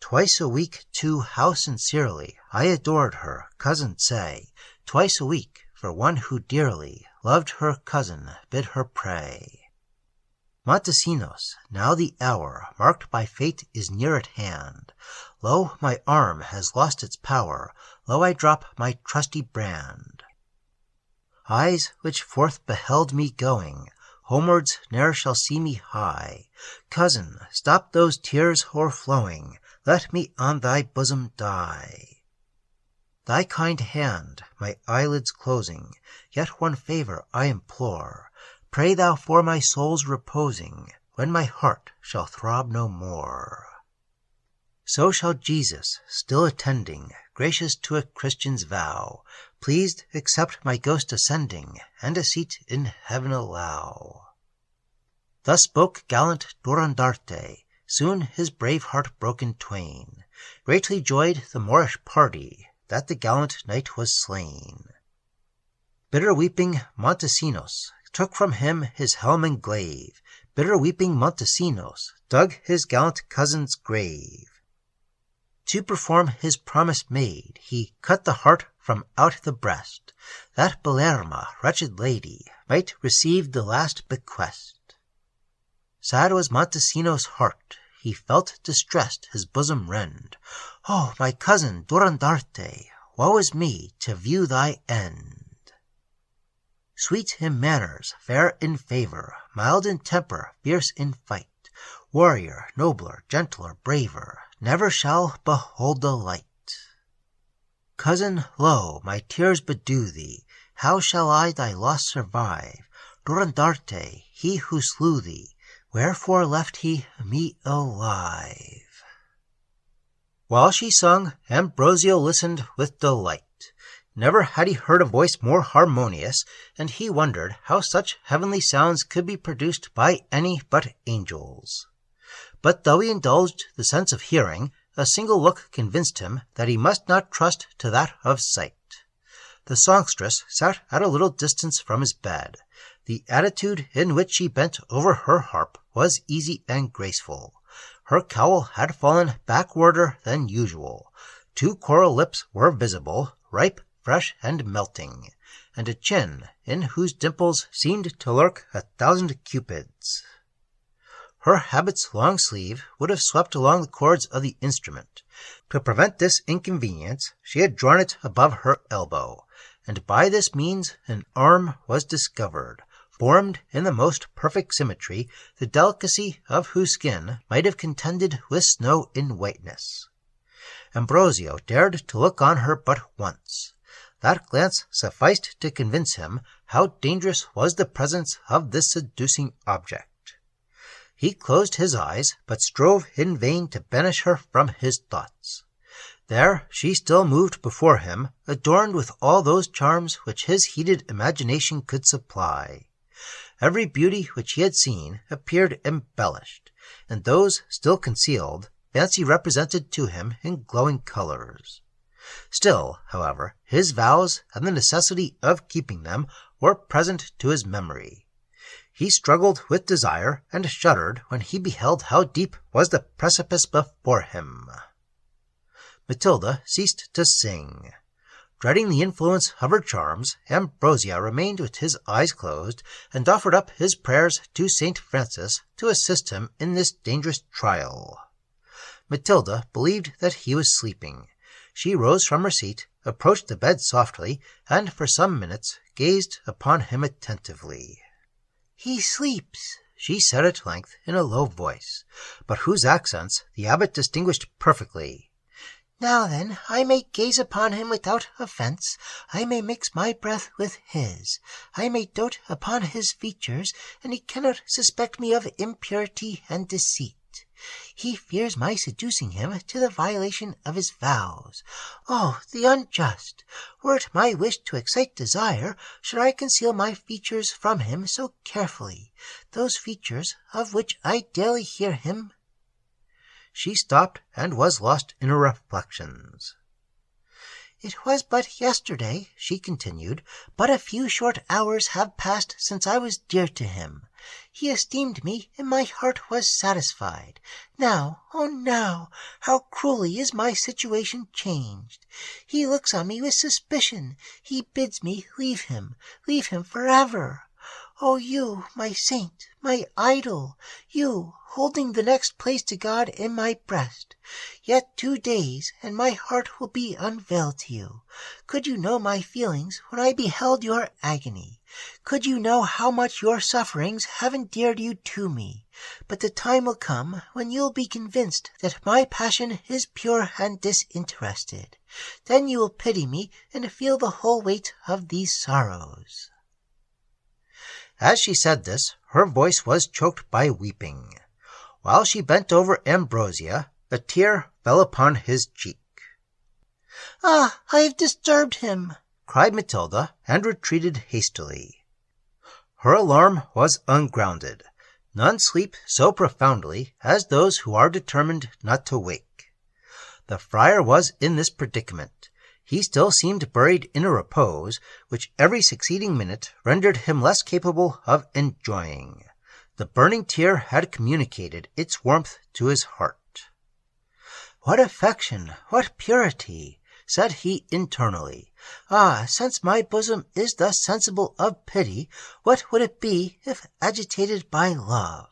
Twice a week, too, how sincerely I adored her, cousin, say. Twice a week, for one who dearly loved her cousin, bid her pray. Montesinos, now the hour marked by fate is near at hand. Lo, my arm has lost its power, lo, I drop my trusty brand. Eyes which forth beheld me going, homewards ne'er shall see me high. Cousin, stop those tears o'erflowing, let me on thy bosom die. Thy kind hand, my eyelids closing, yet one favour I implore. Pray thou for my soul's reposing, when my heart shall throb no more. So shall Jesus, still attending, gracious to a Christian's vow, pleased accept my ghost ascending, and a seat in heaven allow. Thus spoke gallant Durandarte, soon his brave heart broke in twain. Greatly joyed the Moorish party, that the gallant knight was slain. Bitter weeping Montesinos took from him his helm and glaive. Bitter weeping Montesinos dug his gallant cousin's grave. To perform his promise made, he cut the heart from out the breast, that Belerma, wretched lady, might receive the last bequest. Sad was Montesinos' heart, he felt distressed his bosom rend. Oh, my cousin Durandarte, woe is me to view thy end. Sweet in manners, fair in favour, mild in temper, fierce in fight, warrior, nobler, gentler, braver, never shall behold the light. Cousin, lo, my tears bedew thee, how shall I thy loss survive? Durandarte, he who slew thee, wherefore left he me alive? While she sung, Ambrosio listened with delight. Never had he heard a voice more harmonious, and he wondered how such heavenly sounds could be produced by any but angels. But though he indulged the sense of hearing, a single look convinced him that he must not trust to that of sight. The songstress sat at a little distance from his bed. The attitude in which she bent over her harp was easy and graceful. Her cowl had fallen backwarder than usual. 2 coral lips were visible, ripe, fresh, and melting, and a chin in whose dimples seemed to lurk 1,000 cupids. her habit's long sleeve would have swept along the cords of the instrument. To prevent this inconvenience, she had drawn it above her elbow, and by this means an arm was discovered, formed in the most perfect symmetry, the delicacy of whose skin might have contended with snow in whiteness. Ambrosio dared to look on her but once. That glance sufficed to convince him how dangerous was the presence of this seducing object. He closed his eyes, but strove in vain to banish her from his thoughts. There she still moved before him, adorned with all those charms which his heated imagination could supply. Every beauty which he had seen appeared embellished, and those still concealed, fancy represented to him in glowing colors. Still, however, his vows and the necessity of keeping them were present to his memory. He struggled with desire and shuddered when he beheld how deep was the precipice before him. Matilda ceased to sing. Dreading the influence of her charms, Ambrosio remained with his eyes closed, and offered up his prayers to St. Francis to assist him in this dangerous trial. Matilda believed that he was sleeping. She rose from her seat, approached the bed softly, and for some minutes gazed upon him attentively. "He sleeps," she said at length in a low voice, but whose accents the abbot distinguished perfectly. "Now then, I may gaze upon him without offence. I may mix my breath with his. I may dote upon his features, and he cannot suspect me of impurity and deceit. He fears my seducing him to the violation of his vows. Oh, the unjust! Were it my wish to excite desire, should I conceal my features from him so carefully, those features of which I daily hear him?" She stopped and was lost in her reflections. "It was but yesterday," she continued, "but a few short hours have passed since I was dear to him. He esteemed me, and my heart was satisfied. Now, oh now, how cruelly is my situation changed! He looks on me with suspicion. He bids me leave him forever. Oh, you, my saint, my idol, you, holding the next place to God in my breast. Yet 2 days, and my heart will be unveiled to you. Could you know my feelings when I beheld your agony, could you know how much your sufferings have endeared you to me, but the time will come when you will be convinced that my passion is pure and disinterested. Then you will pity me and feel the whole weight of these sorrows." As she said this, her voice was choked by weeping. While she bent over Ambrosio, a tear fell upon his cheek. "Ah, I have disturbed him," cried Matilda, and retreated hastily. Her alarm was ungrounded. None sleep so profoundly as those who are determined not to wake. The friar was in this predicament. He still seemed buried in a repose, which every succeeding minute rendered him less capable of enjoying. The burning tear had communicated its warmth to his heart. "What affection! What purity!" said he internally. "Ah, since my bosom is thus sensible of pity, what would it be if agitated by love?"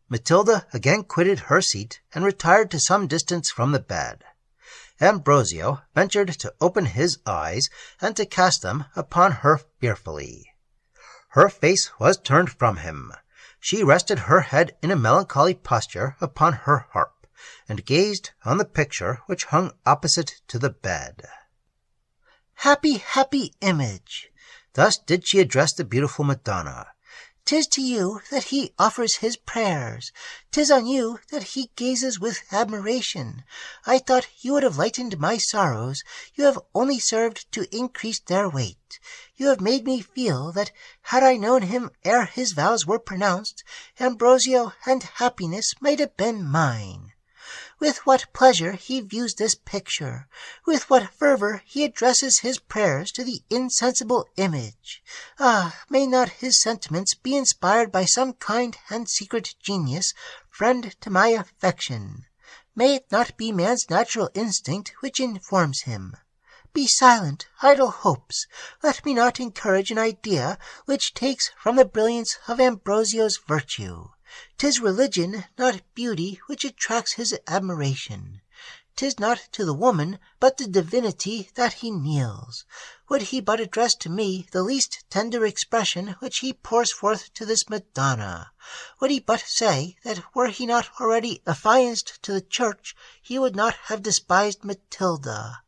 Matilda again quitted her seat and retired to some distance from the bed. Ambrosio ventured to open his eyes and to cast them upon her fearfully. Her face was turned from him. She rested her head in a melancholy posture upon her harp, and gazed on the picture which hung opposite to the bed. "Happy, happy image!" Thus did she address the beautiful Madonna. "'Tis to you that he offers his prayers. 'Tis on you that he gazes with admiration. I thought you would have lightened my sorrows. You have only served to increase their weight. You have made me feel that, had I known him ere his vows were pronounced, Ambrosio and happiness might have been mine. With what pleasure he views this picture! With what fervor he addresses his prayers to the insensible image! Ah, may not his sentiments be inspired by some kind and secret genius, friend to my affection? May it not be man's natural instinct which informs him? Be silent, idle hopes. Let me not encourage an idea which takes from the brilliance of Ambrosio's virtue. 'Tis religion, not beauty, which attracts his admiration. 'Tis not to the woman, but the divinity, that he kneels. Would he but address to me the least tender expression which he pours forth to this Madonna! Would he but say that were he not already affianced to the church, he would not have despised Matilda.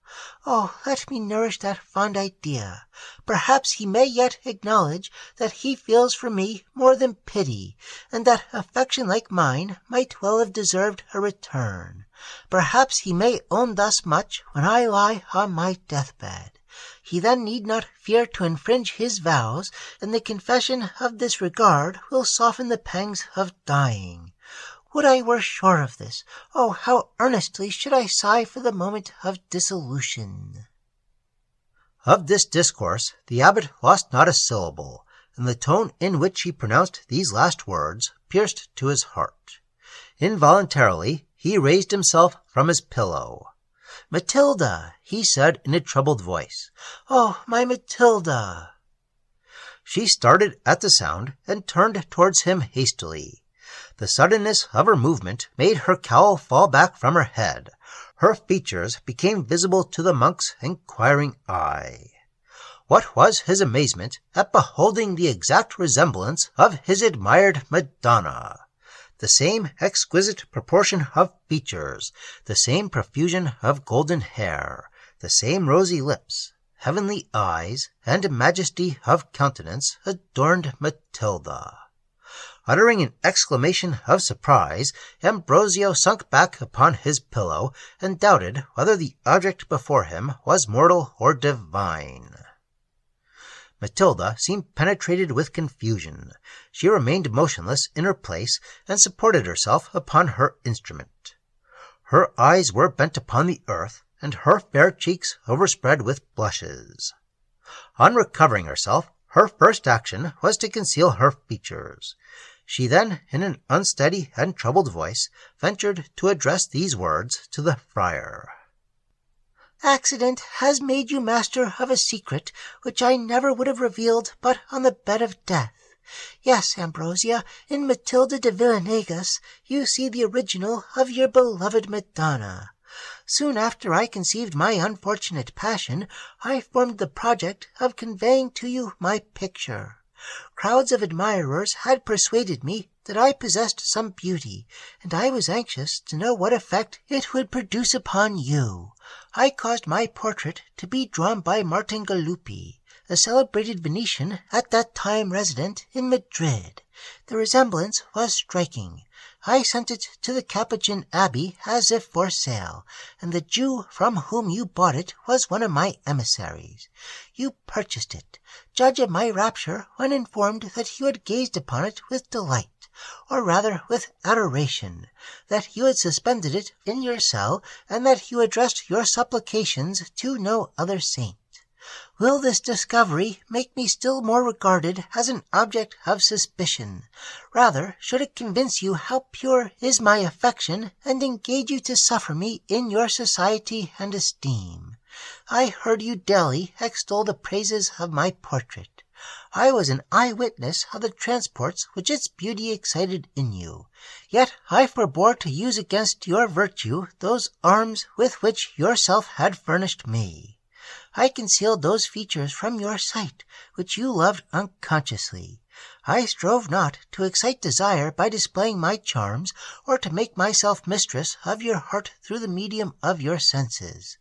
Oh, let me nourish that fond idea. Perhaps he may yet acknowledge that he feels for me more than pity, and that affection like mine might well have deserved a return. Perhaps he may own thus much when I lie on my deathbed. He then need not fear to infringe his vows, and the confession of this regard will soften the pangs of dying. Would I were sure of this! Oh, how earnestly should I sigh for the moment of dissolution!" Of this discourse the abbot lost not a syllable, and the tone in which he pronounced these last words pierced to his heart. Involuntarily he raised himself from his pillow. "Matilda!" he said in a troubled voice. "Oh, my Matilda!" She started at the sound and turned towards him hastily. The suddenness of her movement made her cowl fall back from her head. Her features became visible to the monk's inquiring eye. What was his amazement at beholding the exact resemblance of his admired Madonna! The same exquisite proportion of features, the same profusion of golden hair, the same rosy lips, heavenly eyes, and majesty of countenance adorned Matilda. Uttering an exclamation of surprise, Ambrosio sunk back upon his pillow, and doubted whether the object before him was mortal or divine. Matilda seemed penetrated with confusion. She remained motionless in her place, and supported herself upon her instrument. Her eyes were bent upon the earth, and her fair cheeks overspread with blushes. On recovering herself, her first action was to conceal her features. She then, in an unsteady and troubled voice, ventured to address these words to the friar. "Accident has made you master of a secret which I never would have revealed but on the bed of death. Yes, Ambrosia, in Matilda de Villenegas you see the original of your beloved Madonna. Soon after I conceived my unfortunate passion, I formed the project of conveying to you my picture. Crowds of admirers had persuaded me that I possessed some beauty, and I was anxious to know what effect it would produce upon you. I caused my portrait to be drawn by Martin Galuppi, a celebrated Venetian at that time resident in Madrid. The resemblance was striking. I sent it to the Capuchin Abbey as if for sale, and the Jew from whom you bought it was one of my emissaries. You purchased it. Judge of my rapture when informed that you had gazed upon it with delight, or rather with adoration, that you had suspended it in your cell, and that you addressed your supplications to no other saint. Will this discovery make me still more regarded as an object of suspicion? Rather should it convince you how pure is my affection, and engage you to suffer me in your society and esteem. I heard you daily extol the praises of my portrait. I was an eye-witness of the transports which its beauty excited in you. Yet I forbore to use against your virtue those arms with which yourself had furnished me. I concealed those features from your sight which you loved unconsciously. I strove not to excite desire by displaying my charms, or to make myself mistress of your heart through the medium of your senses.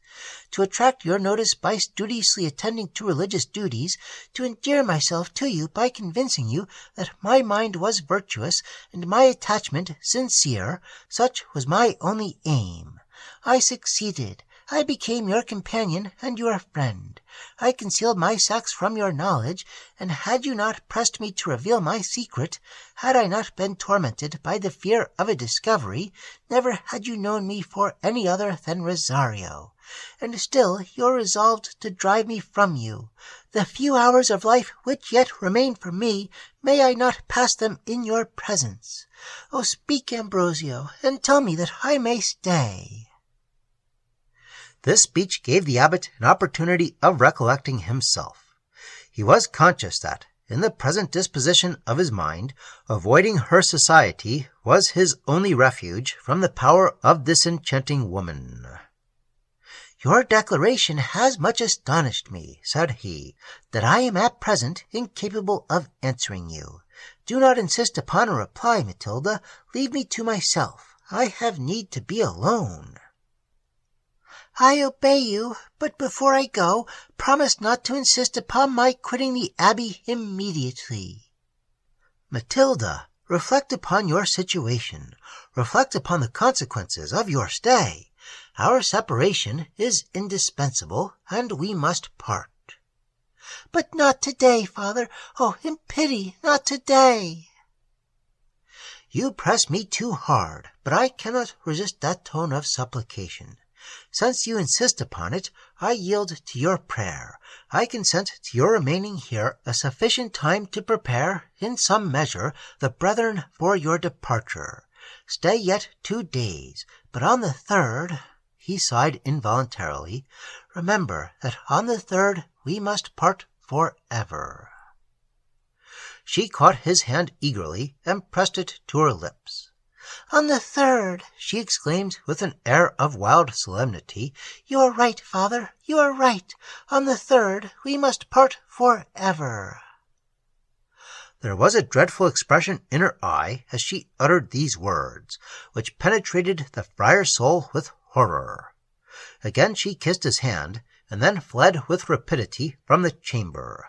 To attract your notice by studiously attending to religious duties, to endear myself to you by convincing you that my mind was virtuous and my attachment sincere, such was my only aim. I succeeded. I became your companion and your friend. I concealed my sex from your knowledge, and had you not pressed me to reveal my secret, had I not been tormented by the fear of a discovery, never had you known me for any other than Rosario. And still you're resolved to drive me from you. The few hours of life which yet remain for me, may I not pass them in your presence? Oh, speak, Ambrosio, and tell me that I may stay." This speech gave the abbot an opportunity of recollecting himself. He was conscious that, in the present disposition of his mind, avoiding her society was his only refuge from the power of this enchanting woman. "Your declaration has much astonished me," said he, "that I am at present incapable of answering you. Do not insist upon a reply, Matilda. Leave me to myself. I have need to be alone." "I obey you, but before I go, promise not to insist upon my quitting the Abbey immediately." "Matilda, reflect upon your situation. Reflect upon the consequences of your stay. Our separation is indispensable, and we must part." "But not today, father. Oh, in pity, not today." "You press me too hard, but I cannot resist that tone of supplication. Since you insist upon it, I yield to your prayer. I consent to your remaining here a sufficient time to prepare, in some measure, the brethren for your departure. Stay yet 2 days, but on the 3rd, he sighed involuntarily, remember that on the 3rd we must part forever. She caught his hand eagerly and pressed it to her lips. "On the 3rd, she exclaimed with an air of wild solemnity. "You are right, father, you are right. On the 3rd we must part forever." There was a dreadful expression in her eye as she uttered these words, which penetrated the friar's soul with horror. Again she kissed his hand, and then fled with rapidity from the chamber.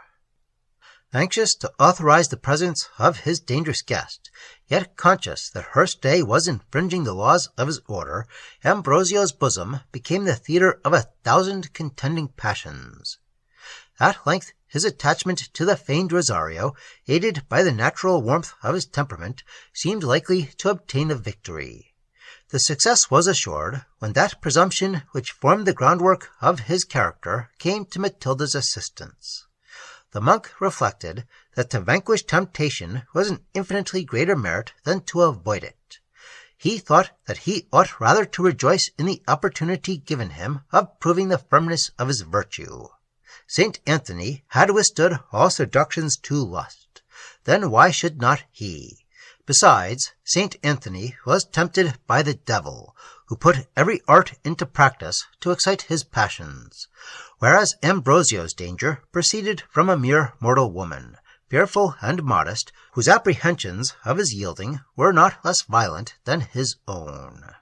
Anxious to authorize the presence of his dangerous guest, yet conscious that her stay was infringing the laws of his order, Ambrosio's bosom became the theatre of 1,000 contending passions. At length his attachment to the feigned Rosario, aided by the natural warmth of his temperament, seemed likely to obtain the victory. The success was assured when that presumption which formed the groundwork of his character came to Matilda's assistance. The monk reflected that to vanquish temptation was an infinitely greater merit than to avoid it. He thought that he ought rather to rejoice in the opportunity given him of proving the firmness of his virtue. St. Anthony had withstood all seductions to lust. Then why should not he? Besides, St. Anthony was tempted by the devil, who put every art into practice to excite his passions, whereas Ambrosio's danger proceeded from a mere mortal woman, fearful and modest, whose apprehensions of his yielding were not less violent than his own.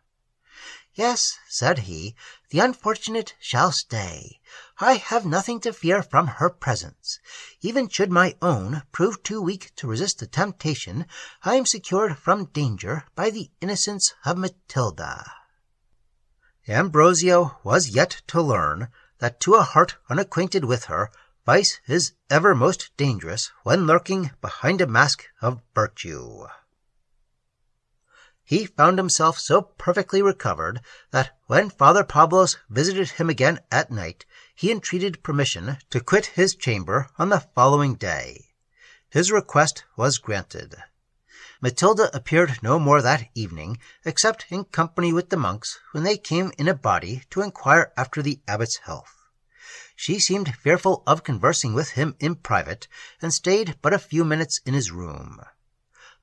"Yes," said he, "the unfortunate shall stay. I have nothing to fear from her presence. Even should my own prove too weak to resist the temptation, I am secured from danger by the innocence of Matilda." Ambrosio was yet to learn that to a heart unacquainted with her, vice is ever most dangerous when lurking behind a mask of virtue. He found himself so perfectly recovered that when Father Pablos visited him again at night, he entreated permission to quit his chamber on the following day. His request was granted. Matilda appeared no more that evening, except in company with the monks when they came in a body to inquire after the abbot's health. She seemed fearful of conversing with him in private, and stayed but a few minutes in his room.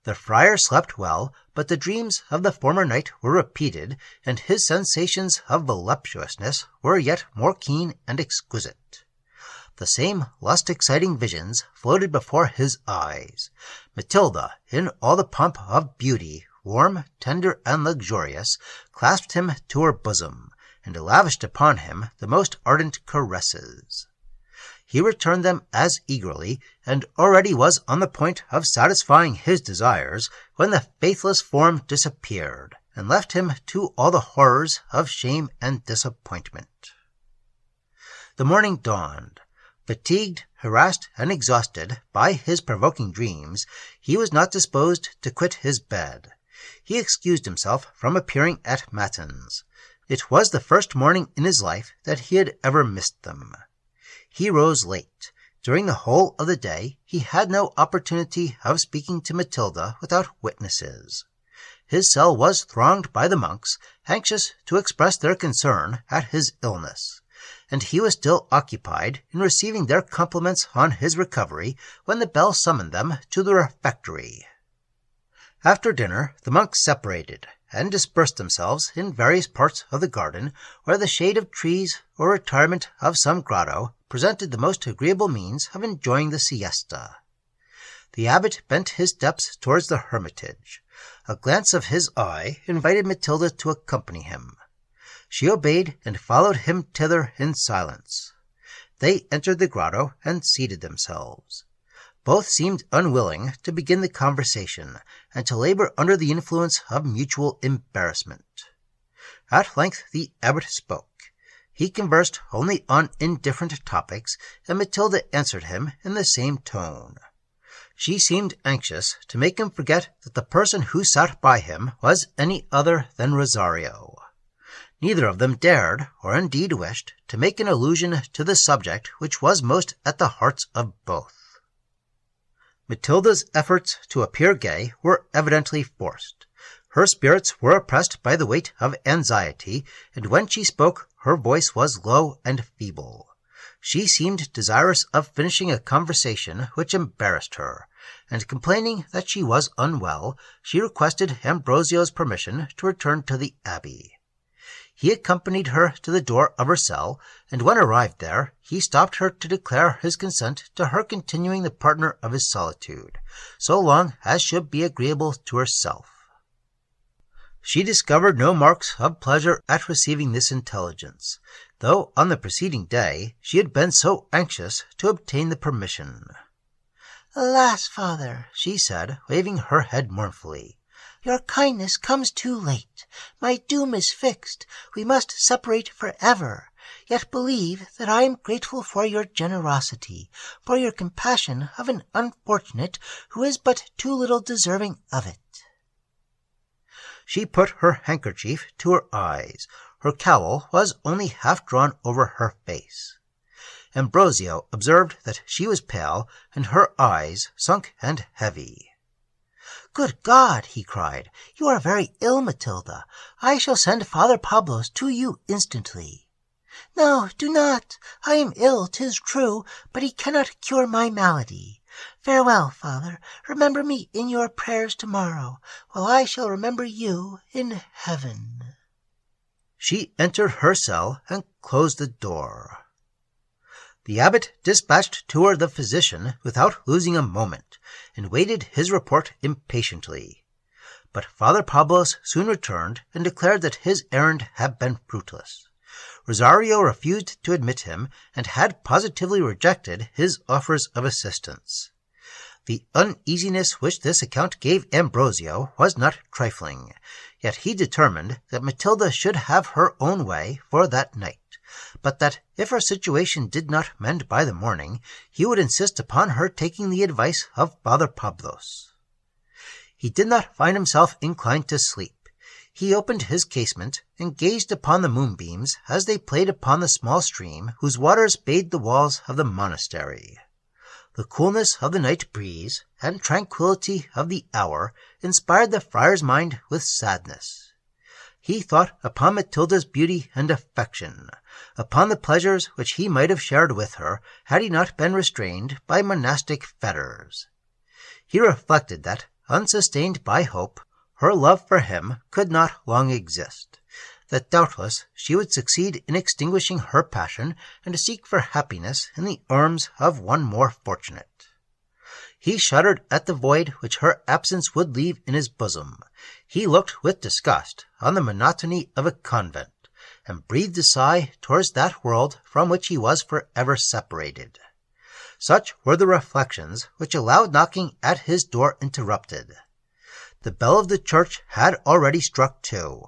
The friar slept well, but the dreams of the former night were repeated, and his sensations of voluptuousness were yet more keen and exquisite. The same lust-exciting visions floated before his eyes. Matilda, in all the pomp of beauty, warm, tender, and luxurious, clasped him to her bosom, and lavished upon him the most ardent caresses. He returned them as eagerly, and already was on the point of satisfying his desires, when the faithless form disappeared, and left him to all the horrors of shame and disappointment. The morning dawned. Fatigued, harassed, and exhausted by his provoking dreams, he was not disposed to quit his bed. He excused himself from appearing at matins. It was the first morning in his life that he had ever missed them. He rose late. During the whole of the day he had no opportunity of speaking to Matilda without witnesses. His cell was thronged by the monks, anxious to express their concern at his illness. and he was still occupied in receiving their compliments on his recovery when the bell summoned them to the refectory. After dinner the monks separated, and dispersed themselves in various parts of the garden, where the shade of trees or retirement of some grotto presented the most agreeable means of enjoying the siesta. The abbot bent his steps towards the hermitage. A glance of his eye invited Matilda to accompany him. She obeyed and followed him thither in silence. They entered the grotto and seated themselves. Both seemed unwilling to begin the conversation, and to labor under the influence of mutual embarrassment. At length the abbot spoke. He conversed only on indifferent topics, and Matilda answered him in the same tone. She seemed anxious to make him forget that the person who sat by him was any other than Rosario. Neither of them dared, or indeed wished, to make an allusion to the subject which was most at the hearts of both. Matilda's efforts to appear gay were evidently forced. Her spirits were oppressed by the weight of anxiety, and when she spoke her voice was low and feeble. She seemed desirous of finishing a conversation which embarrassed her, and complaining that she was unwell, she requested Ambrosio's permission to return to the abbey. He accompanied her to the door of her cell, and when arrived there, he stopped her to declare his consent to her continuing the partner of his solitude, so long as should be agreeable to herself. She discovered no marks of pleasure at receiving this intelligence, though on the preceding day she had been so anxious to obtain the permission. "Alas, father," she said, waving her head mournfully, "your kindness comes too late. My doom is fixed. We must separate forever. Yet believe that I am grateful for your generosity, for your compassion of an unfortunate who is but too little deserving of it." She put her handkerchief to her eyes. Her cowl was only half drawn over her face. Ambrosio observed that she was pale, and her eyes sunk and heavy. "Good God!" he cried, "you are very ill, Matilda. I shall send Father Pablos to you instantly." "No, do not. I am ill, 'tis true, but he cannot cure my malady. Farewell, father. Remember me in your prayers tomorrow, while I shall remember you in heaven." She entered her cell and closed the door. The abbot dispatched to her the physician without losing a moment, and waited his report impatiently. But Father Pablos soon returned and declared that his errand had been fruitless. Rosario refused to admit him, and had positively rejected his offers of assistance. The uneasiness which this account gave Ambrosio was not trifling, yet he determined that Matilda should have her own way for that night, but that if her situation did not mend by the morning, he would insist upon her taking the advice of Father Pablos. He did not find himself inclined to sleep. He opened his casement and gazed upon the moonbeams as they played upon the small stream whose waters bathed the walls of the monastery. The coolness of the night breeze and tranquillity of the hour inspired the friar's mind with sadness. He thought upon Matilda's beauty and affection, upon the pleasures which he might have shared with her had he not been restrained by monastic fetters. He reflected that, unsustained by hope, her love for him could not long exist, that doubtless she would succeed in extinguishing her passion and seek for happiness in the arms of one more fortunate. He shuddered at the void which her absence would leave in his bosom. He looked with disgust on the monotony of a convent, and breathed a sigh towards that world from which he was forever separated. Such were the reflections which a loud knocking at his door interrupted. The bell of the church had already struck 2.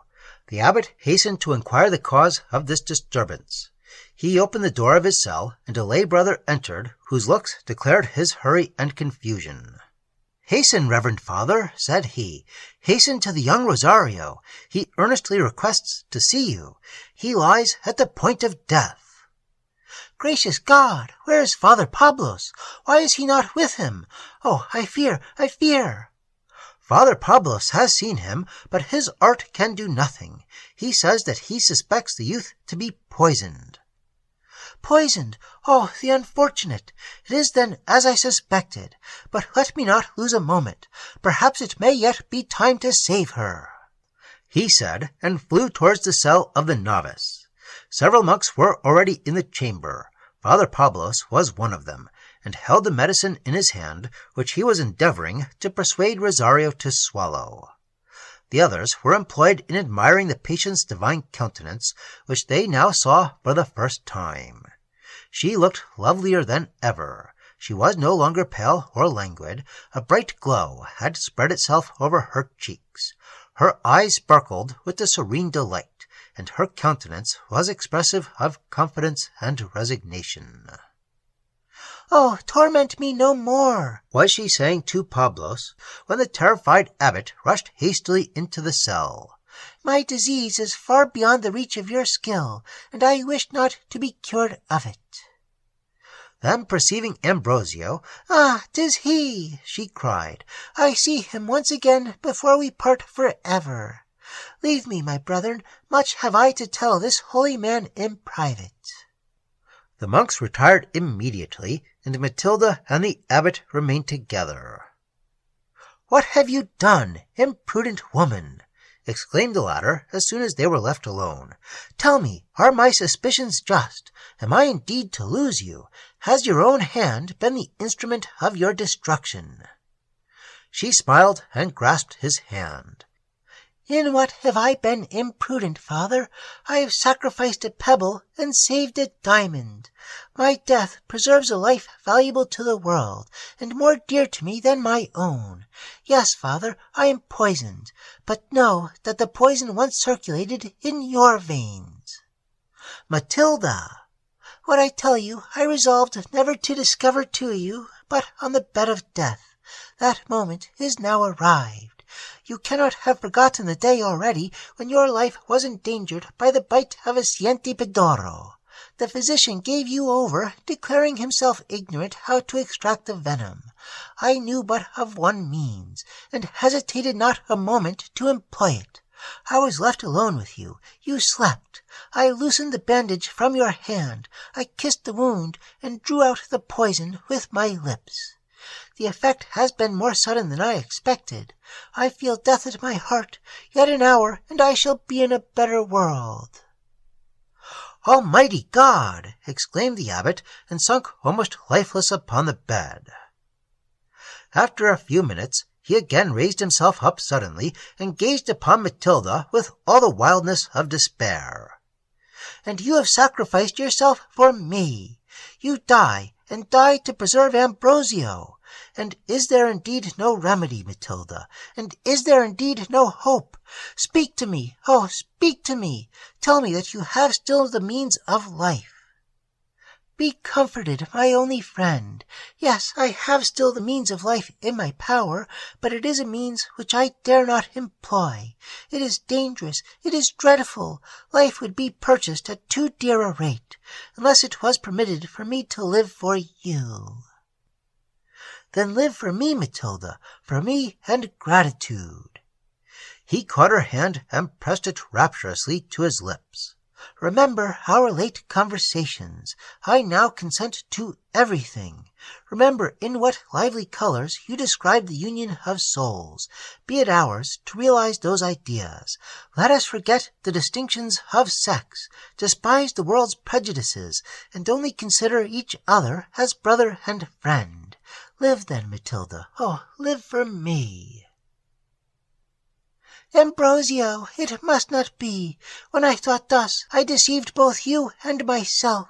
The abbot hastened to inquire the cause of this disturbance. He opened the door of his cell, and a lay brother entered, whose looks declared his hurry and confusion. "Hasten, reverend father," said he. "Hasten to the young Rosario. He earnestly requests to see you. He lies at the point of death." "Gracious God! Where is Father Pablos? Why is he not with him? Oh, I fear, I fear!" "Father Pablos has seen him, but his art can do nothing. He says that he suspects the youth to be poisoned." Poisoned! Oh, the unfortunate! It is then as I suspected. But let me not lose a moment. Perhaps it may yet be time to save her," he said, and flew towards the cell of the novice. Several monks were already in the chamber. Father Pablos was one of them, and held the medicine in his hand, which he was endeavoring to persuade Rosario to swallow. The others were employed in admiring the patient's divine countenance, which they now saw for the first time. She looked lovelier than ever. She was no longer pale or languid. A bright glow had spread itself over her cheeks. Her eyes sparkled with the serene delight, and her countenance was expressive of confidence and resignation. "Oh, torment me no more," was she saying to Pablos, when the terrified abbot rushed hastily into the cell. "My disease is far beyond the reach of your skill, and I wish not to be cured of it." Then perceiving Ambrosio, "Ah, 'tis he!" she cried. "I see him once again before we part forever. Leave me, my brethren, much have I to tell this holy man in private." The monks retired immediately, and Matilda and the abbot remained together. "What have you done, imprudent woman?" exclaimed the latter as soon as they were left alone. "Tell me, are my suspicions just? Am I indeed to lose you? Has your own hand been the instrument of your destruction?" She smiled and grasped his hand. "In what have I been imprudent, father? I have sacrificed a pebble and saved a diamond. My death preserves a life valuable to the world, and more dear to me than my own. Yes, father, I am poisoned, but know that the poison once circulated in your veins." "Matilda!" "What I tell you I resolved never to discover to you but on the bed of death. That moment is now arrived. You cannot have forgotten the day already when your life was endangered by the bite of a Cientipedoro. The physician gave you over, declaring himself ignorant how to extract the venom. I knew but of one means, and hesitated not a moment to employ it. I was left alone with you. You slept. I loosened the bandage from your hand. I kissed the wound, and drew out the poison with my lips. The effect has been more sudden than I expected. I feel death at my heart. Yet an hour, and I shall be in a better world." "Almighty God!" exclaimed the abbot, and sunk almost lifeless upon the bed. After a few minutes, he again raised himself up suddenly, and gazed upon Matilda with all the wildness of despair. "And you have sacrificed yourself for me. You die, and die to preserve Ambrosio. And is there indeed no remedy, Matilda? And is there indeed no hope? Speak to me, oh, speak to me. Tell me that you have still the means of life." "Be comforted, my only friend. Yes, I have still the means of life in my power, but it is a means which I dare not employ. It is dangerous, it is dreadful. Life would be purchased at too dear a rate, unless it was permitted for me to live for you." "Then live for me, Matilda, for me and gratitude." He caught her hand and pressed it rapturously to his lips. "Remember our late conversations. I now consent to everything. Remember in what lively colors you described the union of souls. Be it ours to realize those ideas. Let us forget the distinctions of sex, despise the world's prejudices, and only consider each other as brother and friend. Live then, Matilda. Oh, live for me." "Ambrosio, it must not be. When I thought thus, I deceived both you and myself.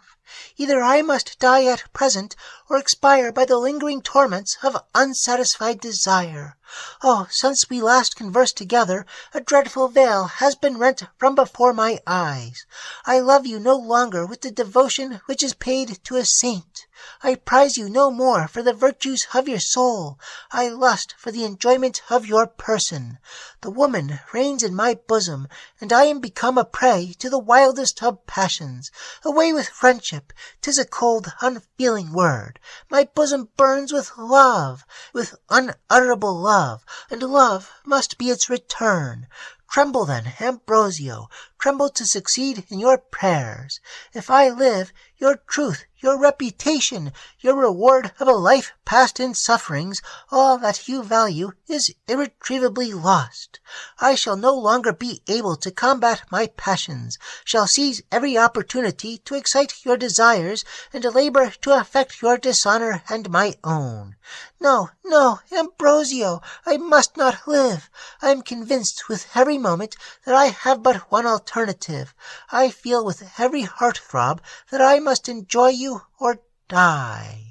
Either I must die at present, or expire by the lingering torments of unsatisfied desire. Oh, since we last conversed together, a dreadful veil has been rent from before my eyes. I love you no longer with the devotion which is paid to a saint. I prize you no more for the virtues of your soul. I lust for the enjoyment of your person. The woman reigns in my bosom, and I am become a prey to the wildest of passions. Away with friendship! 'Tis a cold, unfeeling word. My bosom burns with love, with unutterable love, and love must be its return. Tremble then, Ambrosio, tremble to succeed in your prayers. If I live, your truth, your reputation, your reward of a life passed in sufferings, all that you value, is irretrievably lost. I shall no longer be able to combat my passions, shall seize every opportunity to excite your desires, and to labor to effect your dishonor and my own. No, no, Ambrosio, I must not live. I am convinced with every moment that I have but one alternative. I feel with every heart-throb that I must enjoy you or die.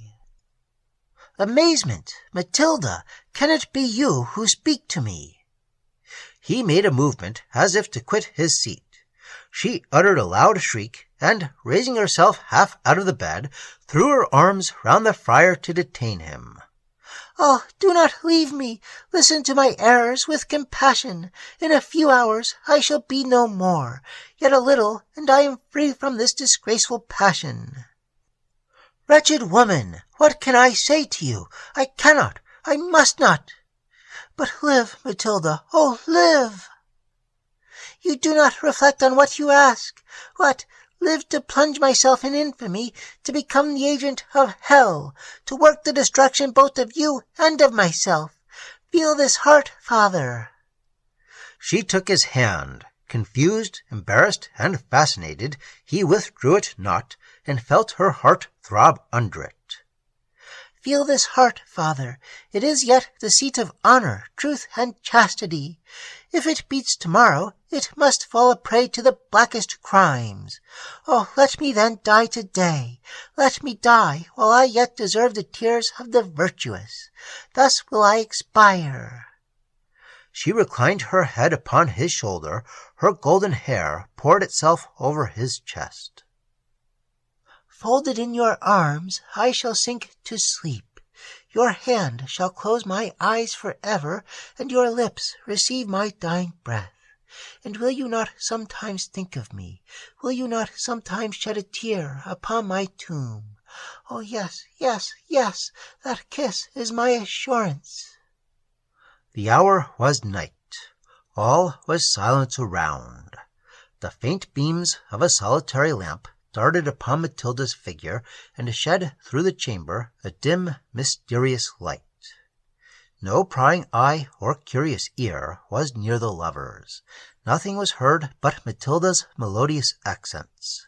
Amazement! Matilda, can it be you who speak to me? He made a movement as if to quit his seat. She uttered a loud shriek, and, raising herself half out of the bed, threw her arms round the friar to detain him. Oh, do not leave me. Listen to my errors with compassion. In a few hours I shall be no more. Yet a little, and I am free from this disgraceful passion. Wretched woman, what can I say to you? I cannot, I must not. But live, Matilda, oh, live! You do not reflect on what you ask. What? Live to plunge myself in infamy, to become the agent of hell, to work the destruction both of you and of myself. Feel this heart, father. She took his hand. Confused, embarrassed, and fascinated, he withdrew it not, and felt her heart throb under it. Feel this heart, father. It is yet the seat of honor, truth, and chastity. If it beats tomorrow, it must fall a prey to the blackest crimes. Oh, let me then die today. Let me die while I yet deserve the tears of the virtuous. Thus will I expire. She reclined her head upon his shoulder. Her golden hair poured itself over his chest. Folded in your arms, I shall sink to sleep. Your hand shall close my eyes forever, and your lips receive my dying breath. And will you not sometimes think of me? Will you not sometimes shed a tear upon my tomb? Oh, yes, yes, yes, that kiss is my assurance. The hour was night. All was silence around. The faint beams of a solitary lamp darted upon Matilda's figure, and shed through the chamber a dim, mysterious light. No prying eye or curious ear was near the lovers. Nothing was heard but Matilda's melodious accents.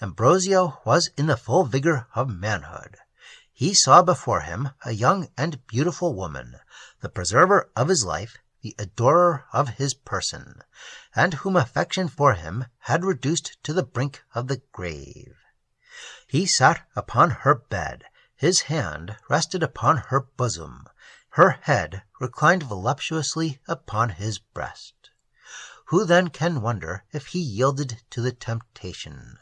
Ambrosio was in the full vigor of manhood. He saw before him a young and beautiful woman, the preserver of his life, the adorer of his person, and whom affection for him had reduced to the brink of the grave. He sat upon her bed, his hand rested upon her bosom, her head reclined voluptuously upon his breast. Who then can wonder if he yielded to the temptation?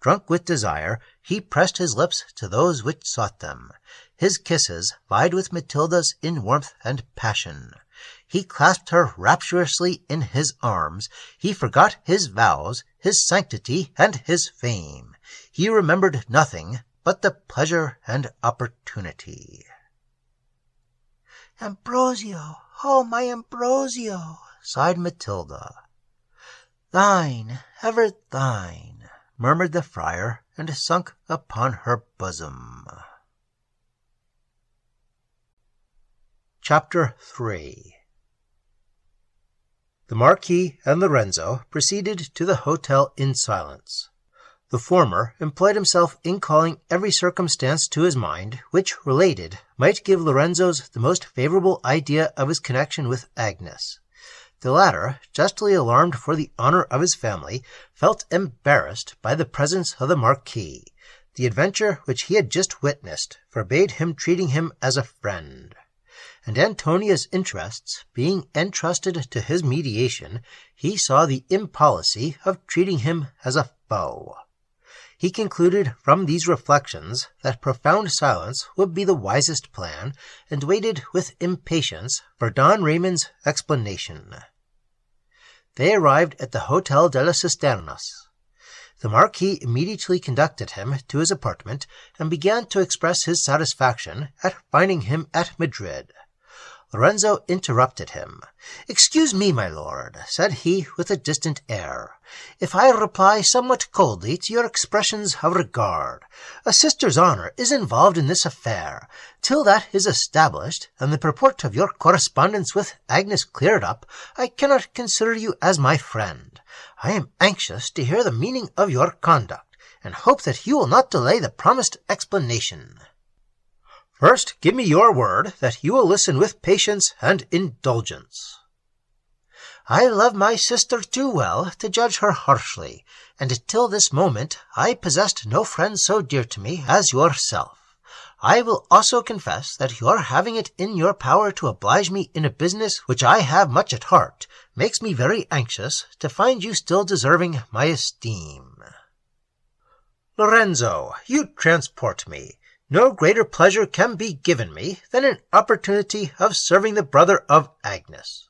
Drunk with desire, he pressed his lips to those which sought them. His kisses vied with Matilda's in warmth and passion. He clasped her rapturously in his arms. He forgot his vows, his sanctity, and his fame. He remembered nothing but the pleasure and opportunity. Ambrosio, oh, my Ambrosio, sighed Matilda. Thine, ever thine, murmured the friar, and sunk upon her bosom. Chapter 3. The Marquis and Lorenzo proceeded to the hotel in silence. The former employed himself in calling every circumstance to his mind which, related, might give Lorenzo's the most favourable idea of his connection with Agnes. The latter, justly alarmed for the honour of his family, felt embarrassed by the presence of the Marquis. The adventure which he had just witnessed forbade him treating him as a friend, and Antonia's interests being entrusted to his mediation, he saw the impolicy of treating him as a foe. He concluded from these reflections that profound silence would be the wisest plan, and waited with impatience for Don Raymond's explanation. They arrived at the Hotel de las Cisternas. The Marquis immediately conducted him to his apartment, and began to express his satisfaction at finding him at Madrid. Lorenzo interrupted him. "Excuse me, my lord," said he with a distant air, "if I reply somewhat coldly to your expressions of regard. A sister's honour is involved in this affair. Till that is established, and the purport of your correspondence with Agnes cleared up, I cannot consider you as my friend. I am anxious to hear the meaning of your conduct, and hope that you will not delay the promised explanation. First, give me your word that you will listen with patience and indulgence." "I love my sister too well to judge her harshly, and till this moment I possessed no friend so dear to me as yourself. I will also confess that your having it in your power to oblige me in a business which I have much at heart makes me very anxious to find you still deserving my esteem." "Lorenzo, you transport me. No greater pleasure can be given me than an opportunity of serving the brother of Agnes."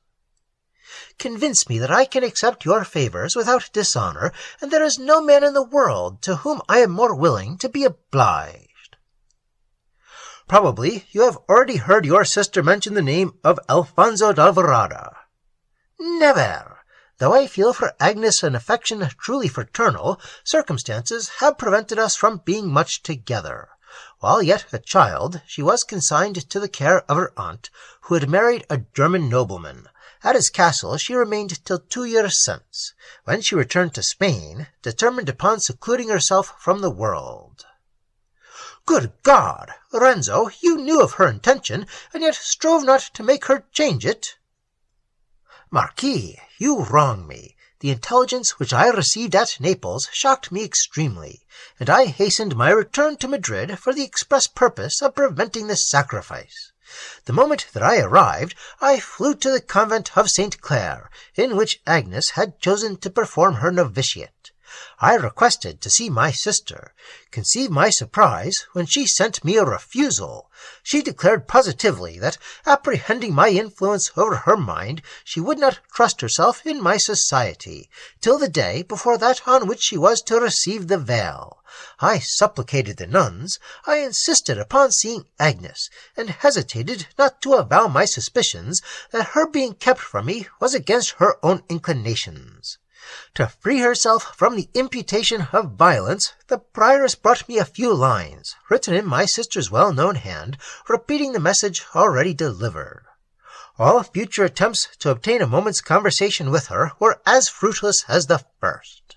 "Convince me that I can accept your favours without dishonour, and there is no man in the world to whom I am more willing to be obliged." "Probably you have already heard your sister mention the name of Alfonso d'Alvarado." "Never. Though I feel for Agnes an affection truly fraternal, circumstances have prevented us from being much together. While yet a child, she was consigned to the care of her aunt, who had married a German nobleman. At his castle she remained till 2 years since, when she returned to Spain, determined upon secluding herself from the world." "Good God! Lorenzo, you knew of her intention, and yet strove not to make her change it." "Marquis, you wrong me. The intelligence which I received at Naples shocked me extremely, and I hastened my return to Madrid for the express purpose of preventing the sacrifice. The moment that I arrived, I flew to the convent of St. Clare, in which Agnes had chosen to perform her novitiate. I requested to see my sister. Conceive my surprise when she sent me a refusal. She declared positively that, apprehending my influence over her mind, she would not trust herself in my society, till the day before that on which she was to receive the veil. I supplicated the nuns, I insisted upon seeing Agnes, and hesitated not to avow my suspicions that her being kept from me was against her own inclinations. To free herself from the imputation of violence, the prioress brought me a few lines, written in my sister's well-known hand, repeating the message already delivered. All future attempts to obtain a moment's conversation with her were as fruitless as the first.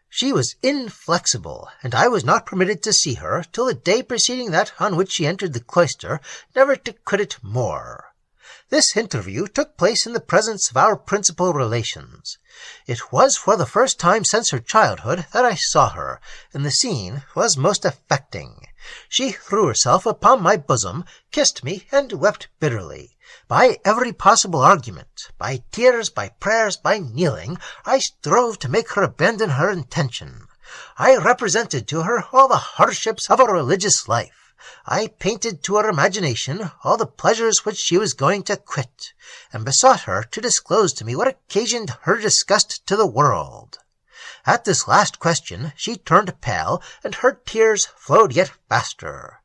She was inflexible, and I was not permitted to see her till the day preceding that on which she entered the cloister, never to quit it more. This interview took place in the presence of our principal relations. It was for the first time since her childhood that I saw her, and the scene was most affecting. She threw herself upon my bosom, kissed me, and wept bitterly. By every possible argument, by tears, by prayers, by kneeling, I strove to make her abandon her intention. I represented to her all the hardships of a religious life. I painted to her imagination all the pleasures which she was going to quit, and besought her to disclose to me what occasioned her disgust to the world. At this last question she turned pale, and her tears flowed yet faster.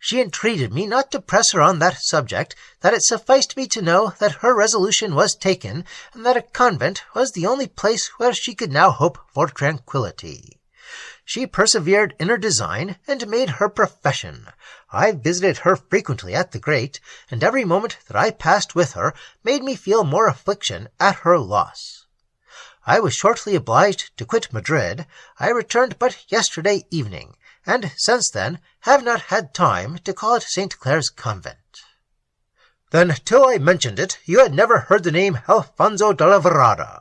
She entreated me not to press her on that subject, that it sufficed me to know that her resolution was taken, and that a convent was the only place where she could now hope for tranquillity. She persevered in her design, and made her profession. I visited her frequently at the grate, and every moment that I passed with her made me feel more affliction at her loss. I was shortly obliged to quit Madrid. I returned but yesterday evening, and since then have not had time to call at St. Clare's convent." "Then, till I mentioned it, you had never heard the name Alfonso d'Alvarado?"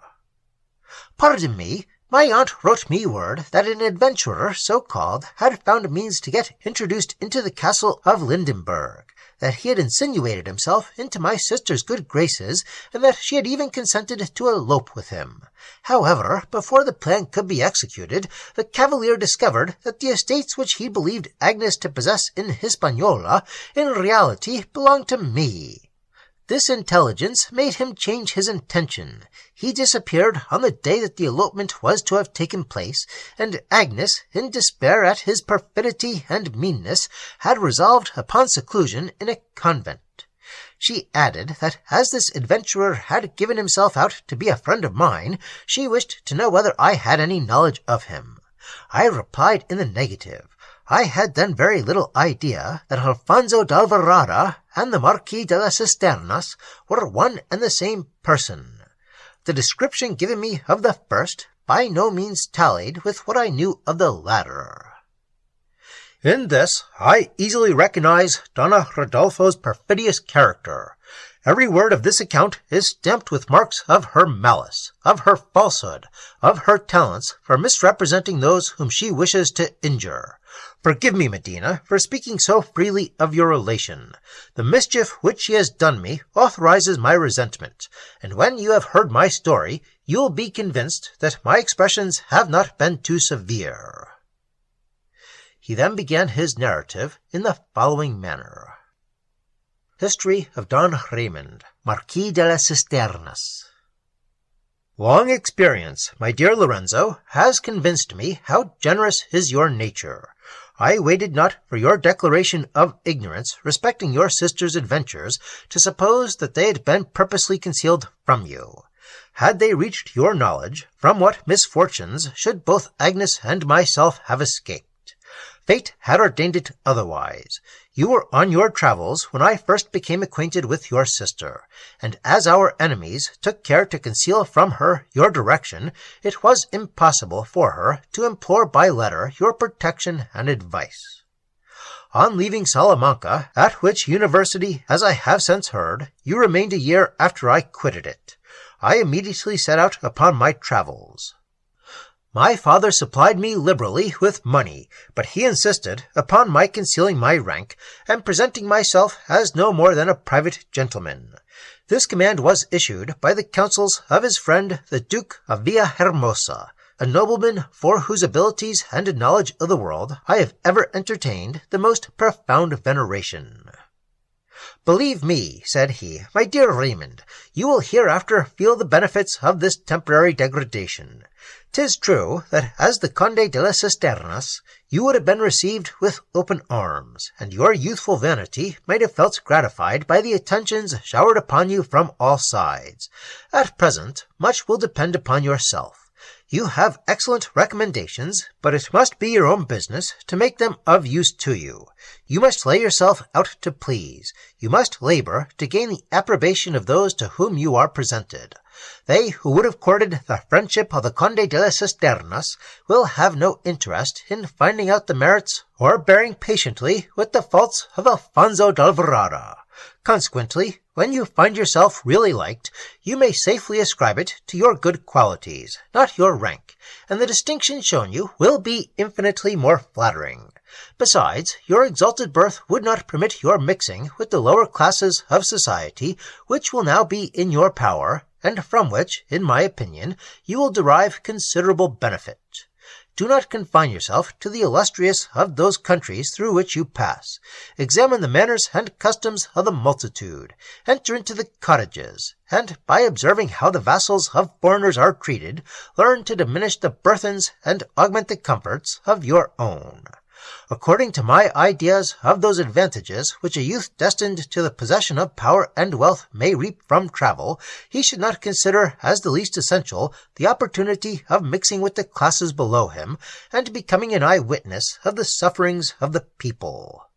"Pardon me. My aunt wrote me word that an adventurer, so called, had found means to get introduced into the castle of Lindenberg, that he had insinuated himself into my sister's good graces, and that she had even consented to elope with him. However, before the plan could be executed, the cavalier discovered that the estates which he believed Agnes to possess in Hispaniola in reality belonged to me. This intelligence made him change his intention. He disappeared on the day that the elopement was to have taken place, and Agnes, in despair at his perfidy and meanness, had resolved upon seclusion in a convent. She added that as this adventurer had given himself out to be a friend of mine, she wished to know whether I had any knowledge of him. I replied in the negative. I had then very little idea that Alfonso d'Alvarado and the Marquis de las Cisternas were one and the same person. The description given me of the first by no means tallied with what I knew of the latter. In this I easily recognize Donna Rodolfo's perfidious character. Every word of this account is stamped with marks of her malice, of her falsehood, of her talents for misrepresenting those whom she wishes to injure. Forgive me, Medina, for speaking so freely of your relation. The mischief which she has done me authorizes my resentment, and when you have heard my story, you will be convinced that my expressions have not been too severe. He then began his narrative in the following manner. History of Don Raymond, Marquis de las Cisternas. Long experience, my dear Lorenzo, has convinced me how generous is your nature. I waited not for your declaration of ignorance respecting your sister's adventures to suppose that they had been purposely concealed from you. Had they reached your knowledge, from what misfortunes should both Agnes and myself have escaped? Fate had ordained it otherwise. You were on your travels when I first became acquainted with your sister, and as our enemies took care to conceal from her your direction, it was impossible for her to implore by letter your protection and advice. On leaving Salamanca, at which university, as I have since heard, you remained a year after I quitted it, I immediately set out upon my travels. My father supplied me liberally with money, but he insisted upon my concealing my rank, and presenting myself as no more than a private gentleman. This command was issued by the counsels of his friend the Duke of Villahermosa, a nobleman for whose abilities and knowledge of the world I have ever entertained the most profound veneration. Believe me, said he, my dear Raymond, you will hereafter feel the benefits of this temporary degradation. 'Tis true that as the Conde de las Cisternas, you would have been received with open arms, and your youthful vanity might have felt gratified by the attentions showered upon you from all sides. At present, much will depend upon yourself. You have excellent recommendations, but it must be your own business to make them of use to you. You must lay yourself out to please. You must labor to gain the approbation of those to whom you are presented. They who would have courted the friendship of the Conde de las Cisternas will have no interest in finding out the merits or bearing patiently with the faults of Alfonso d'Alvarado. Consequently, when you find yourself really liked, you may safely ascribe it to your good qualities, not your rank, and the distinction shown you will be infinitely more flattering. Besides, your exalted birth would not permit your mixing with the lower classes of society, which will now be in your power, and from which, in my opinion, you will derive considerable benefit. Do not confine yourself to the illustrious of those countries through which you pass. Examine the manners and customs of the multitude. Enter into the cottages, and by observing how the vassals of foreigners are treated, learn to diminish the burthens and augment the comforts of your own. According to my ideas of those advantages which a youth destined to the possession of power and wealth may reap from travel, he should not consider as the least essential the opportunity of mixing with the classes below him, and becoming an eye-witness of the sufferings of the people.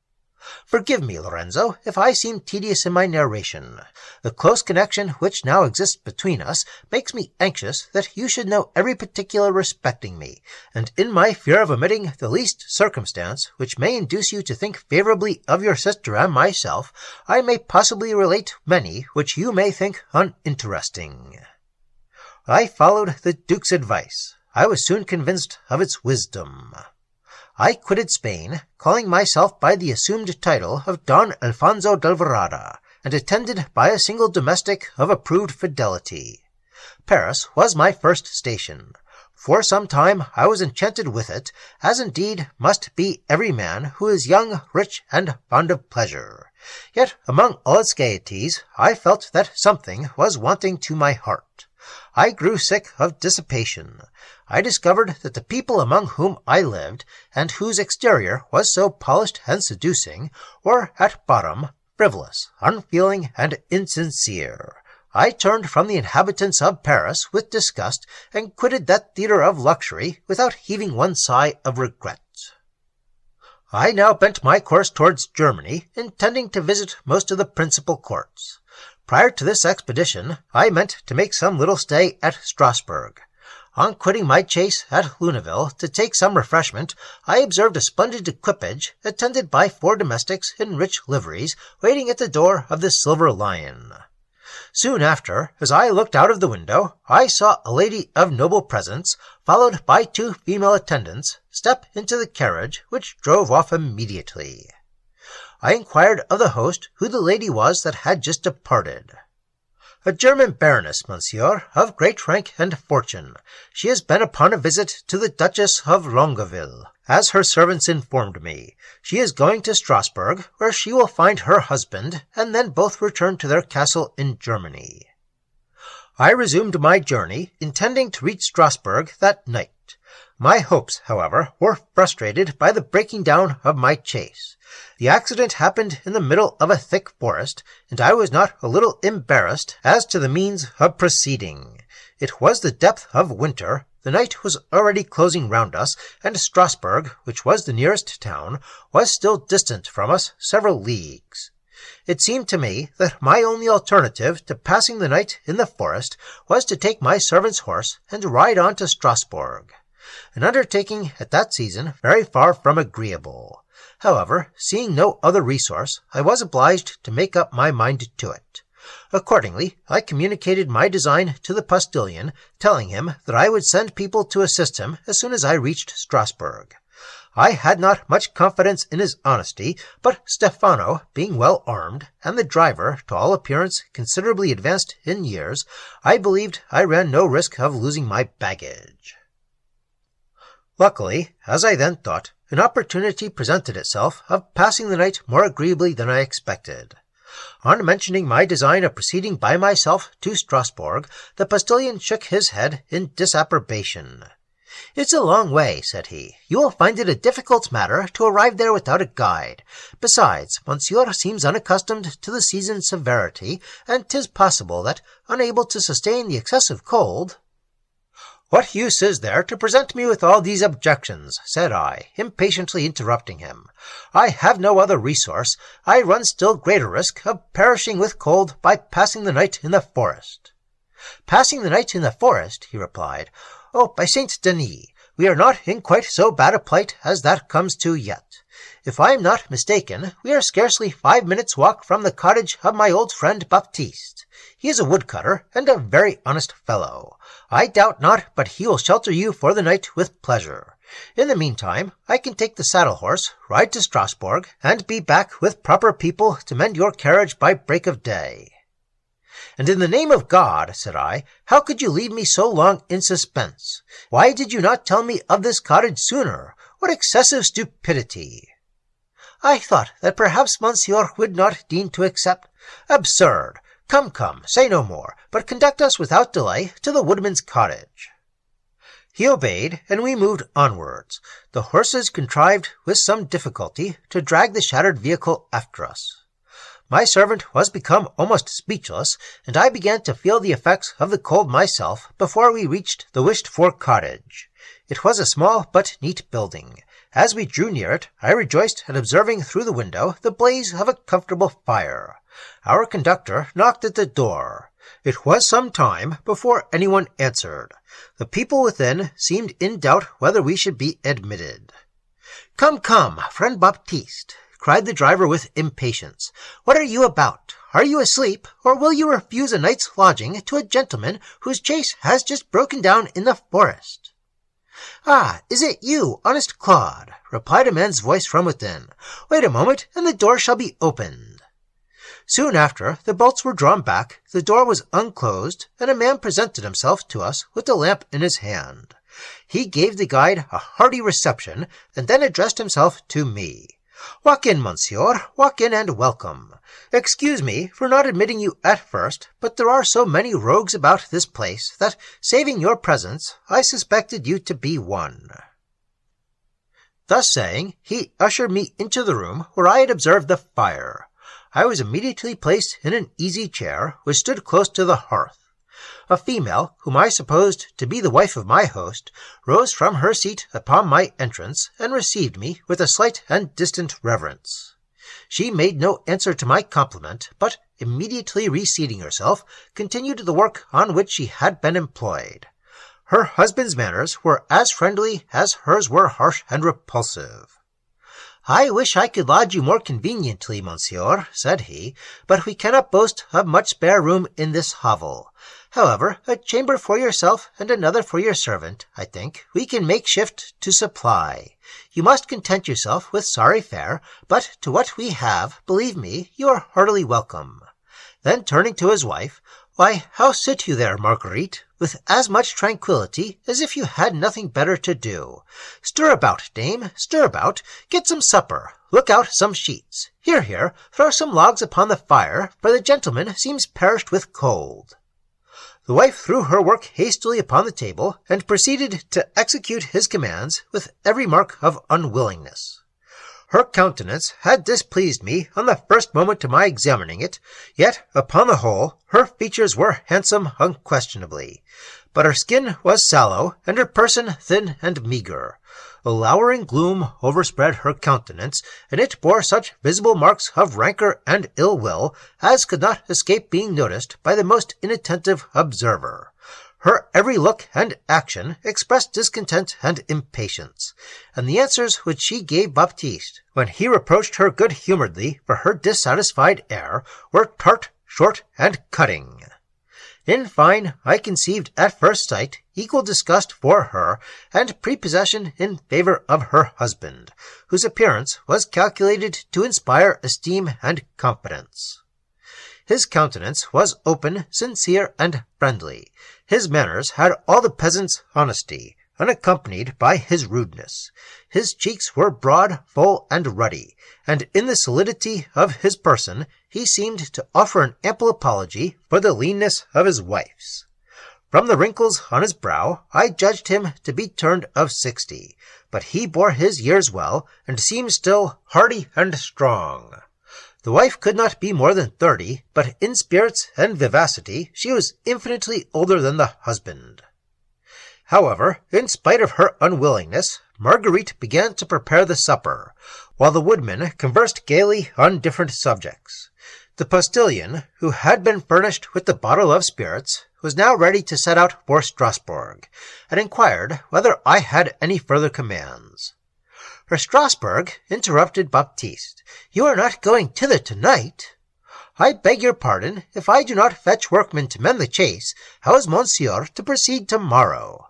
Forgive me, Lorenzo, if I seem tedious in my narration. The close connection which now exists between us makes me anxious that you should know every particular respecting me, and in my fear of omitting the least circumstance which may induce you to think favourably of your sister and myself, I may possibly relate many which you may think uninteresting. I followed the Duke's advice. I was soon convinced of its wisdom. I quitted Spain, calling myself by the assumed title of Don Alfonso d'Alvarado, and attended by a single domestic of approved fidelity. Paris was my first station. For some time I was enchanted with it, as indeed must be every man who is young, rich, and fond of pleasure. Yet among all its gaieties I felt that something was wanting to my heart. I grew sick of dissipation. I discovered that the people among whom I lived, and whose exterior was so polished and seducing, were at bottom frivolous, unfeeling, and insincere. I turned from the inhabitants of Paris with disgust, and quitted that theatre of luxury without heaving one sigh of regret. I now bent my course towards Germany, intending to visit most of the principal courts. Prior to this expedition, I meant to make some little stay at Strasbourg. On quitting my chaise at Luneville to take some refreshment, I observed a splendid equipage, attended by 4 domestics in rich liveries, waiting at the door of the Silver Lion. Soon after, as I looked out of the window, I saw a lady of noble presence, followed by 2 female attendants, step into the carriage, which drove off immediately. I inquired of the host who the lady was that had just departed. "A German baroness, monsieur, of great rank and fortune. She has been upon a visit to the Duchess of Longueville, as her servants informed me. She is going to Strasbourg, where she will find her husband, and then both return to their castle in Germany." I resumed my journey, intending to reach Strasbourg that night. My hopes, however, were frustrated by the breaking down of my chaise. The accident happened in the middle of a thick forest, and I was not a little embarrassed as to the means of proceeding. It was the depth of winter, the night was already closing round us, and Strasbourg, which was the nearest town, was still distant from us several leagues. It seemed to me that my only alternative to passing the night in the forest was to take my servant's horse and ride on to Strasbourg. An undertaking at that season very far from agreeable. However, seeing no other resource, I was obliged to make up my mind to it. Accordingly, I communicated my design to the postillion, telling him that I would send people to assist him as soon as I reached Strasbourg. I had not much confidence in his honesty, but Stefano, being well armed, and the driver, to all appearance, considerably advanced in years, I believed I ran no risk of losing my baggage. Luckily, as I then thought, an opportunity presented itself of passing the night more agreeably than I expected. On mentioning my design of proceeding by myself to Strasbourg, the postillion shook his head in disapprobation. "It's a long way," said he. "You will find it a difficult matter to arrive there without a guide. Besides, monsieur seems unaccustomed to the season's severity, and 'tis possible that, unable to sustain the excessive cold—" "What use is there to present me with all these objections?" said I, impatiently interrupting him. "I have no other resource. I run still greater risk of perishing with cold by passing the night in the forest." "Passing the night in the forest?" he replied. "Oh, by Saint Denis, we are not in quite so bad a plight as that comes to yet. If I am not mistaken, we are scarcely 5 minutes' walk from the cottage of my old friend Baptiste. He is a woodcutter, and a very honest fellow. I doubt not but he will shelter you for the night with pleasure. In the meantime, I can take the saddle-horse, ride to Strasbourg, and be back with proper people to mend your carriage by break of day." "And in the name of God," said I, "how could you leave me so long in suspense? Why did you not tell me of this cottage sooner? What excessive stupidity!" "I thought that perhaps monsieur would not deign to accept—" "Absurd! Come, say no more, but conduct us without delay to the woodman's cottage." He obeyed, and we moved onwards. The horses contrived with some difficulty to drag the shattered vehicle after us. My servant was become almost speechless, and I began to feel the effects of the cold myself before we reached the wished-for cottage. It was a small but neat building. As we drew near it, I rejoiced at observing through the window the blaze of a comfortable fire. Our conductor knocked at the door. It was some time before anyone answered. The people within seemed in doubt whether we should be admitted. Come, friend Baptiste," cried the driver with impatience. "What are you about? Are you asleep, or will you refuse a night's lodging to a gentleman whose chaise has just broken down in the forest?" "Ah, is it you, honest Claude?" replied a man's voice from within. "Wait a moment, and the door shall be opened." Soon after, the bolts were drawn back, the door was unclosed, and a man presented himself to us with a lamp in his hand. He gave the guide a hearty reception, and then addressed himself to me. "Walk in, monsieur, walk in and welcome. Excuse me for not admitting you at first, but there are so many rogues about this place that, saving your presence, I suspected you to be one." Thus saying, he ushered me into the room where I had observed the fire. I was immediately placed in an easy chair, which stood close to the hearth. A female, whom I supposed to be the wife of my host, rose from her seat upon my entrance, and received me with a slight and distant reverence. She made no answer to my compliment, but, immediately reseating herself, continued the work on which she had been employed. Her husband's manners were as friendly as hers were harsh and repulsive. "I wish I could lodge you more conveniently, monsieur," said he, "but we cannot boast of much spare room in this hovel. However, a chamber for yourself and another for your servant, I think, we can make shift to supply. You must content yourself with sorry fare, but to what we have, believe me, you are heartily welcome." Then turning to his wife, "Why, how sit you there, Marguerite, with as much tranquillity as if you had nothing better to do? Stir about, dame, stir about. Get some supper. Look out some sheets. Here, throw some logs upon the fire, for the gentleman seems perished with cold." The wife threw her work hastily upon the table, and proceeded to execute his commands with every mark of unwillingness. Her countenance had displeased me on the first moment of my examining it, yet, upon the whole, her features were handsome unquestionably, but her skin was sallow, and her person thin and meagre. A lowering gloom overspread her countenance, and it bore such visible marks of rancor and ill will as could not escape being noticed by the most inattentive observer. Her every look and action expressed discontent and impatience, and the answers which she gave Baptiste, when he reproached her good-humouredly for her dissatisfied air, were tart, short, and cutting. In fine, I conceived at first sight equal disgust for her, and prepossession in favour of her husband, whose appearance was calculated to inspire esteem and confidence. His countenance was open, sincere, and friendly. His manners had all the peasant's honesty, unaccompanied by his rudeness. His cheeks were broad, full, and ruddy, and in the solidity of his person he seemed to offer an ample apology for the leanness of his wife's. From the wrinkles on his brow, I judged him to be turned of 60, but he bore his years well, and seemed still hearty and strong. The wife could not be more than 30, but in spirits and vivacity she was infinitely older than the husband. However, in spite of her unwillingness, Marguerite began to prepare the supper, while the woodmen conversed gaily on different subjects. The postilion, who had been furnished with the bottle of spirits, was now ready to set out for Strasbourg, and inquired whether I had any further commands. "For Strasbourg?" interrupted Baptiste. "You are not going thither tonight?" "I beg your pardon. If I do not fetch workmen to mend the chase, how is monsieur to proceed tomorrow?"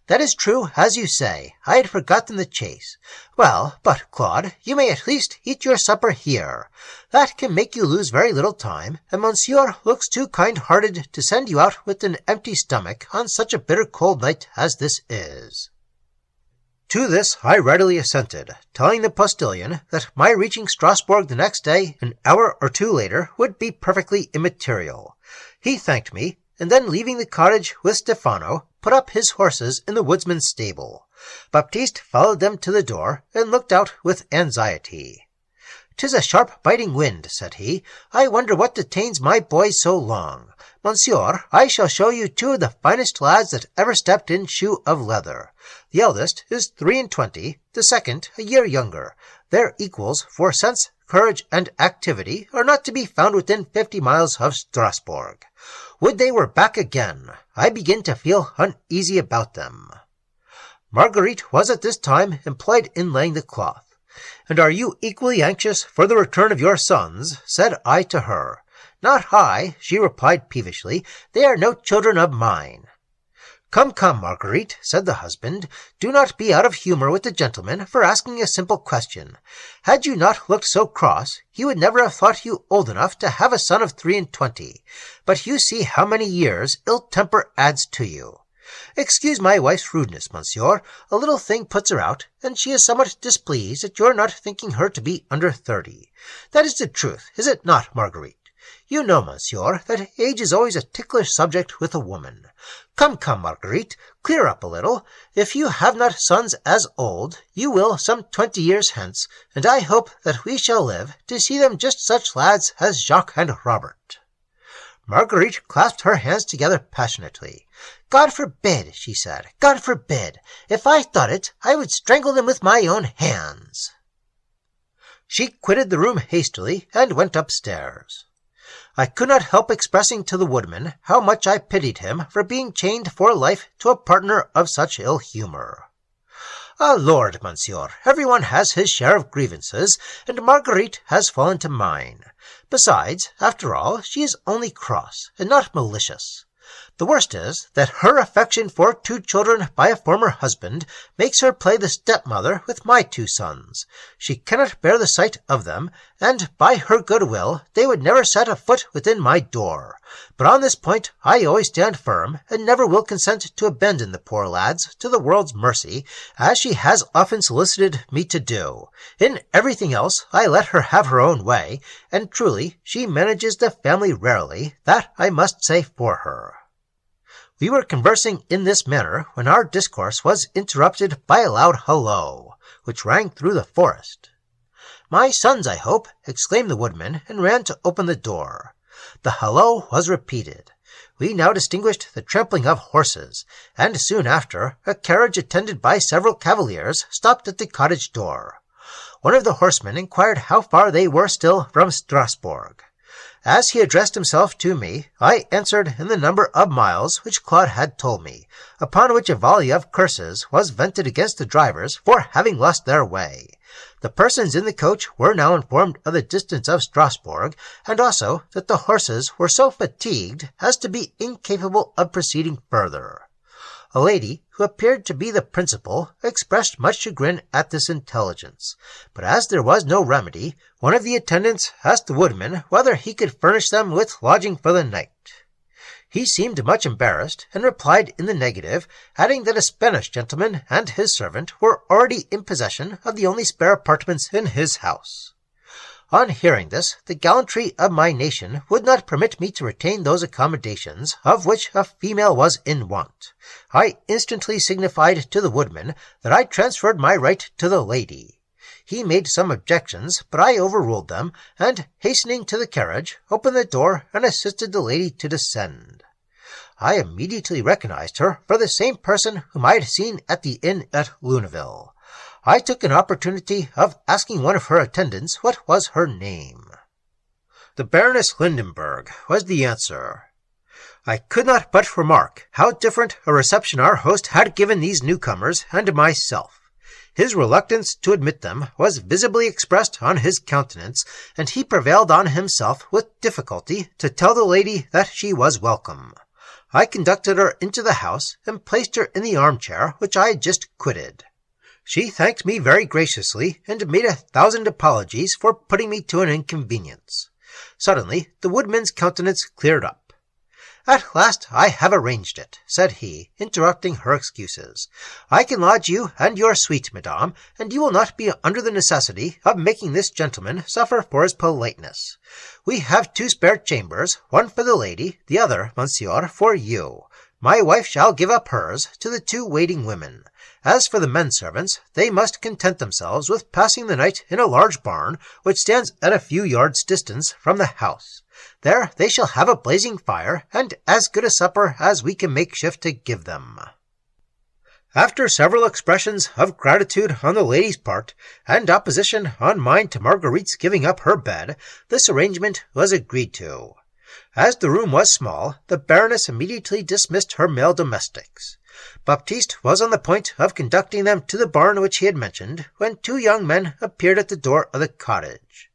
"That is true, as you say. I had forgotten the chase. Well, but, Claude, you may at least eat your supper here. That can make you lose very little time, and monsieur looks too kind-hearted to send you out with an empty stomach on such a bitter cold night as this is." To this I readily assented, telling the postilion that my reaching Strasbourg the next day, an hour or two later, would be perfectly immaterial. He thanked me, and then leaving the cottage with Stefano, put up his horses in the woodsman's stable. Baptiste followed them to the door, and looked out with anxiety. "'Tis a sharp biting wind," said he. "I wonder what detains my boys so long. Monsieur, I shall show you two of the finest lads that ever stepped in shoe of leather. The eldest is 23, the second a year younger. Their equals for sense, courage, and activity are not to be found within 50 miles of Strasbourg. Would they were back again. I begin to feel uneasy about them." Marguerite was at this time employed in laying the cloth. "And are you equally anxious for the return of your sons?" said I to her. "Not I," she replied peevishly. "They are no children of mine." "Come, Marguerite," said the husband, "do not be out of humour with the gentleman for asking a simple question. Had you not looked so cross, he would never have thought you old enough to have a son of 23, but you see how many years ill temper adds to you. Excuse my wife's rudeness, monsieur. A little thing puts her out, and she is somewhat displeased at your not thinking her to be under 30. That is the truth, is it not, Marguerite? You know, monsieur, that age is always a ticklish subject with a woman. Come, Marguerite, clear up a little. If you have not sons as old, you will some 20 years hence, and I hope that we shall live to see them just such lads as Jacques and Robert. Marguerite clasped her hands together passionately. God forbid, she said, God forbid. If I thought it, I would strangle them with my own hands. She quitted the room hastily and went upstairs. I could not help expressing to the woodman how much I pitied him for being chained for life to a partner of such ill humour. Ah, Lord, monsieur, everyone has his share of grievances, and Marguerite has fallen to mine. Besides, after all, she is only cross, and not malicious. The worst is that her affection for 2 children by a former husband makes her play the stepmother with my 2 sons. She cannot bear the sight of them, and by her good will they would never set a foot within my door. But on this point I always stand firm, and never will consent to abandon the poor lads to the world's mercy, as she has often solicited me to do. In everything else I let her have her own way, and truly she manages the family rarely, that I must say for her. We were conversing in this manner when our discourse was interrupted by a loud halloo, which rang through the forest. My sons, I hope, exclaimed the woodman, and ran to open the door. The halloo was repeated. We now distinguished the trampling of horses, and soon after a carriage attended by several cavaliers stopped at the cottage door. One of the horsemen inquired how far they were still from Strasbourg. As he addressed himself to me, I answered in the number of miles which Claude had told me, upon which a volley of curses was vented against the drivers for having lost their way. The persons in the coach were now informed of the distance of Strasbourg, and also that the horses were so fatigued as to be incapable of proceeding further. A lady, who appeared to be the principal, expressed much chagrin at this intelligence, but as there was no remedy, one of the attendants asked the woodman whether he could furnish them with lodging for the night. He seemed much embarrassed, and replied in the negative, adding that a Spanish gentleman and his servant were already in possession of the only spare apartments in his house. On hearing this, the gallantry of my nation would not permit me to retain those accommodations of which a female was in want. I instantly signified to the woodman that I transferred my right to the lady. He made some objections, but I overruled them, and, hastening to the carriage, opened the door and assisted the lady to descend. I immediately recognized her for the same person whom I had seen at the inn at Luneville. I took an opportunity of asking one of her attendants what was her name. The Baroness Lindenberg was the answer. I could not but remark how different a reception our host had given these newcomers and myself. His reluctance to admit them was visibly expressed on his countenance, and he prevailed on himself with difficulty to tell the lady that she was welcome. I conducted her into the house, and placed her in the armchair which I had just quitted. She thanked me very graciously, and made 1,000 apologies for putting me to an inconvenience. Suddenly the woodman's countenance cleared up. "At last I have arranged it," said he, interrupting her excuses. "I can lodge you and your suite, madame, and you will not be under the necessity of making this gentleman suffer for his politeness. We have 2 spare chambers, one for the lady, the other, monsieur, for you. My wife shall give up hers to the 2 waiting women. As for the men servants, they must content themselves with passing the night in a large barn, which stands at a few yards' distance from the house. There they shall have a blazing fire, and as good a supper as we can make shift to give them." After several expressions of gratitude on the lady's part, and opposition on mine to Marguerite's giving up her bed, this arrangement was agreed to. As the room was small, the Baroness immediately dismissed her male domestics. Baptiste was on the point of conducting them to the barn which he had mentioned, when 2 young men appeared at the door of the cottage.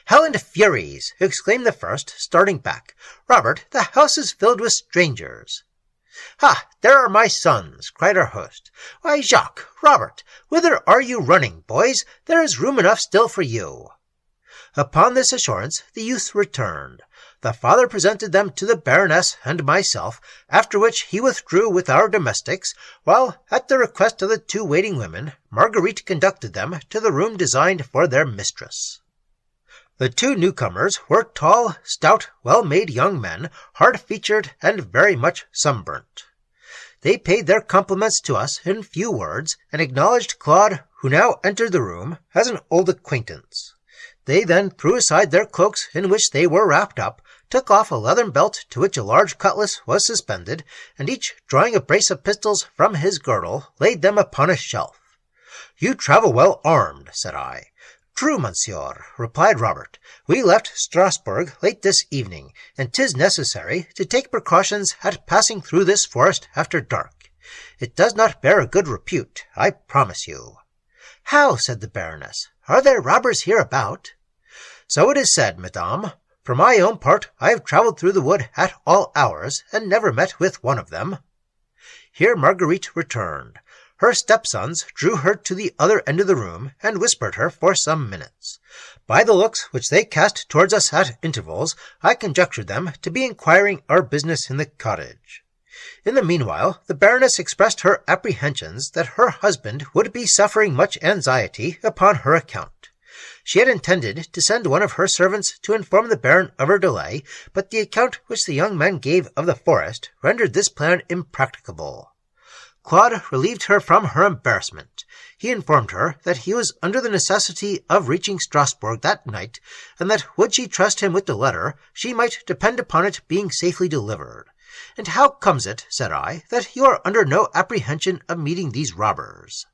"Hell and furies!" exclaimed the first, starting back. "Robert, the house is filled with strangers." "Ha! There are my sons!" cried our host. "Why, Jacques, Robert, whither are you running, boys? There is room enough still for you." Upon this assurance the youths returned. The father presented them to the Baroness and myself, after which he withdrew with our domestics, while, at the request of the 2 waiting women, Marguerite conducted them to the room designed for their mistress. The two newcomers were tall, stout, well-made young men, hard-featured and very much sunburnt. They paid their compliments to us in few words, and acknowledged Claude, who now entered the room, as an old acquaintance. They then threw aside their cloaks in which they were wrapped up, took off a leathern belt to which a large cutlass was suspended, and each, drawing a brace of pistols from his girdle, laid them upon a shelf. "You travel well armed," said I. "True, monsieur," replied Robert. "We left Strasbourg late this evening, and 'tis necessary to take precautions at passing through this forest after dark. It does not bear a good repute, I promise you." "How?" said the Baroness. "Are there robbers hereabout?" "So it is said, madame. For my own part, I have travelled through the wood at all hours, and never met with one of them." Here Marguerite returned. Her stepsons drew her to the other end of the room, and whispered her for some minutes. By the looks which they cast towards us at intervals, I conjectured them to be inquiring our business in the cottage. In the meanwhile, the Baroness expressed her apprehensions that her husband would be suffering much anxiety upon her account. She had intended to send one of her servants to inform the Baron of her delay, but the account which the young men gave of the forest rendered this plan impracticable. Claude relieved her from her embarrassment. He informed her that he was under the necessity of reaching Strasbourg that night, and that would she trust him with the letter, she might depend upon it being safely delivered. "And how comes it," said I, "that you are under no apprehension of meeting these robbers?"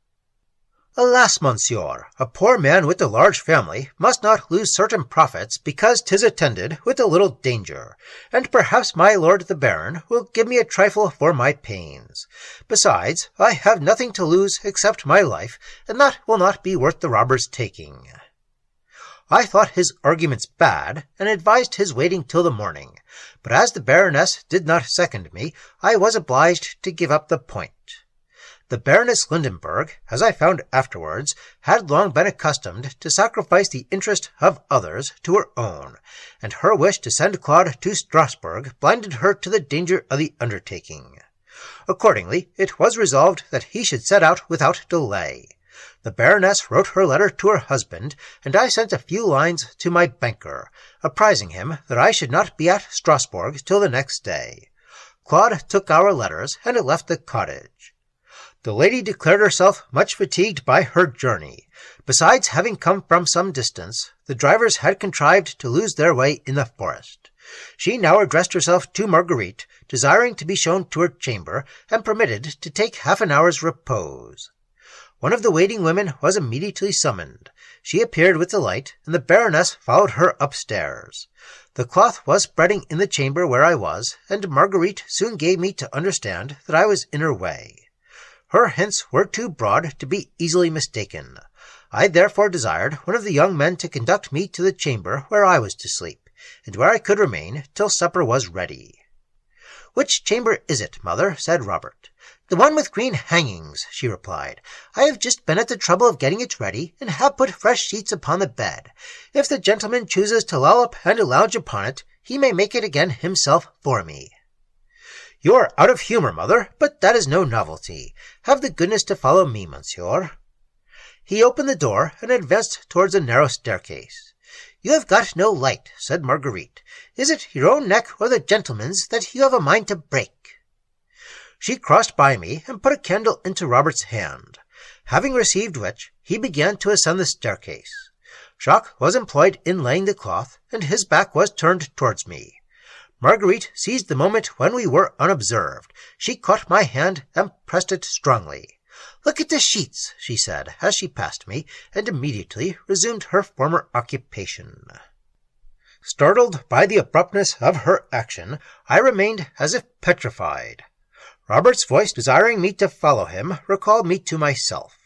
"Alas, monsieur, a poor man with a large family must not lose certain profits because 'tis attended with a little danger, and perhaps my lord the Baron will give me a trifle for my pains. Besides, I have nothing to lose except my life, and that will not be worth the robber's taking." I thought his arguments bad, and advised his waiting till the morning, but as the Baroness did not second me, I was obliged to give up the point. The Baroness Lindenberg, as I found afterwards, had long been accustomed to sacrifice the interest of others to her own, and her wish to send Claude to Strasbourg blinded her to the danger of the undertaking. Accordingly, it was resolved that he should set out without delay. The Baroness wrote her letter to her husband, and I sent a few lines to my banker, apprising him that I should not be at Strasbourg till the next day. Claude took our letters and left the cottage. The lady declared herself much fatigued by her journey. Besides having come from some distance, the drivers had contrived to lose their way in the forest. She now addressed herself to Marguerite, desiring to be shown to her chamber, and permitted to take half an hour's repose. One of the waiting women was immediately summoned. She appeared with the light, and the Baroness followed her upstairs. The cloth was spreading in the chamber where I was, and Marguerite soon gave me to understand that I was in her way. Her hints were too broad to be easily mistaken. I therefore desired one of the young men to conduct me to the chamber where I was to sleep, and where I could remain till supper was ready. "Which chamber is it, mother?" said Robert. "The one with green hangings," she replied. "I have just been at the trouble of getting it ready, and have put fresh sheets upon the bed. If the gentleman chooses to loll up and lounge upon it, he may make it again himself for me." "You are out of humour, mother, but that is no novelty. Have the goodness to follow me, monsieur." He opened the door and advanced towards a narrow staircase. "You have got no light," said Marguerite. "Is it your own neck or the gentleman's that you have a mind to break?" She crossed by me and put a candle into Robert's hand, having received which, he began to ascend the staircase. Jacques was employed in laying the cloth, and his back was turned towards me. Marguerite seized the moment when we were unobserved. She caught my hand and pressed it strongly. "Look at the sheets," she said, as she passed me, and immediately resumed her former occupation. Startled by the abruptness of her action, I remained as if petrified. Robert's voice desiring me to follow him recalled me to myself.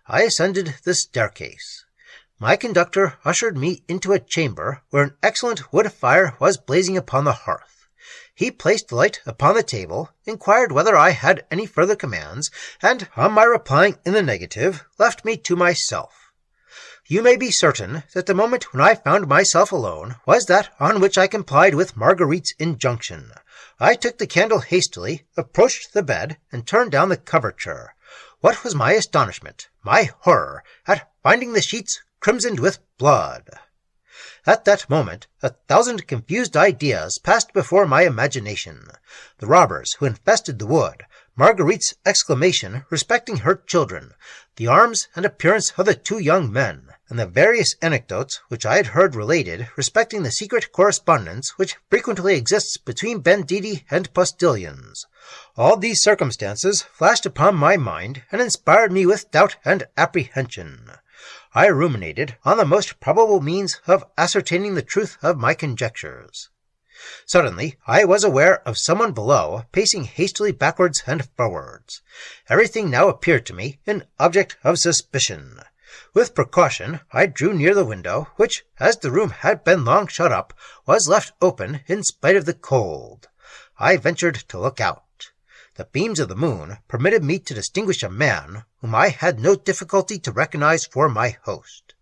I ascended the staircase. My conductor ushered me into a chamber where an excellent wood fire was blazing upon the hearth. He placed the light upon the table, inquired whether I had any further commands, and, on my replying in the negative, left me to myself. You may be certain that the moment when I found myself alone was that on which I complied with Marguerite's injunction. I took the candle hastily, approached the bed, and turned down the coverture. What was my astonishment, my horror, at finding the sheets crimsoned with blood. At that moment, 1,000 confused ideas passed before my imagination. The robbers who infested the wood, Marguerite's exclamation respecting her children, the arms and appearance of the 2 young men, and the various anecdotes which I had heard related respecting the secret correspondence which frequently exists between banditti and postilions. All these circumstances flashed upon my mind and inspired me with doubt and apprehension. I ruminated on the most probable means of ascertaining the truth of my conjectures. Suddenly, I was aware of someone below, pacing hastily backwards and forwards. Everything now appeared to me an object of suspicion. With precaution, I drew near the window, which, as the room had been long shut up, was left open in spite of the cold. I ventured to look out. The beams of the moon permitted me to distinguish a man whom I had no difficulty to recognize for my host.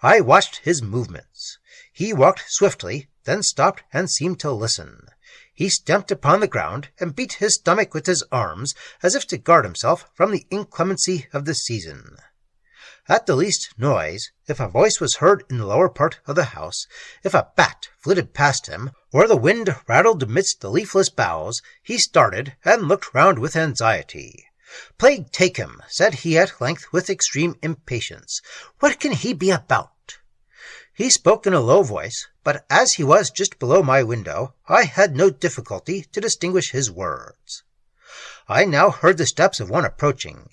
I watched his movements. He walked swiftly, then stopped and seemed to listen. He stamped upon the ground and beat his stomach with his arms, as if to guard himself from the inclemency of the season. At the least noise, if a voice was heard in the lower part of the house, if a bat flitted past him, or the wind rattled amidst the leafless boughs, he started and looked round with anxiety. "Plague take him," said he at length with extreme impatience. "What can he be about?" He spoke in a low voice, but as he was just below my window, I had no difficulty to distinguish his words. I now heard the steps of one approaching.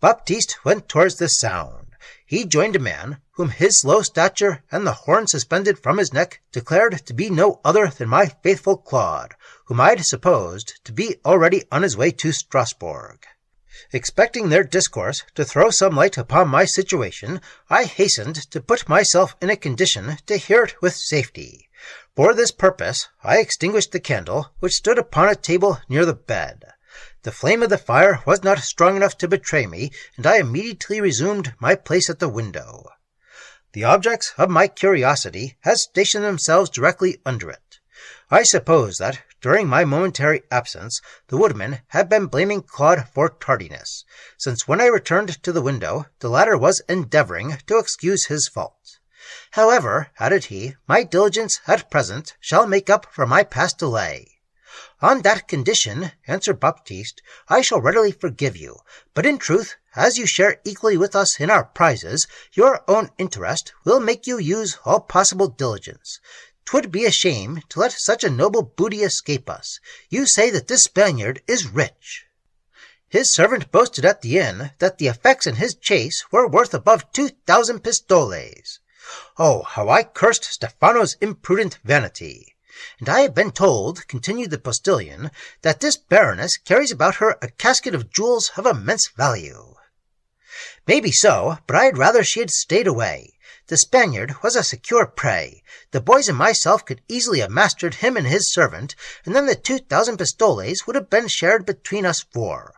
Baptiste went towards the sound. He joined a man whom his low stature and the horn suspended from his neck declared to be no other than my faithful Claude, whom I had supposed to be already on his way to Strasbourg. Expecting their discourse to throw some light upon my situation, I hastened to put myself in a condition to hear it with safety. For this purpose I extinguished the candle which stood upon a table near the bed. The flame of the fire was not strong enough to betray me, and I immediately resumed my place at the window. The objects of my curiosity had stationed themselves directly under it. I suppose that, during my momentary absence, the woodman had been blaming Claude for tardiness, since when I returned to the window, the latter was endeavouring to excuse his fault. "However," added he, "my diligence at present shall make up for my past delay." "On that condition," answered Baptiste, "I shall readily forgive you. But in truth, as you share equally with us in our prizes, your own interest will make you use all possible diligence. 'Twould be a shame to let such a noble booty escape us. You say that this Spaniard is rich." "His servant boasted at the inn that the effects in his chase were worth above 2,000 pistoles. Oh, how I cursed Stefano's imprudent vanity! And I have been told," continued the postilion, "that this baroness carries about her a casket of jewels of immense value." "Maybe so, but I'd rather she had stayed away. The Spaniard was a secure prey. The boys and myself could easily have mastered him and his servant, and then the 2,000 pistoles would have been shared between us 4.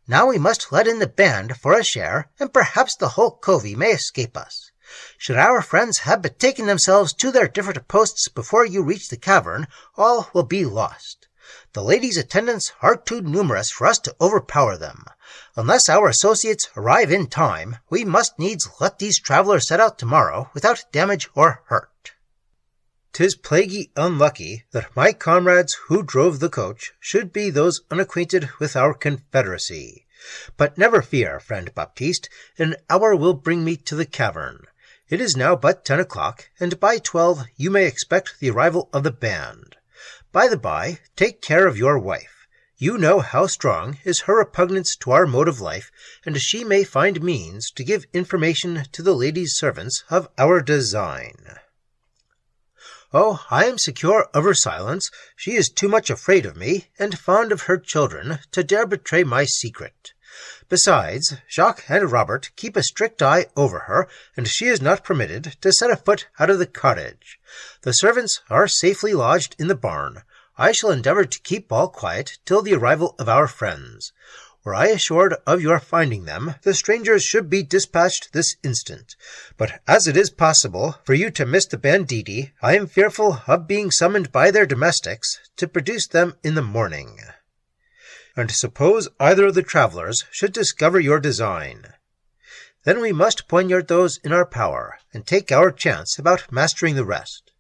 Now we must let in the band for a share, and perhaps the whole covey may escape us. Should our friends have betaken themselves to their different posts before you reach the cavern, all will be lost. The ladies' attendants are too numerous for us to overpower them. Unless our associates arrive in time, we must needs let these travellers set out tomorrow without damage or hurt." "'Tis plaguey unlucky that my comrades who drove the coach should be those unacquainted with our confederacy. But never fear, friend Baptiste, an hour will bring me to the cavern. It is now but 10 o'clock, and by 12 you may expect the arrival of the band. By the by, take care of your wife. You know how strong is her repugnance to our mode of life, and she may find means to give information to the ladies' servants of our design." "Oh, I am secure of her silence. She is too much afraid of me, and fond of her children, to dare betray my secret. Besides, Jacques and Robert keep a strict eye over her, and she is not permitted to set a foot out of the cottage. The servants are safely lodged in the barn. I shall endeavour to keep all quiet till the arrival of our friends. Were I assured of your finding them, the strangers should be dispatched this instant. But as it is possible for you to miss the banditti, I am fearful of being summoned by their domestics to produce them in the morning. And suppose either of the travellers should discover your design. Then we must poignard those in our power, and take our chance about mastering the rest.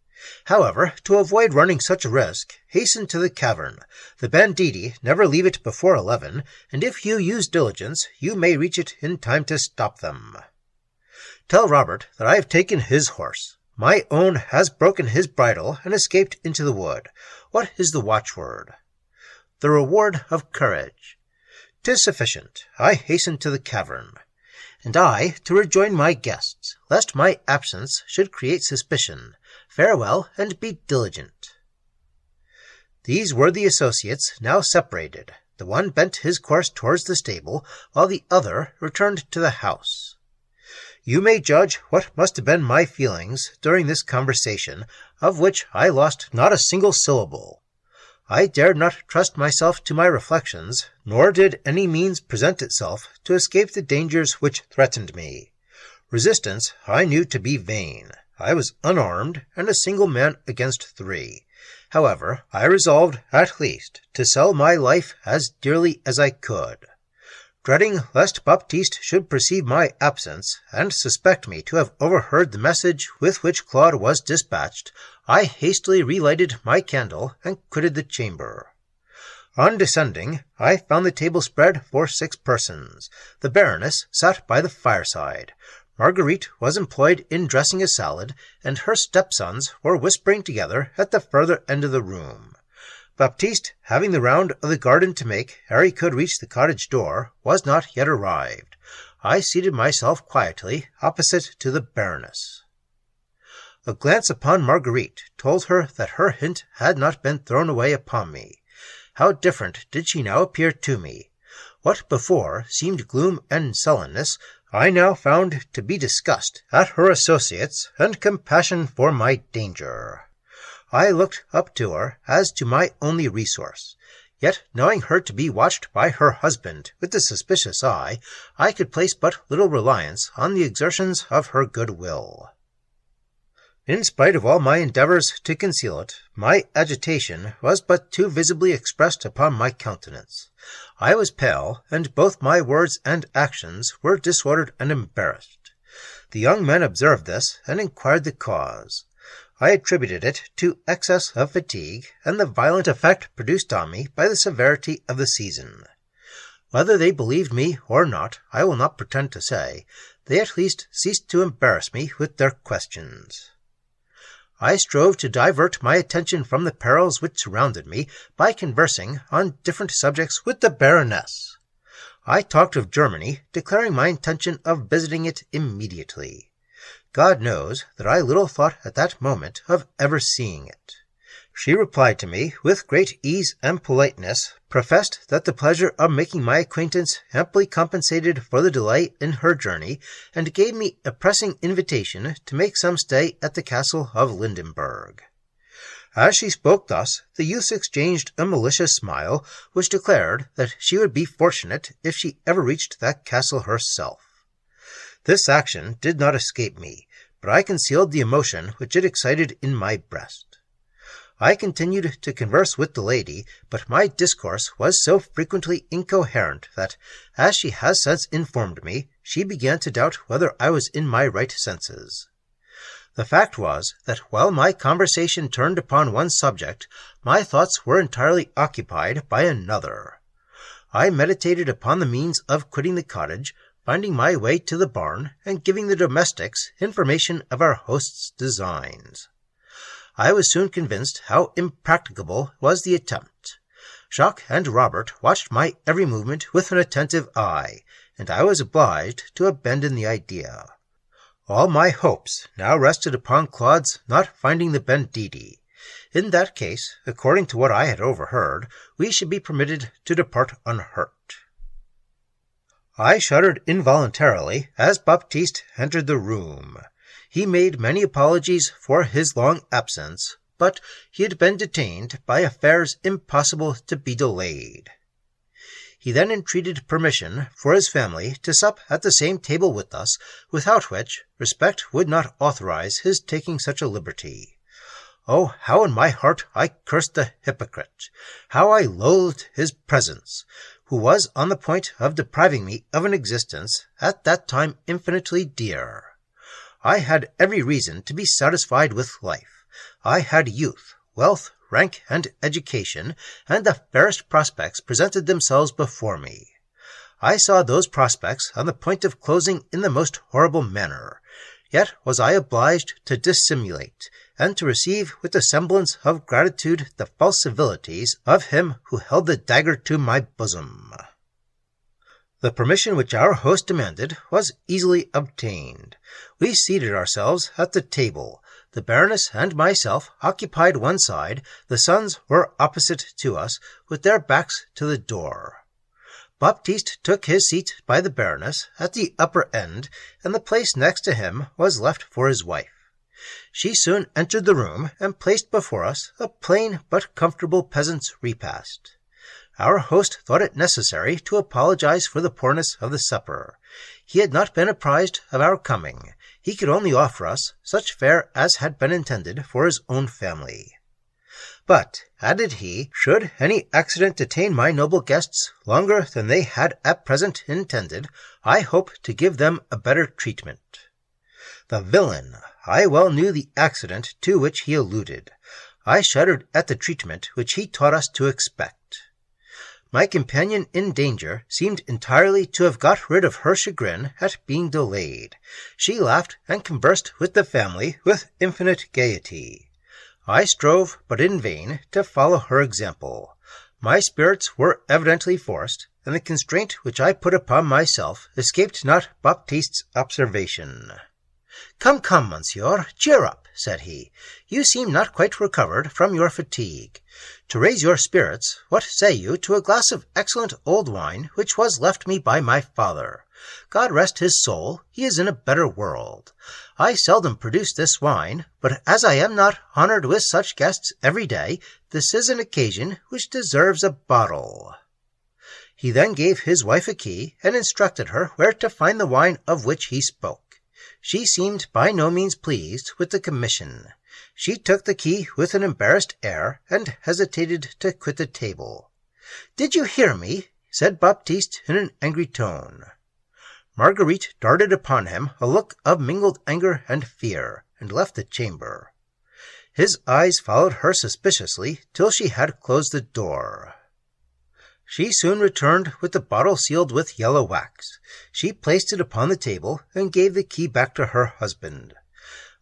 However, to avoid running such a risk, hasten to the cavern. The banditti never leave it before 11, and if you use diligence, you may reach it in time to stop them. Tell Robert that I have taken his horse. My own has broken his bridle and escaped into the wood. What is the watchword? The reward of courage. 'Tis sufficient. I hasten to the cavern. And I to rejoin my guests, lest my absence should create suspicion. Farewell, and be diligent. These worthy associates now separated. The one bent his course towards the stable, while the other returned to the house. You may judge what must have been my feelings during this conversation, of which I lost not a single syllable. I dared not trust myself to my reflections, nor did any means present itself to escape the dangers which threatened me. Resistance I knew to be vain. I was unarmed, and a single man against 3. However, I resolved, at least, to sell my life as dearly as I could. Dreading lest Baptiste should perceive my absence, and suspect me to have overheard the message with which Claude was dispatched, I hastily relighted my candle and quitted the chamber. On descending, I found the table spread for 6 persons. The Baroness sat by the fireside. Marguerite was employed in dressing a salad, and her stepsons were whispering together at the further end of the room. Baptiste, having the round of the garden to make ere he could reach the cottage door, was not yet arrived. I seated myself quietly opposite to the Baroness. A glance upon Marguerite told her that her hint had not been thrown away upon me. How different did she now appear to me! What before seemed gloom and sullenness, I now found to be disgust at her associates and compassion for my danger. I looked up to her as to my only resource. Yet, knowing her to be watched by her husband with a suspicious eye, I could place but little reliance on the exertions of her good will. In spite of all my endeavours to conceal it, my agitation was but too visibly expressed upon my countenance. I was pale, and both my words and actions were disordered and embarrassed. The young men observed this, and inquired the cause. I attributed it to excess of fatigue, and the violent effect produced on me by the severity of the season. Whether they believed me or not, I will not pretend to say. They at least ceased to embarrass me with their questions. I strove to divert my attention from the perils which surrounded me by conversing on different subjects with the Baroness. I talked of Germany, declaring my intention of visiting it immediately. God knows that I little thought at that moment of ever seeing it. She replied to me with great ease and politeness, professed that the pleasure of making my acquaintance amply compensated for the delay in her journey, and gave me a pressing invitation to make some stay at the castle of Lindenberg. As she spoke thus, the youths exchanged a malicious smile, which declared that she would be fortunate if she ever reached that castle herself. This action did not escape me, but I concealed the emotion which it excited in my breast. I continued to converse with the lady, but my discourse was so frequently incoherent that, as she has since informed me, she began to doubt whether I was in my right senses. The fact was that while my conversation turned upon one subject, my thoughts were entirely occupied by another. I meditated upon the means of quitting the cottage, finding my way to the barn, and giving the domestics information of our host's designs. I was soon convinced how impracticable was the attempt. Jacques and Robert watched my every movement with an attentive eye, and I was obliged to abandon the idea. All my hopes now rested upon Claude's not finding the banditti. In that case, according to what I had overheard, we should be permitted to depart unhurt. I shuddered involuntarily as Baptiste entered the room. He made many apologies for his long absence, but he had been detained by affairs impossible to be delayed. He then entreated permission for his family to sup at the same table with us, without which respect would not authorize his taking such a liberty. Oh, how in my heart I cursed the hypocrite! How I loathed his presence, who was on the point of depriving me of an existence at that time infinitely dear. I had every reason to be satisfied with life. I had youth, wealth, rank, and education, and the fairest prospects presented themselves before me. I saw those prospects on the point of closing in the most horrible manner. Yet was I obliged to dissimulate, and to receive with a semblance of gratitude the false civilities of him who held the dagger to my bosom. The permission which our host demanded was easily obtained. We seated ourselves at the table. The Baroness and myself occupied one side, the sons were opposite to us, with their backs to the door. Baptiste took his seat by the Baroness at the upper end, and the place next to him was left for his wife. She soon entered the room and placed before us a plain but comfortable peasant's repast. Our host thought it necessary to apologize for the poorness of the supper. He had not been apprised of our coming. He could only offer us such fare as had been intended for his own family. But, added he, should any accident detain my noble guests longer than they had at present intended, I hope to give them a better treatment. The villain! I well knew the accident to which he alluded. I shuddered at the treatment which he taught us to expect. My companion in danger seemed entirely to have got rid of her chagrin at being delayed. She laughed and conversed with the family with infinite gaiety. I strove, but in vain, to follow her example. My spirits were evidently forced, and the constraint which I put upon myself escaped not Baptiste's observation. "Come, come, monsieur, cheer up," said he. "You seem not quite recovered from your fatigue. To raise your spirits, what say you to a glass of excellent old wine which was left me by my father? God rest his soul, he is in a better world. I seldom produce this wine, but as I am not honored with such guests every day, this is an occasion which deserves a bottle." He then gave his wife a key, and instructed her where to find the wine of which he spoke. She seemed by no means pleased with the commission. She took the key with an embarrassed air, and hesitated to quit the table. "Did you hear me?" said Baptiste in an angry tone. Marguerite darted upon him a look of mingled anger and fear, and left the chamber. His eyes followed her suspiciously till she had closed the door. She soon returned with the bottle sealed with yellow wax. She placed it upon the table, and gave the key back to her husband.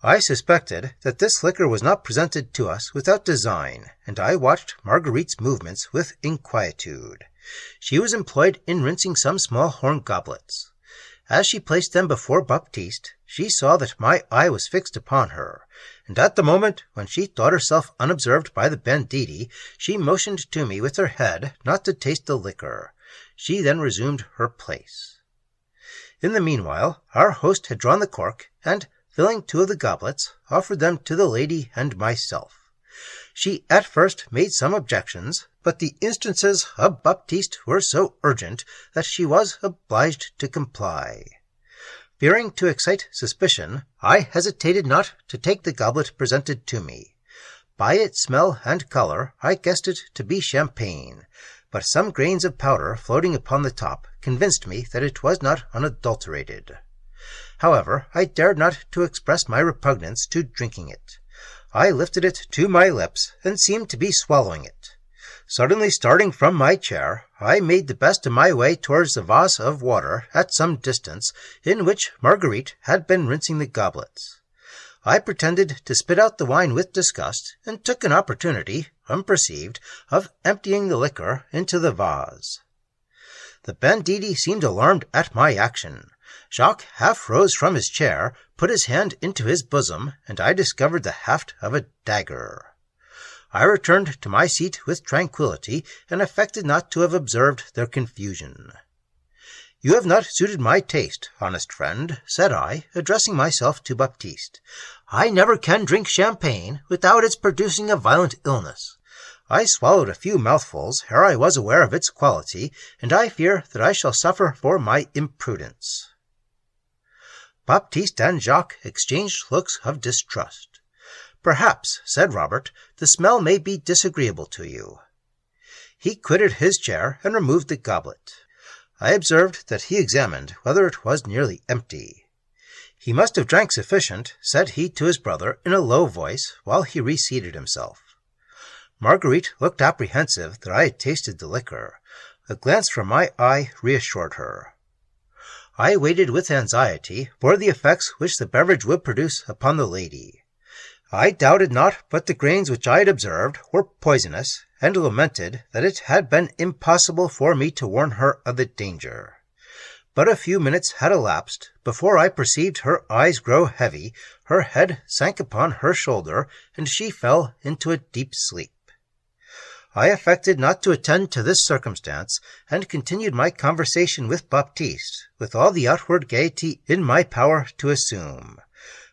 I suspected that this liquor was not presented to us without design, and I watched Marguerite's movements with inquietude. She was employed in rinsing some small horn goblets. As she placed them before Baptiste, she saw that my eye was fixed upon her, and at the moment when she thought herself unobserved by the banditti, she motioned to me with her head not to taste the liquor. She then resumed her place. In the meanwhile, our host had drawn the cork, and, filling 2 of the goblets, offered them to the lady and myself. She at first made some objections, but the instances of Baptiste were so urgent that she was obliged to comply. Fearing to excite suspicion, I hesitated not to take the goblet presented to me. By its smell and color I guessed it to be champagne, but some grains of powder floating upon the top convinced me that it was not unadulterated. However, I dared not to express my repugnance to drinking it. I lifted it to my lips, and seemed to be swallowing it. Suddenly starting from my chair, I made the best of my way towards the vase of water at some distance, in which Marguerite had been rinsing the goblets. I pretended to spit out the wine with disgust, and took an opportunity, unperceived, of emptying the liquor into the vase. The banditti seemed alarmed at my action. Jacques half rose from his chair, put his hand into his bosom, and I discovered the haft of a dagger. I returned to my seat with tranquillity, and affected not to have observed their confusion. "You have not suited my taste, honest friend," said I, addressing myself to Baptiste. "I never can drink champagne without its producing a violent illness. I swallowed a few mouthfuls ere I was aware of its quality, and I fear that I shall suffer for my imprudence." Baptiste and Jacques exchanged looks of distrust. "Perhaps," said Robert, "the smell may be disagreeable to you." He quitted his chair and removed the goblet. I observed that he examined whether it was nearly empty. He must have drank sufficient, said he to his brother in a low voice, while he reseated himself. Marguerite looked apprehensive that I had tasted the liquor. A glance from my eye reassured her. I waited with anxiety for the effects which the beverage would produce upon the lady. I doubted not but the grains which I had observed were poisonous, and lamented that it had been impossible for me to warn her of the danger. But a few minutes had elapsed before I perceived her eyes grow heavy, her head sank upon her shoulder, and she fell into a deep sleep. I affected not to attend to this circumstance, and continued my conversation with Baptiste, with all the outward gaiety in my power to assume.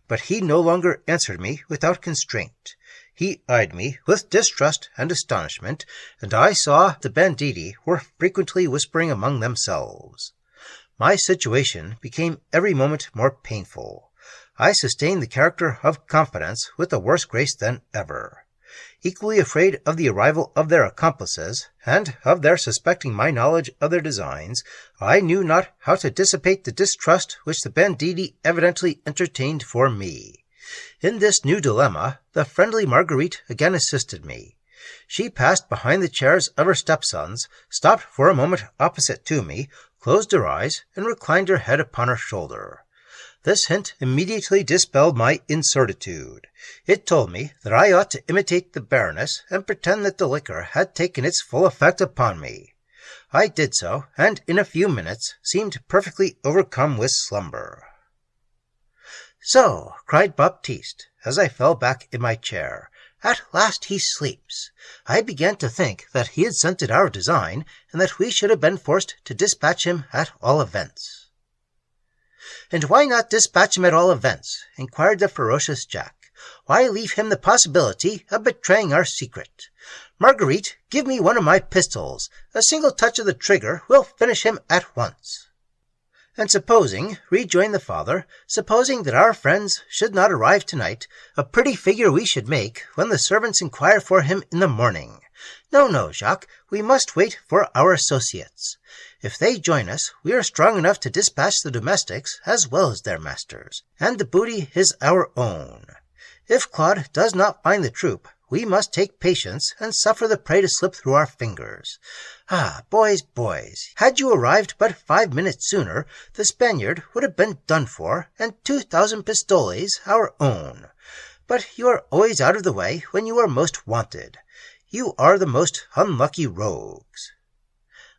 But he no longer answered me without constraint. He eyed me with distrust and astonishment, and I saw the banditti were frequently whispering among themselves. My situation became every moment more painful. I sustained the character of confidence with a worse grace than ever. Equally afraid of the arrival of their accomplices, and of their suspecting my knowledge of their designs, I knew not how to dissipate the distrust which the banditti evidently entertained for me. In this new dilemma, the friendly Marguerite again assisted me. She passed behind the chairs of her stepsons, stopped for a moment opposite to me, closed her eyes, and reclined her head upon her shoulder. This hint immediately dispelled my incertitude. It told me that I ought to imitate the Baroness and pretend that the liquor had taken its full effect upon me. I did so, and in a few minutes seemed perfectly overcome with slumber. "So," cried Baptiste, as I fell back in my chair, "at last he sleeps. I began to think that he had scented our design, and that we should have been forced to dispatch him at all events." "And why not dispatch him at all events?" inquired the ferocious Jack. "Why leave him the possibility of betraying our secret? Marguerite, give me one of my pistols. A single touch of the trigger will finish him at once." "And supposing," rejoined the father, "supposing that our friends should not arrive tonight, a pretty figure we should make when the servants inquire for him in the morning. No, Jacques, we must wait for our associates. If they join us, we are strong enough to dispatch the domestics as well as their masters, and the booty is our own. If Claude does not find the troop, we must take patience and suffer the prey to slip through our fingers. Ah, boys, had you arrived but 5 minutes sooner, the Spaniard would have been done for, and 2,000 pistoles our own. But you are always out of the way when you are most wanted. You are the most unlucky rogues."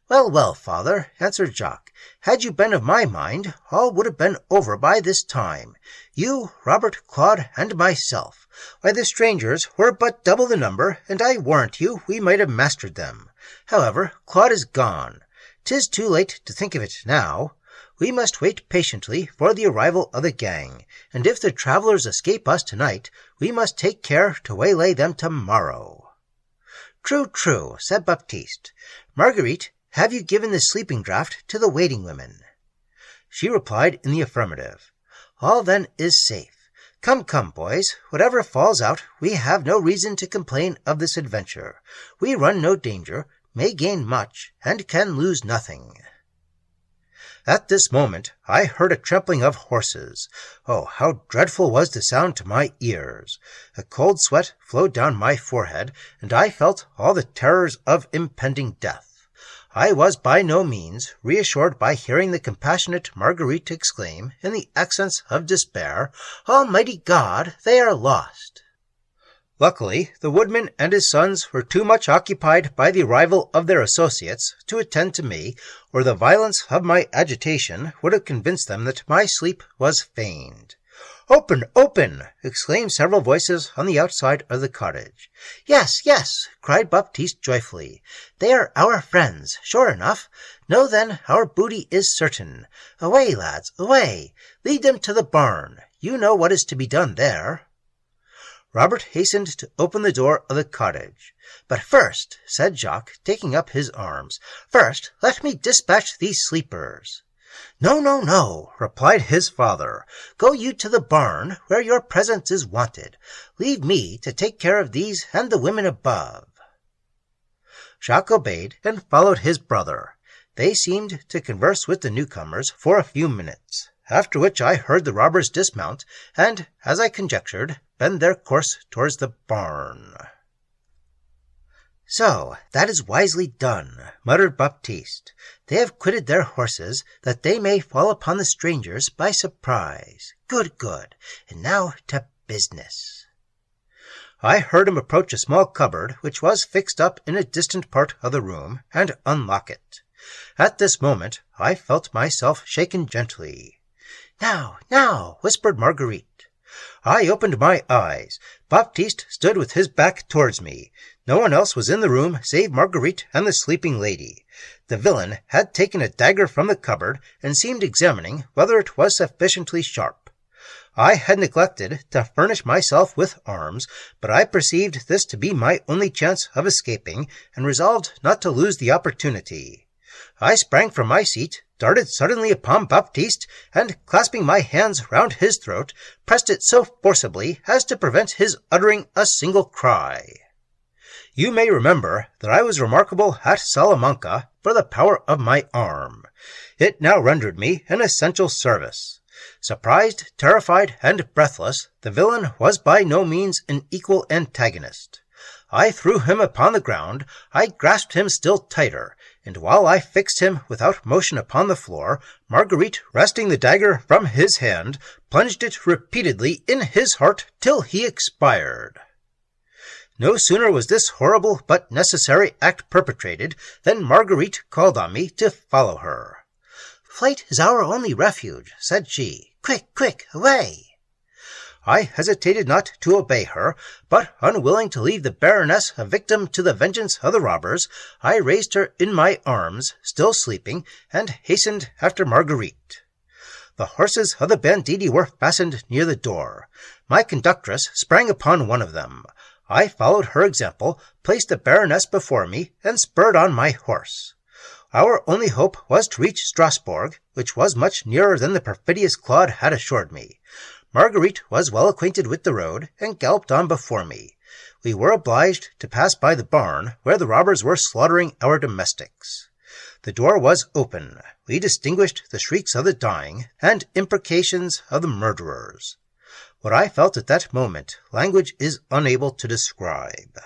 Well, father," answered Jacques, "had you been of my mind, all would have been over by this time. You, Robert, Claude, and myself. Why, the strangers were but double the number, and I warrant you we might have mastered them. However, Claude is gone. 'Tis too late to think of it now. We must wait patiently for the arrival of the gang, and if the travellers escape us tonight, we must take care to waylay them tomorrow." True, said Baptiste. "Marguerite, have you given the sleeping draught to the waiting women?" She replied in the affirmative. "All then is safe. Come, boys, whatever falls out, we have no reason to complain of this adventure. We run no danger, may gain much, and can lose nothing." At this moment I heard a trampling of horses. Oh, how dreadful was the sound to my ears! A cold sweat flowed down my forehead, and I felt all the terrors of impending death. I was by no means reassured by hearing the compassionate Marguerite exclaim, in the accents of despair, "Almighty God, they are lost!" Luckily, the woodman and his sons were too much occupied by the arrival of their associates to attend to me, or the violence of my agitation would have convinced them that my sleep was feigned. Open! Exclaimed several voices on the outside of the cottage. Yes, cried Baptiste joyfully. They are our friends, sure enough. Know then our booty is certain. Away, lads, away! Lead them to the barn. You know what is to be done there. Robert hastened to open the door of the cottage. But first, said Jacques, taking up his arms, first let me dispatch these sleepers. No, replied his father. Go you to the barn, where your presence is wanted. Leave me to take care of these and the women above. Jacques obeyed and followed his brother. They seemed to converse with the newcomers for a few minutes, after which I heard the robbers dismount, and, as I conjectured, bend their course towards the barn. "So, that is wisely done," muttered Baptiste. "They have quitted their horses, that they may fall upon the strangers by surprise. Good, good. And now to business." I heard him approach a small cupboard which was fixed up in a distant part of the room, and unlock it. At this moment I felt myself shaken gently. "Now, now," whispered Marguerite. I opened my eyes. Baptiste stood with his back towards me. No one else was in the room save Marguerite and the sleeping lady. The villain had taken a dagger from the cupboard and seemed examining whether it was sufficiently sharp. I had neglected to furnish myself with arms, but I perceived this to be my only chance of escaping, and resolved not to lose the opportunity. I sprang from my seat, darted suddenly upon Baptiste, and, clasping my hands round his throat, pressed it so forcibly as to prevent his uttering a single cry. You may remember that I was remarkable at Salamanca for the power of my arm. It now rendered me an essential service. Surprised, terrified, and breathless, the villain was by no means an equal antagonist. I threw him upon the ground, I grasped him still tighter, and while I fixed him without motion upon the floor, Marguerite, wresting the dagger from his hand, plunged it repeatedly in his heart till he expired. No sooner was this horrible but necessary act perpetrated than Marguerite called on me to follow her. "Flight is our only refuge," said she. "Quick, quick, away!" I hesitated not to obey her, but unwilling to leave the Baroness a victim to the vengeance of the robbers, I raised her in my arms, still sleeping, and hastened after Marguerite. The horses of the banditti were fastened near the door. My conductress sprang upon one of them. I followed her example, placed the Baroness before me, and spurred on my horse. Our only hope was to reach Strasbourg, which was much nearer than the perfidious Claude had assured me. Marguerite was well acquainted with the road, and galloped on before me. We were obliged to pass by the barn, where the robbers were slaughtering our domestics. The door was open. We distinguished the shrieks of the dying, and imprecations of the murderers. What I felt at that moment, language is unable to describe.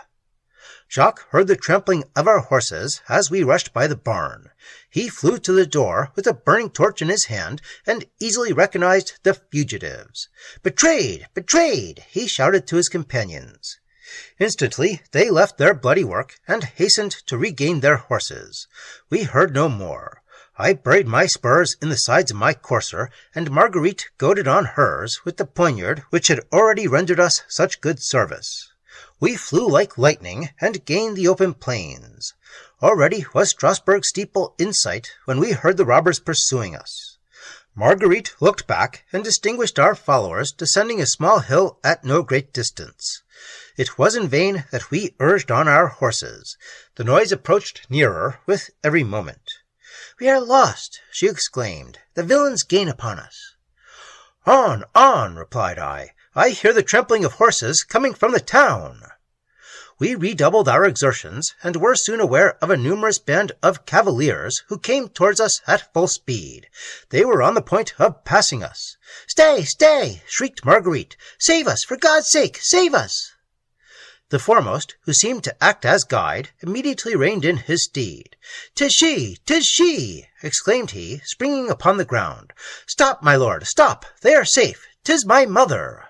Jacques heard the trampling of our horses as we rushed by the barn. He flew to the door with a burning torch in his hand, and easily recognized the fugitives. "Betrayed! Betrayed!" he shouted to his companions. Instantly they left their bloody work, and hastened to regain their horses. We heard no more. I buried my spurs in the sides of my courser, and Marguerite goaded on hers with the poniard which had already rendered us such good service. We flew like lightning, and gained the open plains. Already was Strasbourg steeple in sight when we heard the robbers pursuing us. Marguerite looked back, and distinguished our followers descending a small hill at no great distance. It was in vain that we urged on our horses. The noise approached nearer with every moment. "We are lost," she exclaimed. "The villains gain upon us." "On, on," replied I. "I hear the trampling of horses coming from the town." We redoubled our exertions, and were soon aware of a numerous band of cavaliers who came towards us at full speed. They were on the point of passing us. "Stay, stay!" shrieked Marguerite. "Save us, for God's sake, save us!" The foremost, who seemed to act as guide, immediately reined in his steed. "'Tis she! 'Tis she!" exclaimed he, springing upon the ground. "Stop, my lord, stop! They are safe! 'Tis my mother!"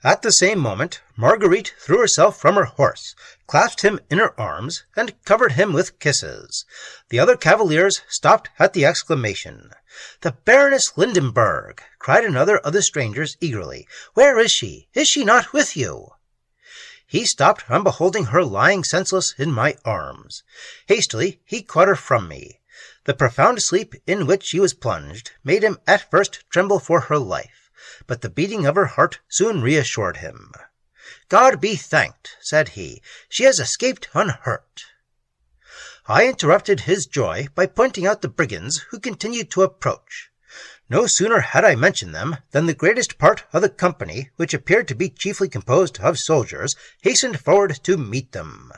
At the same moment, Marguerite threw herself from her horse, clasped him in her arms, and covered him with kisses. The other cavaliers stopped at the exclamation. "The Baroness Lindenberg!" cried another of the strangers eagerly. "Where is she? Is she not with you?" He stopped on beholding her lying senseless in my arms. Hastily he caught her from me. The profound sleep in which she was plunged made him at first tremble for her life, but the beating of her heart soon reassured him. "God be thanked," said he, "she has escaped unhurt." I interrupted his joy by pointing out the brigands who continued to approach. No sooner had I mentioned them than the greatest part of the company, which appeared to be chiefly composed of soldiers, hastened forward to meet them.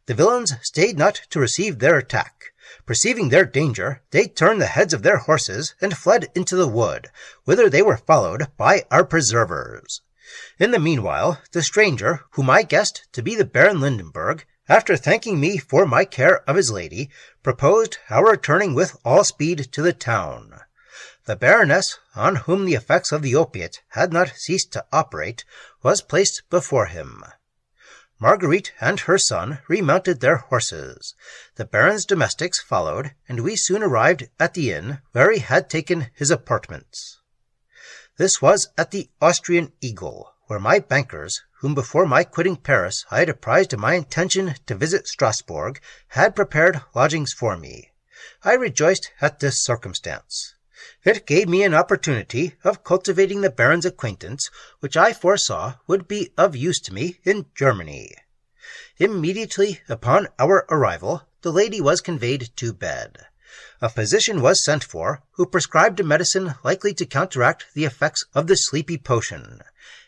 The villains stayed not to receive their attack. Perceiving their danger, they turned the heads of their horses and fled into the wood, whither they were followed by our preservers. In the meanwhile, the stranger, whom I guessed to be the Baron Lindenberg, after thanking me for my care of his lady, proposed our returning with all speed to the town. The Baroness, on whom the effects of the opiate had not ceased to operate, was placed before him. Marguerite and her son remounted their horses. The Baron's domestics followed, and we soon arrived at the inn where he had taken his apartments. This was at the Austrian Eagle, where my bankers, whom before my quitting Paris I had apprised of my intention to visit Strasbourg, had prepared lodgings for me. I rejoiced at this circumstance. It gave me an opportunity of cultivating the Baron's acquaintance, which I foresaw would be of use to me in Germany. Immediately upon our arrival, the lady was conveyed to bed. A physician was sent for, who prescribed a medicine likely to counteract the effects of the sleepy potion,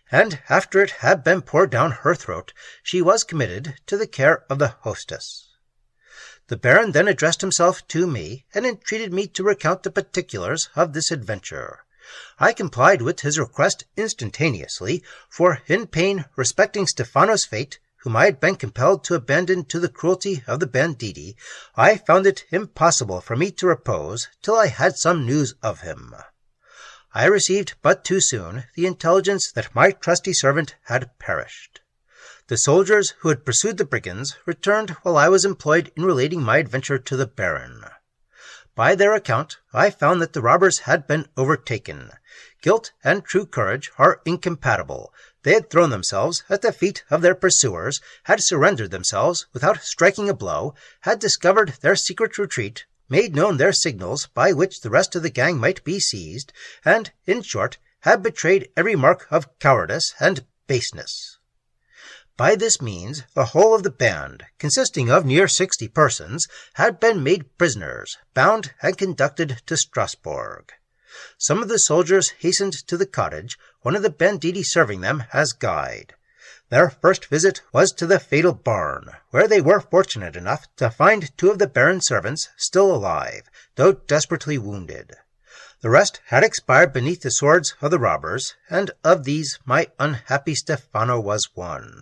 and after it had been poured down her throat, she was committed to the care of the hostess. The Baron then addressed himself to me, and entreated me to recount the particulars of this adventure. I complied with his request instantaneously, for in pain respecting Stefano's fate, whom I had been compelled to abandon to the cruelty of the banditti, I found it impossible for me to repose till I had some news of him. I received but too soon the intelligence that my trusty servant had perished. The soldiers who had pursued the brigands returned while I was employed in relating my adventure to the Baron. By their account, I found that the robbers had been overtaken. Guilt and true courage are incompatible. They had thrown themselves at the feet of their pursuers, had surrendered themselves without striking a blow, had discovered their secret retreat, made known their signals by which the rest of the gang might be seized, and, in short, had betrayed every mark of cowardice and baseness. By this means, the whole of the band, consisting of near 60 persons, had been made prisoners, bound, and conducted to Strasbourg. Some of the soldiers hastened to the cottage, one of the banditti serving them as guide. Their first visit was to the fatal barn, where they were fortunate enough to find 2 of the Baron's servants still alive, though desperately wounded. The rest had expired beneath the swords of the robbers, and of these my unhappy Stefano was one.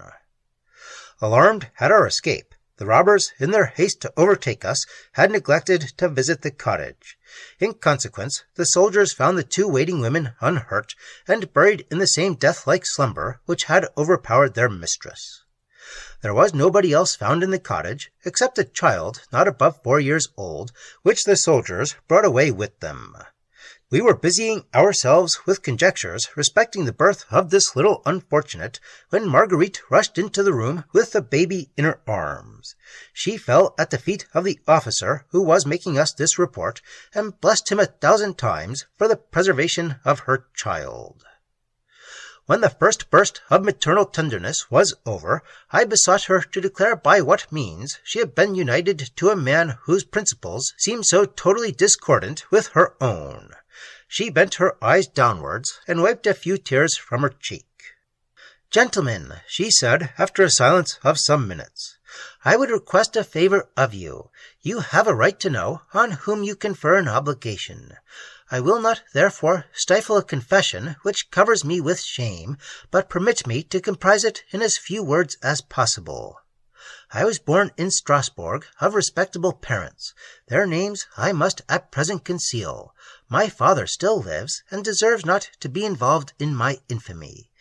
Alarmed at our escape, the robbers, in their haste to overtake us, had neglected to visit the cottage. In consequence, the soldiers found the 2 waiting women unhurt, and buried in the same death-like slumber which had overpowered their mistress. There was nobody else found in the cottage, except a child not above 4 years old, which the soldiers brought away with them. We were busying ourselves with conjectures respecting the birth of this little unfortunate, when Marguerite rushed into the room with the baby in her arms. She fell at the feet of the officer who was making us this report, and blessed him 1,000 times for the preservation of her child. When the first burst of maternal tenderness was over, I besought her to declare by what means she had been united to a man whose principles seemed so totally discordant with her own. She bent her eyes downwards, and wiped a few tears from her cheek. "Gentlemen," she said, after a silence of some minutes, "I would request a favor of you. You have a right to know on whom you confer an obligation. I will not, therefore, stifle a confession which covers me with shame, but permit me to comprise it in as few words as possible. I was born in Strasbourg of respectable parents. Their names I must at present conceal. My father still lives, and deserves not to be involved in my infamy.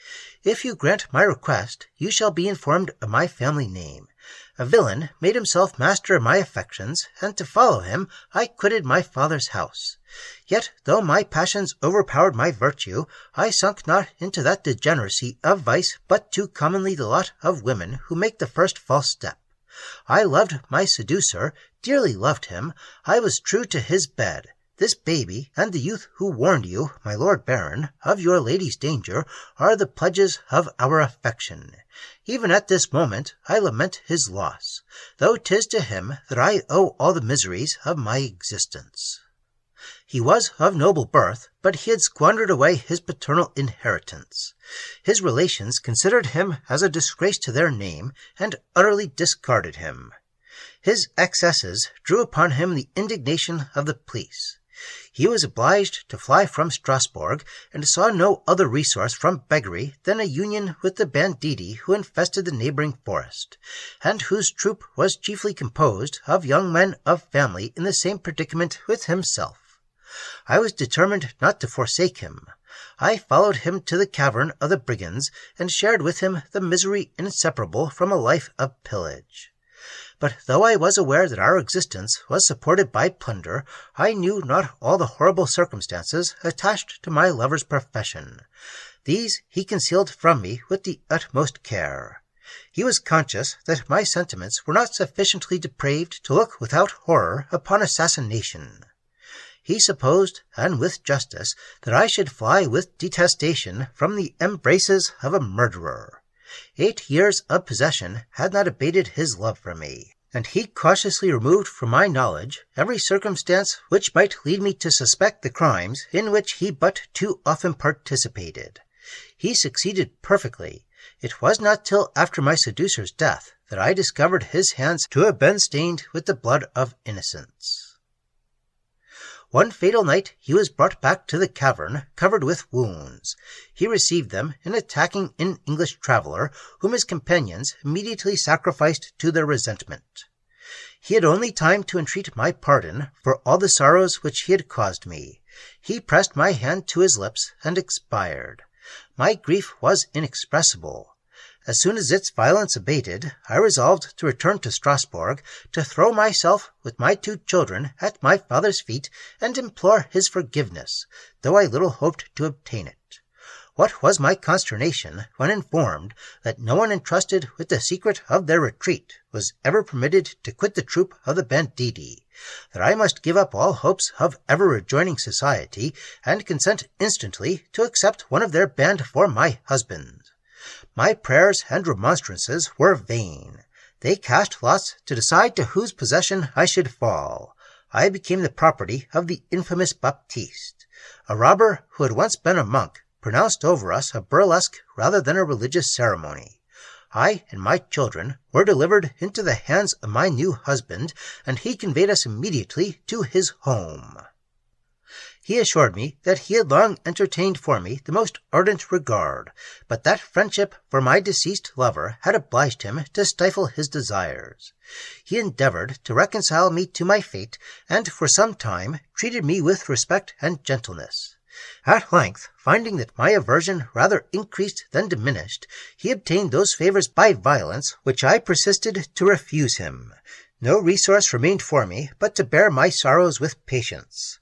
If you grant my request, you shall be informed of my family name. A villain made himself master of my affections, and to follow him I quitted my father's house. Yet, though my passions overpowered my virtue, I sunk not into that degeneracy of vice but too commonly the lot of women who make the first false step. I loved my seducer, dearly loved him. I was true to his bed. This baby, and the youth who warned you, my Lord Baron, of your lady's danger, are the pledges of our affection. Even at this moment I lament his loss, though 'tis to him that I owe all the miseries of my existence. He was of noble birth, but he had squandered away his paternal inheritance. His relations considered him as a disgrace to their name, and utterly discarded him. His excesses drew upon him the indignation of the police. He was obliged to fly from Strasbourg, and saw no other resource from beggary than a union with the banditti who infested the neighboring forest, and whose troop was chiefly composed of young men of family in the same predicament with himself. I was determined not to forsake him. I followed him to the cavern of the brigands, and shared with him the misery inseparable from a life of pillage. But though I was aware that our existence was supported by plunder, I knew not all the horrible circumstances attached to my lover's profession. These he concealed from me with the utmost care. He was conscious that my sentiments were not sufficiently depraved to look without horror upon assassination. He supposed, and with justice, that I should fly with detestation from the embraces of a murderer. 8 years of possession had not abated his love for me, and he cautiously removed from my knowledge every circumstance which might lead me to suspect the crimes in which he but too often participated. He succeeded perfectly. It was not till after my seducer's death that I discovered his hands to have been stained with the blood of innocents. One fatal night he was brought back to the cavern, covered with wounds. He received them in attacking an English traveller, whom his companions immediately sacrificed to their resentment. He had only time to entreat my pardon for all the sorrows which he had caused me. He pressed my hand to his lips and expired. My grief was inexpressible. As soon as its violence abated, I resolved to return to Strasbourg, to throw myself with my 2 children at my father's feet, and implore his forgiveness, though I little hoped to obtain it. What was my consternation when informed that no one entrusted with the secret of their retreat was ever permitted to quit the troop of the banditti, that I must give up all hopes of ever rejoining society, and consent instantly to accept one of their band for my husband. My prayers and remonstrances were vain. They cast lots to decide to whose possession I should fall. I became the property of the infamous Baptiste. A robber who had once been a monk pronounced over us a burlesque rather than a religious ceremony. I and my children were delivered into the hands of my new husband, and he conveyed us immediately to his home. He assured me that he had long entertained for me the most ardent regard, but that friendship for my deceased lover had obliged him to stifle his desires. He endeavored to reconcile me to my fate, and for some time treated me with respect and gentleness. At length, finding that my aversion rather increased than diminished, he obtained those favors by violence which I persisted to refuse him. No resource remained for me but to bear my sorrows with patience.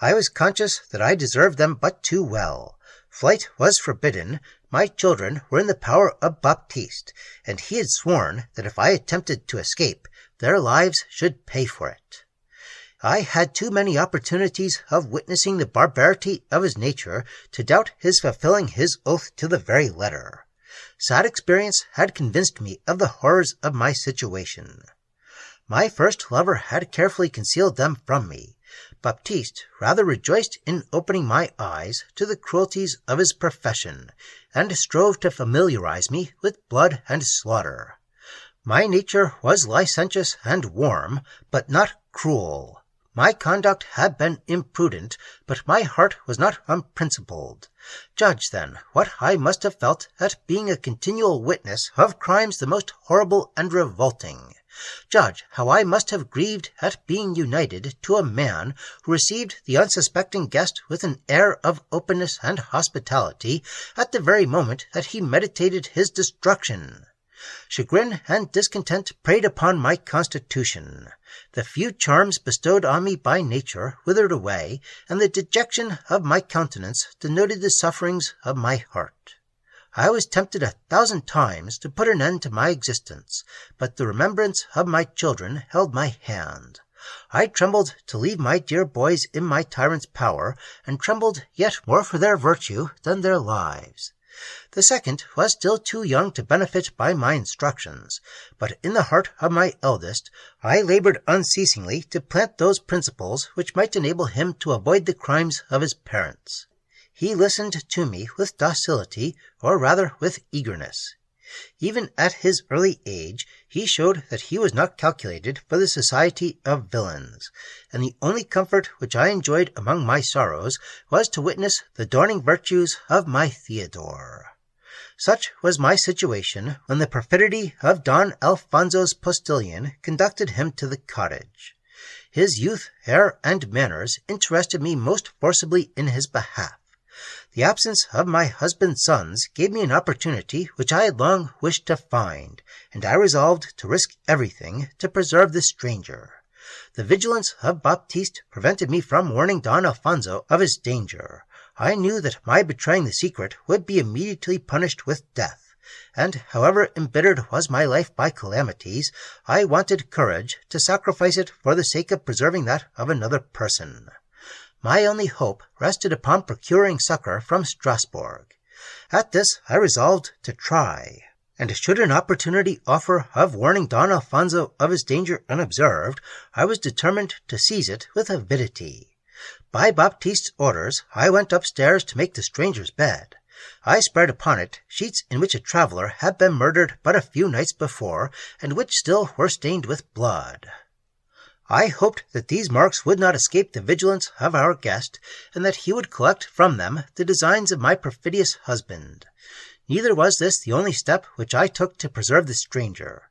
I was conscious that I deserved them but too well. Flight was forbidden. My children were in the power of Baptiste, and he had sworn that if I attempted to escape, their lives should pay for it. I had too many opportunities of witnessing the barbarity of his nature to doubt his fulfilling his oath to the very letter. Sad experience had convinced me of the horrors of my situation. My first lover had carefully concealed them from me. Baptiste rather rejoiced in opening my eyes to the cruelties of his profession, and strove to familiarize me with blood and slaughter. My nature was licentious and warm, but not cruel. My conduct had been imprudent, but my heart was not unprincipled. Judge, then, what I must have felt at being a continual witness of crimes the most horrible and revolting. Judge how I must have grieved at being united to a man who received the unsuspecting guest with an air of openness and hospitality at the very moment that he meditated his destruction. Chagrin and discontent preyed upon my constitution. The few charms bestowed on me by nature withered away, and the dejection of my countenance denoted the sufferings of my heart. I was tempted 1,000 times to put an end to my existence, but the remembrance of my children held my hand. I trembled to leave my dear boys in my tyrant's power, and trembled yet more for their virtue than their lives. The second was still too young to benefit by my instructions, but in the heart of my eldest I labored unceasingly to plant those principles which might enable him to avoid the crimes of his parents. He listened to me with docility, or rather with eagerness. Even at his early age, he showed that he was not calculated for the society of villains, and the only comfort which I enjoyed among my sorrows was to witness the dawning virtues of my Theodore. Such was my situation when the perfidy of Don Alfonso's postilion conducted him to the cottage. His youth, hair, and manners interested me most forcibly in his behalf. The absence of my husband's sons gave me an opportunity which I had long wished to find, and I resolved to risk everything to preserve the stranger. The vigilance of Baptiste prevented me from warning Don Alfonso of his danger. I knew that my betraying the secret would be immediately punished with death, and however embittered was my life by calamities, I wanted courage to sacrifice it for the sake of preserving that of another person. My only hope rested upon procuring succor from Strasbourg. At this I resolved to try, and should an opportunity offer of warning Don Alfonso of his danger unobserved, I was determined to seize it with avidity. By Baptiste's orders, I went upstairs to make the stranger's bed. I spread upon it sheets in which a traveller had been murdered but a few nights before, and which still were stained with blood. I hoped that these marks would not escape the vigilance of our guest, and that he would collect from them the designs of my perfidious husband. Neither was this the only step which I took to preserve the stranger.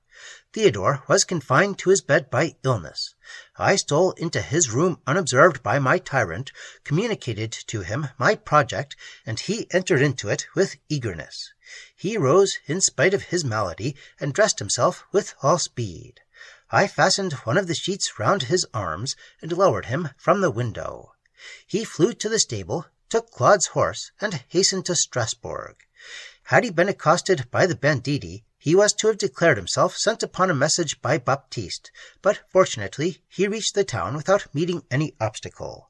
Theodore was confined to his bed by illness. I stole into his room unobserved by my tyrant, communicated to him my project, and he entered into it with eagerness. He rose in spite of his malady, and dressed himself with all speed. I fastened one of the sheets round his arms, and lowered him from the window. He flew to the stable, took Claude's horse, and hastened to Strasbourg. Had he been accosted by the banditti, he was to have declared himself sent upon a message by Baptiste, but fortunately he reached the town without meeting any obstacle.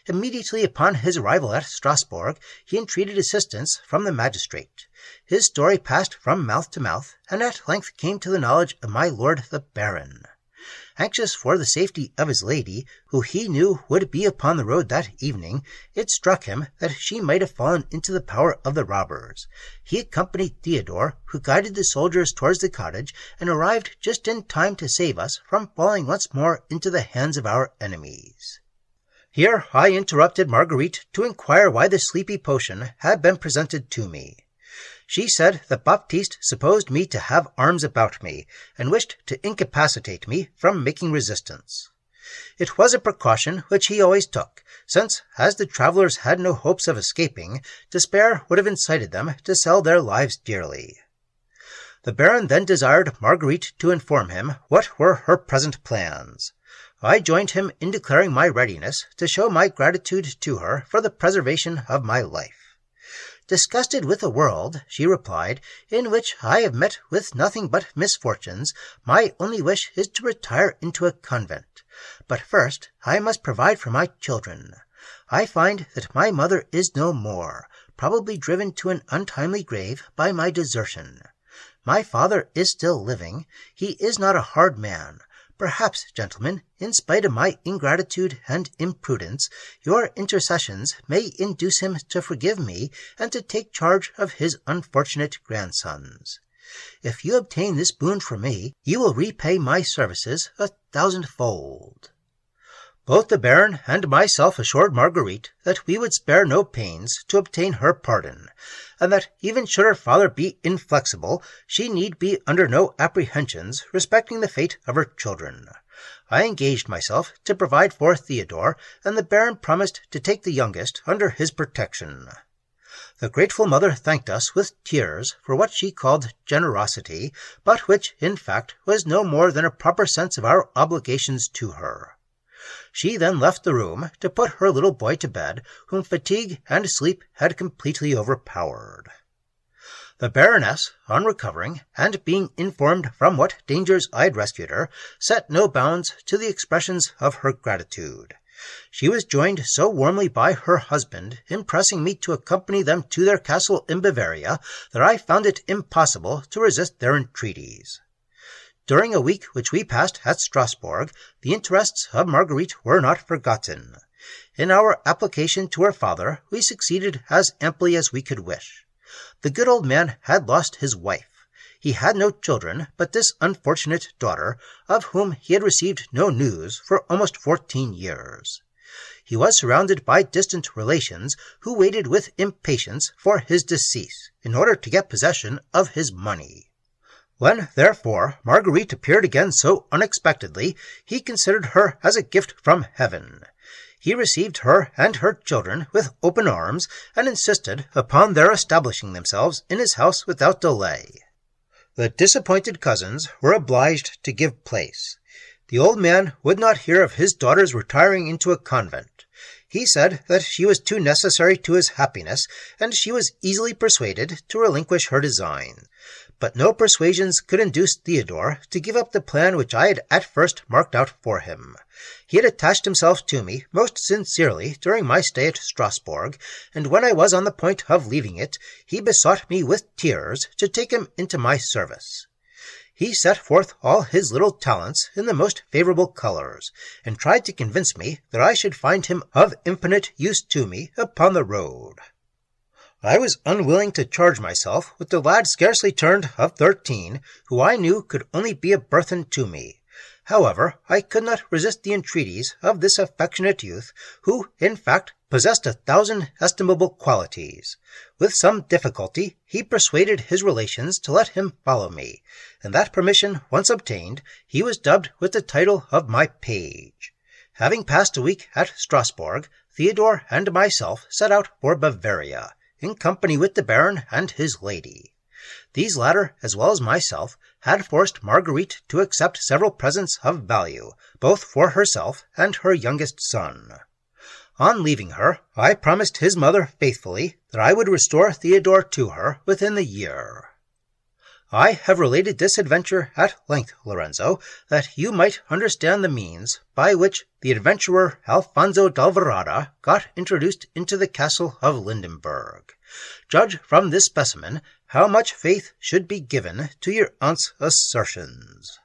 Immediately upon his arrival at Strasbourg, he entreated assistance from the magistrate. His story passed from mouth to mouth, and at length came to the knowledge of my lord the Baron. Anxious for the safety of his lady, who he knew would be upon the road that evening, it struck him that she might have fallen into the power of the robbers. He accompanied Theodore, who guided the soldiers towards the cottage, and arrived just in time to save us from falling once more into the hands of our enemies. Here I interrupted Marguerite to inquire why the sleepy potion had been presented to me. She said that Baptiste supposed me to have arms about me, and wished to incapacitate me from making resistance. It was a precaution which he always took, since, as the travellers had no hopes of escaping, despair would have incited them to sell their lives dearly. The Baron then desired Marguerite to inform him what were her present plans. I joined him in declaring my readiness to show my gratitude to her for the preservation of my life. Disgusted with a world, she replied, in which I have met with nothing but misfortunes, my only wish is to retire into a convent. But first I must provide for my children. I find that my mother is no more, probably driven to an untimely grave by my desertion. My father is still living. He is not a hard man. Perhaps, gentlemen, in spite of my ingratitude and imprudence, your intercessions may induce him to forgive me and to take charge of his unfortunate grandsons. If you obtain this boon from me, you will repay my services 1,000-fold. Both the Baron and myself assured Marguerite that we would spare no pains to obtain her pardon, and that even should her father be inflexible, she need be under no apprehensions respecting the fate of her children. I engaged myself to provide for Theodore, and the Baron promised to take the youngest under his protection. The grateful mother thanked us with tears for what she called generosity, but which, in fact, was no more than a proper sense of our obligations to her. She then left the room to put her little boy to bed, whom fatigue and sleep had completely overpowered. The Baroness, on recovering, and being informed from what dangers I had rescued her, set no bounds to the expressions of her gratitude. She was joined so warmly by her husband in pressing me to accompany them to their castle in Bavaria that I found it impossible to resist their entreaties. During a week which we passed at Strasbourg, the interests of Marguerite were not forgotten. In our application to her father, we succeeded as amply as we could wish. The good old man had lost his wife. He had no children but this unfortunate daughter, of whom he had received no news for almost 14 years. He was surrounded by distant relations who waited with impatience for his decease in order to get possession of his money. When, therefore, Marguerite appeared again so unexpectedly, he considered her as a gift from heaven. He received her and her children with open arms, and insisted upon their establishing themselves in his house without delay. The disappointed cousins were obliged to give place. The old man would not hear of his daughter's retiring into a convent. He said that she was too necessary to his happiness, and she was easily persuaded to relinquish her design. But no persuasions could induce Theodore to give up the plan which I had at first marked out for him. He had attached himself to me most sincerely during my stay at Strasbourg, and when I was on the point of leaving it, he besought me with tears to take him into my service. He set forth all his little talents in the most favorable colors, and tried to convince me that I should find him of infinite use to me upon the road. I was unwilling to charge myself with the lad scarcely turned of 13, who I knew could only be a burthen to me. However, I could not resist the entreaties of this affectionate youth, who, in fact, possessed 1,000 estimable qualities. With some difficulty, he persuaded his relations to let him follow me, and that permission once obtained, he was dubbed with the title of my page. Having passed a week at Strasbourg, Theodore and myself set out for Bavaria, in company with the Baron and his lady. These latter, as well as myself, had forced Marguerite to accept several presents of value, both for herself and her youngest son. On leaving her, I promised his mother faithfully that I would restore Theodore to her within the year. I have related this adventure at length, Lorenzo, that you might understand the means by which the adventurer Alfonso d'Alvarado got introduced into the castle of Lindenberg. Judge from this specimen how much faith should be given to your aunt's assertions.